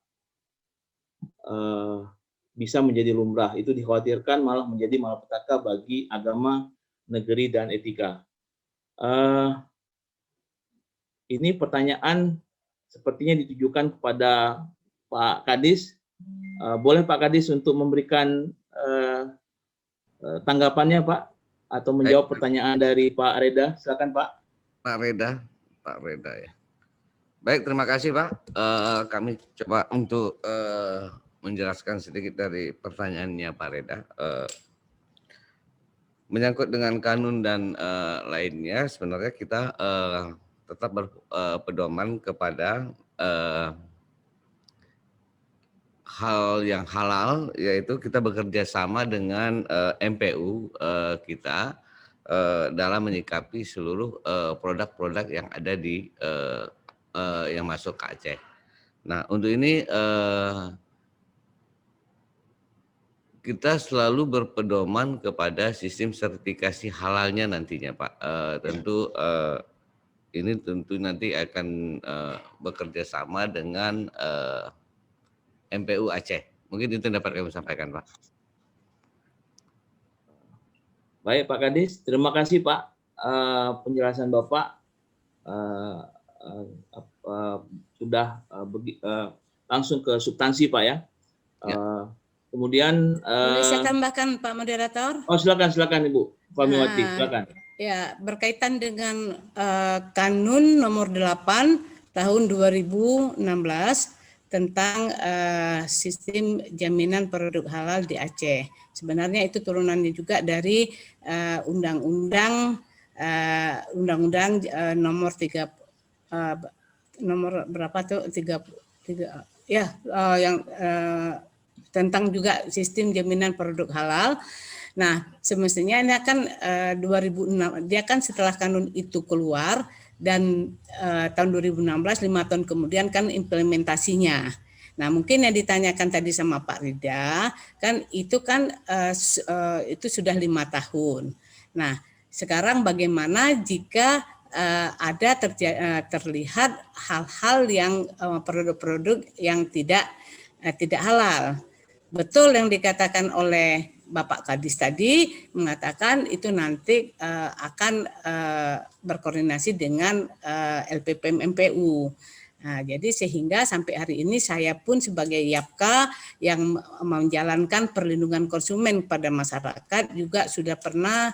Bisa menjadi lumrah. Itu dikhawatirkan malah menjadi malapetaka bagi agama, negeri, dan etika. Ini pertanyaan sepertinya ditujukan kepada Pak Kadis. Boleh Pak Kadis untuk memberikan tanggapannya Pak, atau menjawab pertanyaan dari Pak Reda. Silakan Pak. Pak Reda ya. Baik, terima kasih Pak. Kami coba untuk menjelaskan sedikit dari pertanyaannya Pak Reda. Menyangkut dengan kanun dan lainnya, sebenarnya kita tetap berpedoman kepada hal yang halal, yaitu kita bekerja sama dengan MPU kita dalam menyikapi seluruh produk-produk yang ada di yang masuk ke Aceh. Nah, untuk ini kita selalu berpedoman kepada sistem sertifikasi halalnya nantinya, Pak. Tentu ini tentu nanti akan bekerja sama dengan MPU Aceh. Mungkin itu dapat kami sampaikan, Pak. Baik Pak Kadis, terima kasih Pak penjelasan Bapak sudah langsung ke substansi Pak ya. Kemudian boleh saya tambahkan Pak Moderator? Oh silakan Ibu Fahmiwati, silakan. Ya, berkaitan dengan Kanun nomor 8 tahun 2016 tentang sistem jaminan produk halal di Aceh. Sebenarnya itu turunannya juga dari undang-undang nomor 3 nomor berapa tuh 3 ya yang tentang juga sistem jaminan produk halal. Nah, semestinya ini akan 2006 dia kan setelah kanun itu keluar dan tahun 2016 5 tahun kemudian kan implementasinya. Nah, mungkin yang ditanyakan tadi sama Pak Rida kan itu itu sudah 5 tahun. Nah, sekarang bagaimana jika ada terlihat hal-hal yang produk-produk yang tidak halal. Betul yang dikatakan oleh Bapak Kadis tadi mengatakan itu nanti akan berkoordinasi dengan LPPM MPU. Nah, jadi sehingga sampai hari ini saya pun sebagai YAPKA yang menjalankan perlindungan konsumen pada masyarakat juga sudah pernah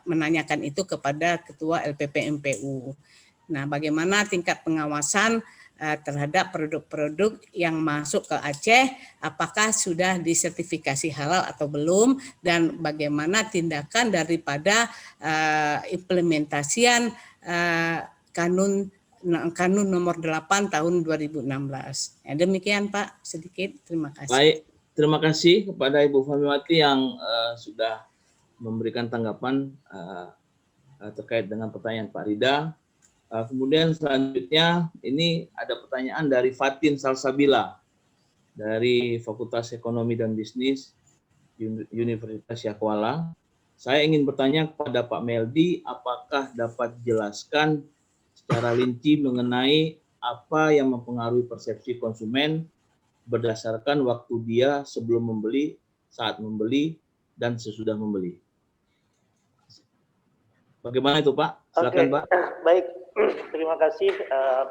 menanyakan itu kepada Ketua LPPM MPU. Nah, bagaimana tingkat pengawasan terhadap produk-produk yang masuk ke Aceh, apakah sudah disertifikasi halal atau belum, dan bagaimana tindakan daripada implementasian kanun nomor 8 tahun 2016. Ya, demikian Pak, sedikit terima kasih. Baik, terima kasih kepada Ibu Fahmiwati yang sudah memberikan tanggapan terkait dengan pertanyaan Pak Rida. Kemudian selanjutnya ini ada pertanyaan dari Fatin Salsabila dari Fakultas Ekonomi dan Bisnis Universitas Syakwala. Saya ingin bertanya kepada Pak Meldi, apakah dapat dijelaskan secara rinci mengenai apa yang mempengaruhi persepsi konsumen berdasarkan waktu dia sebelum membeli, saat membeli, dan sesudah membeli. Bagaimana itu Pak? Silakan Pak. Baik. Terima kasih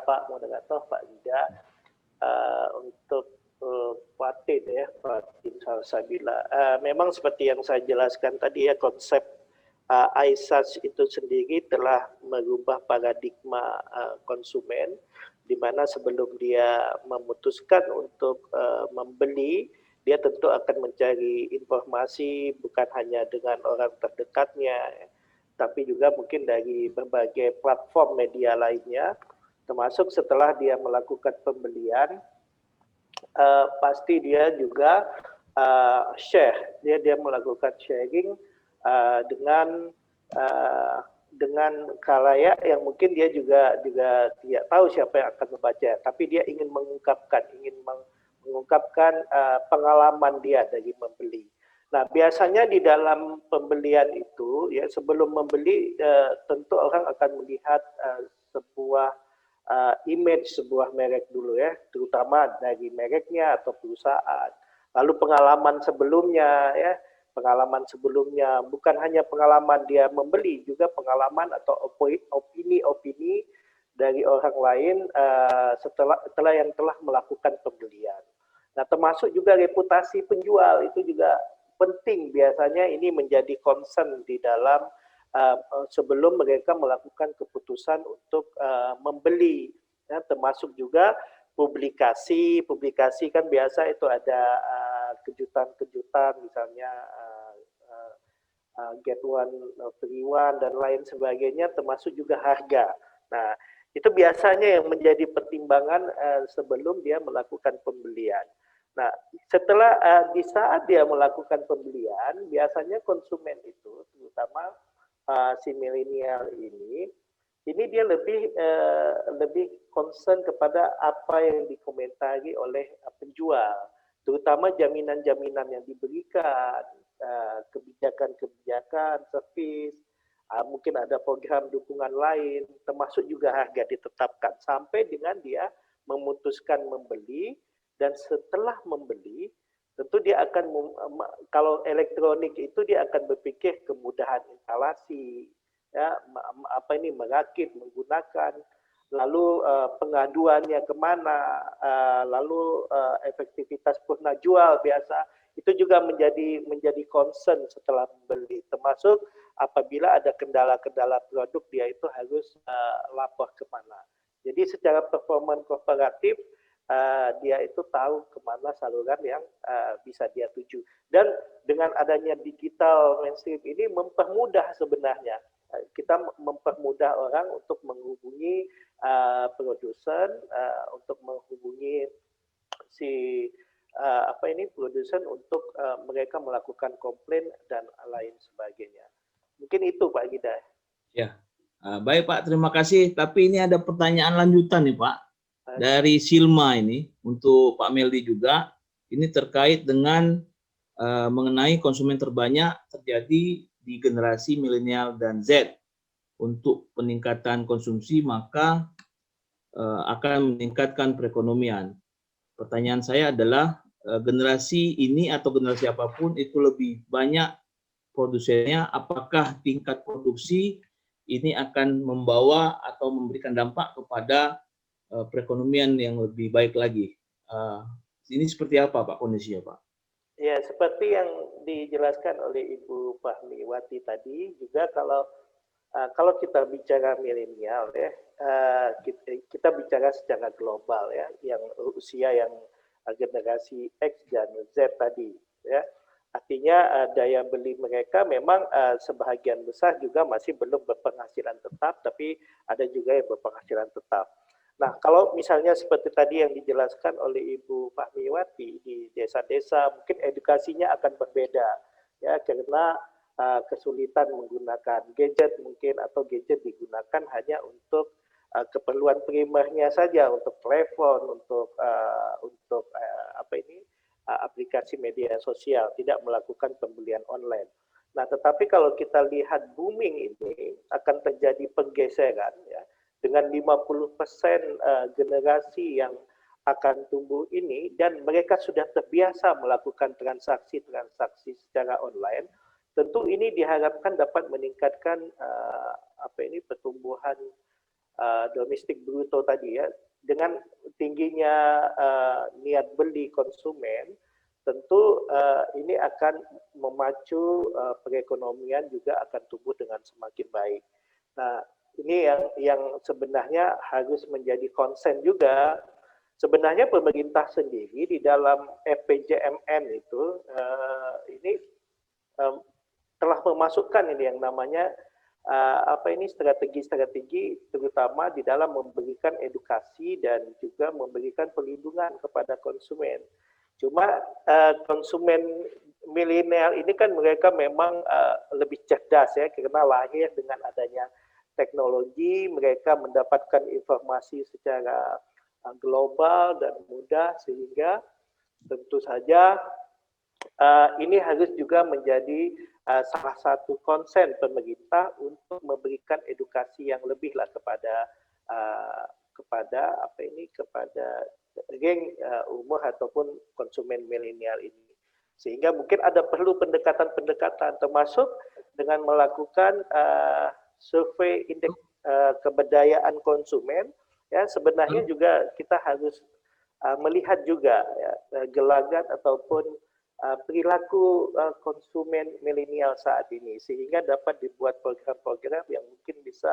Pak Moderator, Pak Rida, untuk Fatin ya, Fatin Salsabila. Memang seperti yang saya jelaskan tadi ya, konsep ISAS itu sendiri telah merubah paradigma konsumen, di mana sebelum dia memutuskan untuk membeli, dia tentu akan mencari informasi bukan hanya dengan orang terdekatnya, tapi juga mungkin dari berbagai platform media lainnya, termasuk setelah dia melakukan pembelian, pasti dia juga share, dia melakukan sharing dengan khalayak yang mungkin dia juga tidak tahu siapa yang akan membaca, tapi dia ingin mengungkapkan pengalaman dia dari membeli. Nah, biasanya di dalam pembelian itu, ya sebelum membeli, tentu orang akan melihat sebuah image sebuah merek dulu ya, terutama dari mereknya atau perusahaan. Lalu pengalaman sebelumnya, bukan hanya pengalaman dia membeli, juga pengalaman atau opini-opini dari orang lain setelah yang telah melakukan pembelian. Nah, termasuk juga reputasi penjual itu juga penting, biasanya ini menjadi concern di dalam sebelum mereka melakukan keputusan untuk membeli, ya, termasuk juga publikasi kan biasa itu ada kejutan-kejutan, misalnya get one free one dan lain sebagainya, termasuk juga harga. Nah, itu biasanya yang menjadi pertimbangan sebelum dia melakukan pembelian. Nah, setelah di saat dia melakukan pembelian, biasanya konsumen itu, terutama si milenial ini dia lebih concern kepada apa yang dikomentari oleh penjual, terutama jaminan-jaminan yang diberikan, kebijakan-kebijakan, servis, mungkin ada program dukungan lain, termasuk juga harga ditetapkan, sampai dengan dia memutuskan membeli. Dan setelah membeli, tentu dia akan, kalau elektronik itu dia akan berpikir kemudahan instalasi, ya, merakit, menggunakan, lalu pengaduannya kemana, lalu efektivitas purna jual biasa, itu juga menjadi concern setelah membeli, termasuk apabila ada kendala-kendala produk, dia itu harus lapor kemana. Jadi secara performa kooperatif, dia itu tahu kemana saluran yang bisa dia tuju. Dan dengan adanya digital mainstream ini mempermudah sebenarnya. Kita mempermudah orang untuk menghubungi produsen, untuk menghubungi si produsen untuk mereka melakukan komplain dan lain sebagainya. Mungkin itu Pak Gida. Ya, baik Pak, terima kasih. Tapi ini ada pertanyaan lanjutan nih Pak, dari Silma ini untuk Pak Meldi juga. Ini terkait dengan mengenai konsumen terbanyak terjadi di generasi milenial dan Z. Untuk peningkatan konsumsi maka akan meningkatkan perekonomian. Pertanyaan saya adalah generasi ini atau generasi apapun itu lebih banyak produsennya, apakah tingkat produksi ini akan membawa atau memberikan dampak kepada perekonomian yang lebih baik lagi. Ini seperti apa Pak kondisinya Pak? Ya, seperti yang dijelaskan oleh Ibu Fahmiwati tadi, juga kalau kita bicara milenial ya, kita bicara secara global ya, yang usia yang generasi X dan Z tadi ya. Artinya daya beli mereka memang sebahagian besar juga masih belum berpenghasilan tetap, tapi ada juga yang berpenghasilan tetap. Nah, kalau misalnya seperti tadi yang dijelaskan oleh Ibu Fahmiwati, di desa-desa mungkin edukasinya akan berbeda ya, karena kesulitan menggunakan gadget mungkin, atau gadget digunakan hanya untuk keperluan primernya saja, untuk telepon, untuk aplikasi media sosial, tidak melakukan pembelian online. Nah, tetapi kalau kita lihat booming ini akan terjadi penggeseran ya, dengan 50% generasi yang akan tumbuh ini, dan mereka sudah terbiasa melakukan transaksi secara online. Tentu ini diharapkan dapat meningkatkan pertumbuhan domestik bruto tadi ya. Dengan tingginya niat beli konsumen, tentu ini akan memacu perekonomian juga akan tumbuh dengan semakin baik. Nah, ini yang sebenarnya harus menjadi concern juga. Sebenarnya pemerintah sendiri di dalam RPJMN itu ini telah memasukkan ini yang namanya strategi-strategi, terutama di dalam memberikan edukasi dan juga memberikan perlindungan kepada konsumen. Cuma konsumen milenial ini kan mereka memang lebih cerdas ya, karena lahir dengan adanya teknologi, mereka mendapatkan informasi secara global dan mudah, sehingga tentu saja ini harus juga menjadi salah satu concern pemerintah untuk memberikan edukasi yang lebih lah kepada geng umur ataupun konsumen milenial ini. Sehingga mungkin ada perlu pendekatan-pendekatan, termasuk dengan melakukan survei indeks keberdayaan konsumen. Ya, sebenarnya juga kita harus melihat juga ya, gelagat ataupun perilaku konsumen milenial saat ini, sehingga dapat dibuat program-program yang mungkin bisa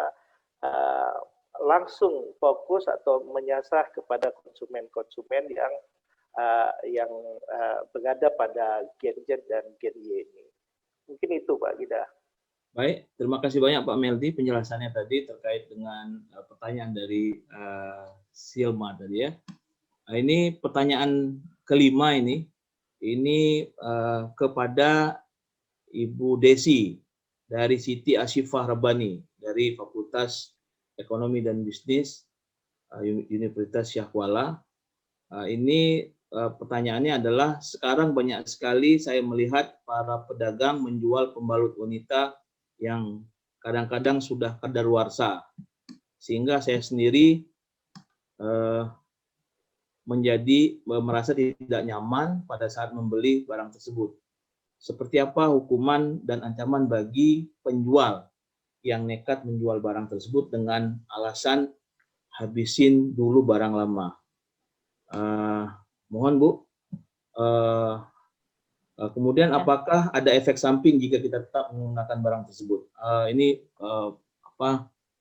langsung fokus atau menyasar kepada konsumen-konsumen yang berada pada Gen Z dan Gen Y ini. Mungkin itu Pak Gida. Baik, terima kasih banyak Pak Meldi penjelasannya tadi terkait dengan pertanyaan dari Silma tadi ya. Nah, ini pertanyaan kelima ini kepada Ibu Desi dari Siti Asyifah Rabbani dari Fakultas Ekonomi dan Bisnis Universitas Syahkuala. Ini pertanyaannya adalah, sekarang banyak sekali saya melihat para pedagang menjual pembalut wanita yang kadang-kadang sudah kadaluarsa, sehingga saya sendiri merasa tidak nyaman pada saat membeli barang tersebut. Seperti apa hukuman dan ancaman bagi penjual yang nekat menjual barang tersebut dengan alasan habisin dulu barang lama? Mohon Bu. Kemudian apakah ada efek samping jika kita tetap menggunakan barang tersebut? Ini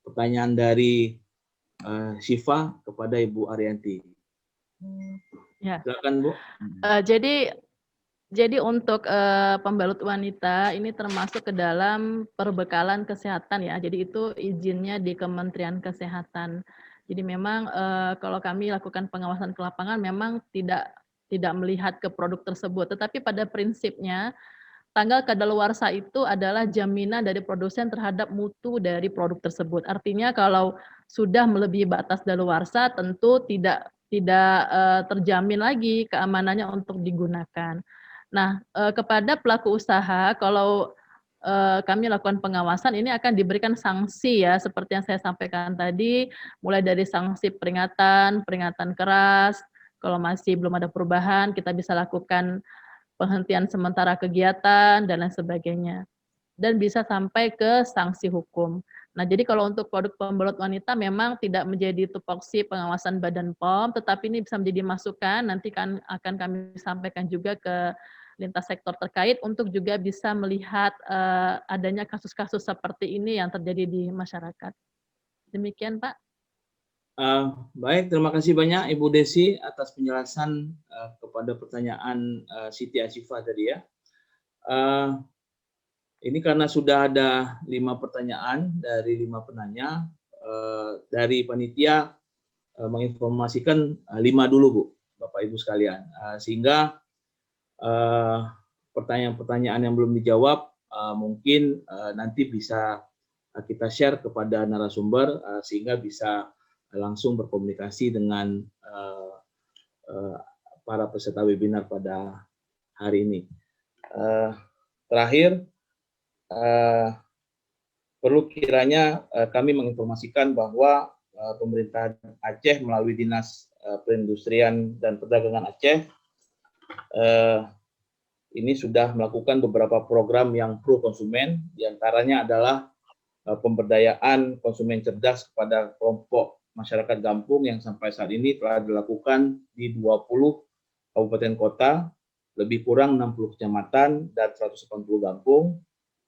pertanyaan dari Syifa kepada Ibu Ariyanti. Ya. Silakan Bu. Jadi untuk pembalut wanita ini termasuk ke dalam perbekalan kesehatan ya. Jadi itu izinnya di Kementerian Kesehatan. Jadi memang kalau kami lakukan pengawasan ke lapangan memang tidak melihat ke produk tersebut, tetapi pada prinsipnya tanggal kadaluarsa itu adalah jaminan dari produsen terhadap mutu dari produk tersebut. Artinya kalau sudah melebihi batas daluarsa tentu tidak terjamin lagi keamanannya untuk digunakan. Nah, kepada pelaku usaha kalau kami lakukan pengawasan ini akan diberikan sanksi ya, seperti yang saya sampaikan tadi, mulai dari sanksi peringatan keras. Kalau masih belum ada perubahan, kita bisa lakukan penghentian sementara kegiatan dan lain sebagainya. Dan bisa sampai ke sanksi hukum. Nah, jadi kalau untuk produk pembalut wanita memang tidak menjadi tupoksi pengawasan Badan POM, tetapi ini bisa menjadi masukan, nanti akan kami sampaikan juga ke lintas sektor terkait untuk juga bisa melihat adanya kasus-kasus seperti ini yang terjadi di masyarakat. Demikian Pak. Baik, terima kasih banyak Ibu Desi atas penjelasan kepada pertanyaan Siti Asyifah tadi ya. Ini karena sudah ada 5 pertanyaan dari 5 penanya, dari panitia menginformasikan 5 dulu Bu, Bapak Ibu sekalian, sehingga pertanyaan-pertanyaan yang belum dijawab mungkin nanti bisa kita share kepada narasumber sehingga bisa langsung berkomunikasi dengan para peserta webinar pada hari ini. Terakhir, perlu kiranya kami menginformasikan bahwa pemerintah Aceh melalui Dinas Perindustrian dan Perdagangan Aceh ini sudah melakukan beberapa program yang pro konsumen, diantaranya adalah pemberdayaan konsumen cerdas kepada kelompok masyarakat Gampung yang sampai saat ini telah dilakukan di 20 kabupaten kota, lebih kurang 60 kecamatan dan 180 Gampung.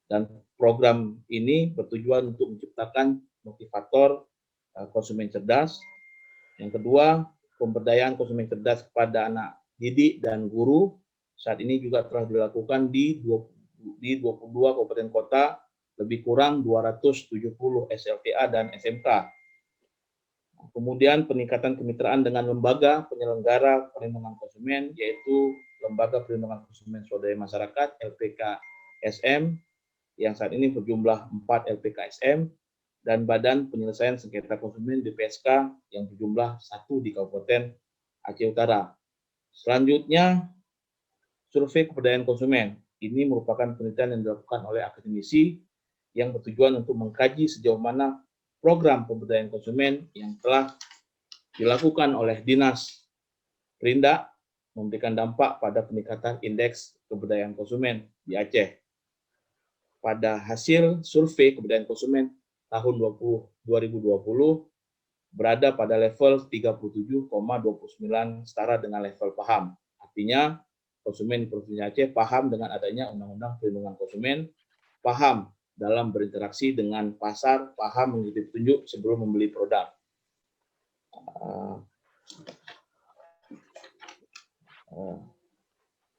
Dan program ini bertujuan untuk menciptakan motivator konsumen cerdas. Yang kedua, pemberdayaan konsumen cerdas kepada anak didik dan guru. Saat ini juga telah dilakukan di 22 kabupaten kota, lebih kurang 270 SLTA dan SMK. Kemudian peningkatan kemitraan dengan lembaga penyelenggara perlindungan konsumen, yaitu Lembaga Perlindungan Konsumen Swadaya Masyarakat LPKSM, yang saat ini berjumlah 4 LPKSM, dan Badan Penyelesaian Sengketa Konsumen BPSK yang berjumlah 1 di Kabupaten Aceh Utara. Selanjutnya, survei keberdayaan konsumen. Ini merupakan penelitian yang dilakukan oleh akademisi yang bertujuan untuk mengkaji sejauh mana program pemberdayaan konsumen yang telah dilakukan oleh Dinas Perindak memberikan dampak pada peningkatan indeks keberdayaan konsumen di Aceh. Pada hasil survei keberdayaan konsumen tahun 2020 berada pada level 37,29 setara dengan level paham. Artinya konsumen di Provinsi Aceh paham dengan adanya Undang-Undang Perlindungan Konsumen, paham dalam berinteraksi dengan pasar, paham mengikuti petunjuk sebelum membeli produk.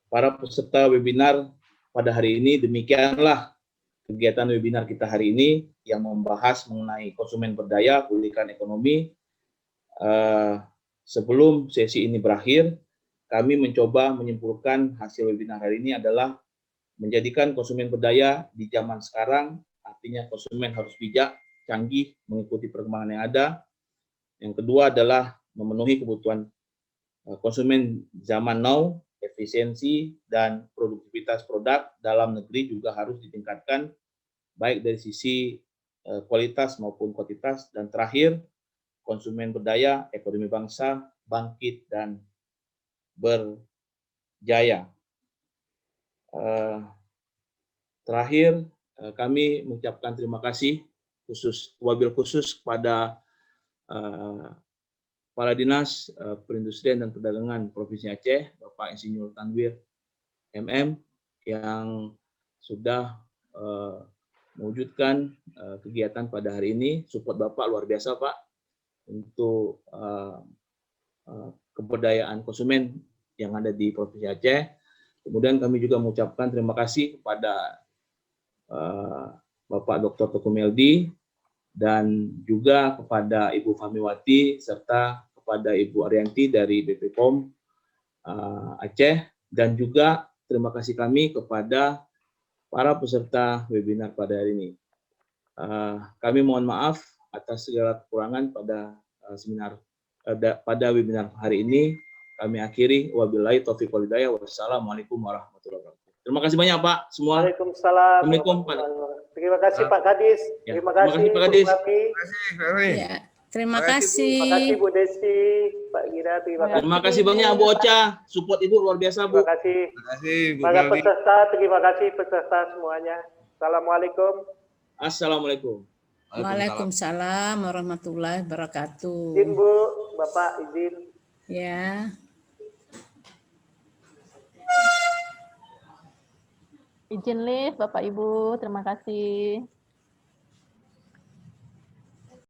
Para peserta webinar pada hari ini, demikianlah kegiatan webinar kita hari ini yang membahas mengenai konsumen berdaya, pulihkan ekonomi. Sebelum sesi ini berakhir, kami mencoba menyimpulkan hasil webinar hari ini adalah menjadikan konsumen berdaya di zaman sekarang, artinya konsumen harus bijak, canggih, mengikuti perkembangan yang ada. Yang kedua adalah memenuhi kebutuhan konsumen zaman now, efisiensi dan produktivitas produk dalam negeri juga harus ditingkatkan, baik dari sisi kualitas maupun kuantitas. Dan terakhir, konsumen berdaya, ekonomi bangsa bangkit dan berjaya. Terakhir, kami mengucapkan terima kasih wabil khusus kepada Kepala Dinas Perindustrian dan Perdagangan Provinsi Aceh, Bapak Insinyur Tanwir MM, yang sudah mewujudkan kegiatan pada hari ini. Support Bapak luar biasa, Pak, untuk keberdayaan konsumen yang ada di Provinsi Aceh. Kemudian kami juga mengucapkan terima kasih kepada Bapak Dr. Teguh Meldi dan juga kepada Ibu Fahmiwati serta kepada Ibu Arianti dari BPOM Aceh, dan juga terima kasih kami kepada para peserta webinar pada hari ini. Kami mohon maaf atas segala kekurangan pada pada webinar hari ini. Kami akhiri, wabillahi taufiq wal hidayah, wassalamualaikum warahmatullahi wabarakatuh. Terima kasih banyak Pak semua. Waalaikumsalam. Assalamualaikum Pak. Terima kasih Pak Kadis. Ya, Terima kasih Pak Kadis. Bu Rafi. Ya, terima Terima kasih. kasih Bu Desi, Pak Gira. Terima kasih banyak Bu Ocha. Support Ibu luar biasa Bu. Terima kasih. Terima kasih Bu Para Meldi. peserta, terima kasih peserta semuanya. Assalamualaikum. Assalamualaikum. Waalaikumsalam warahmatullahi wabarakatuh. Izin Bu, Bapak izin. Ya. Izin lift Bapak Ibu, terima kasih.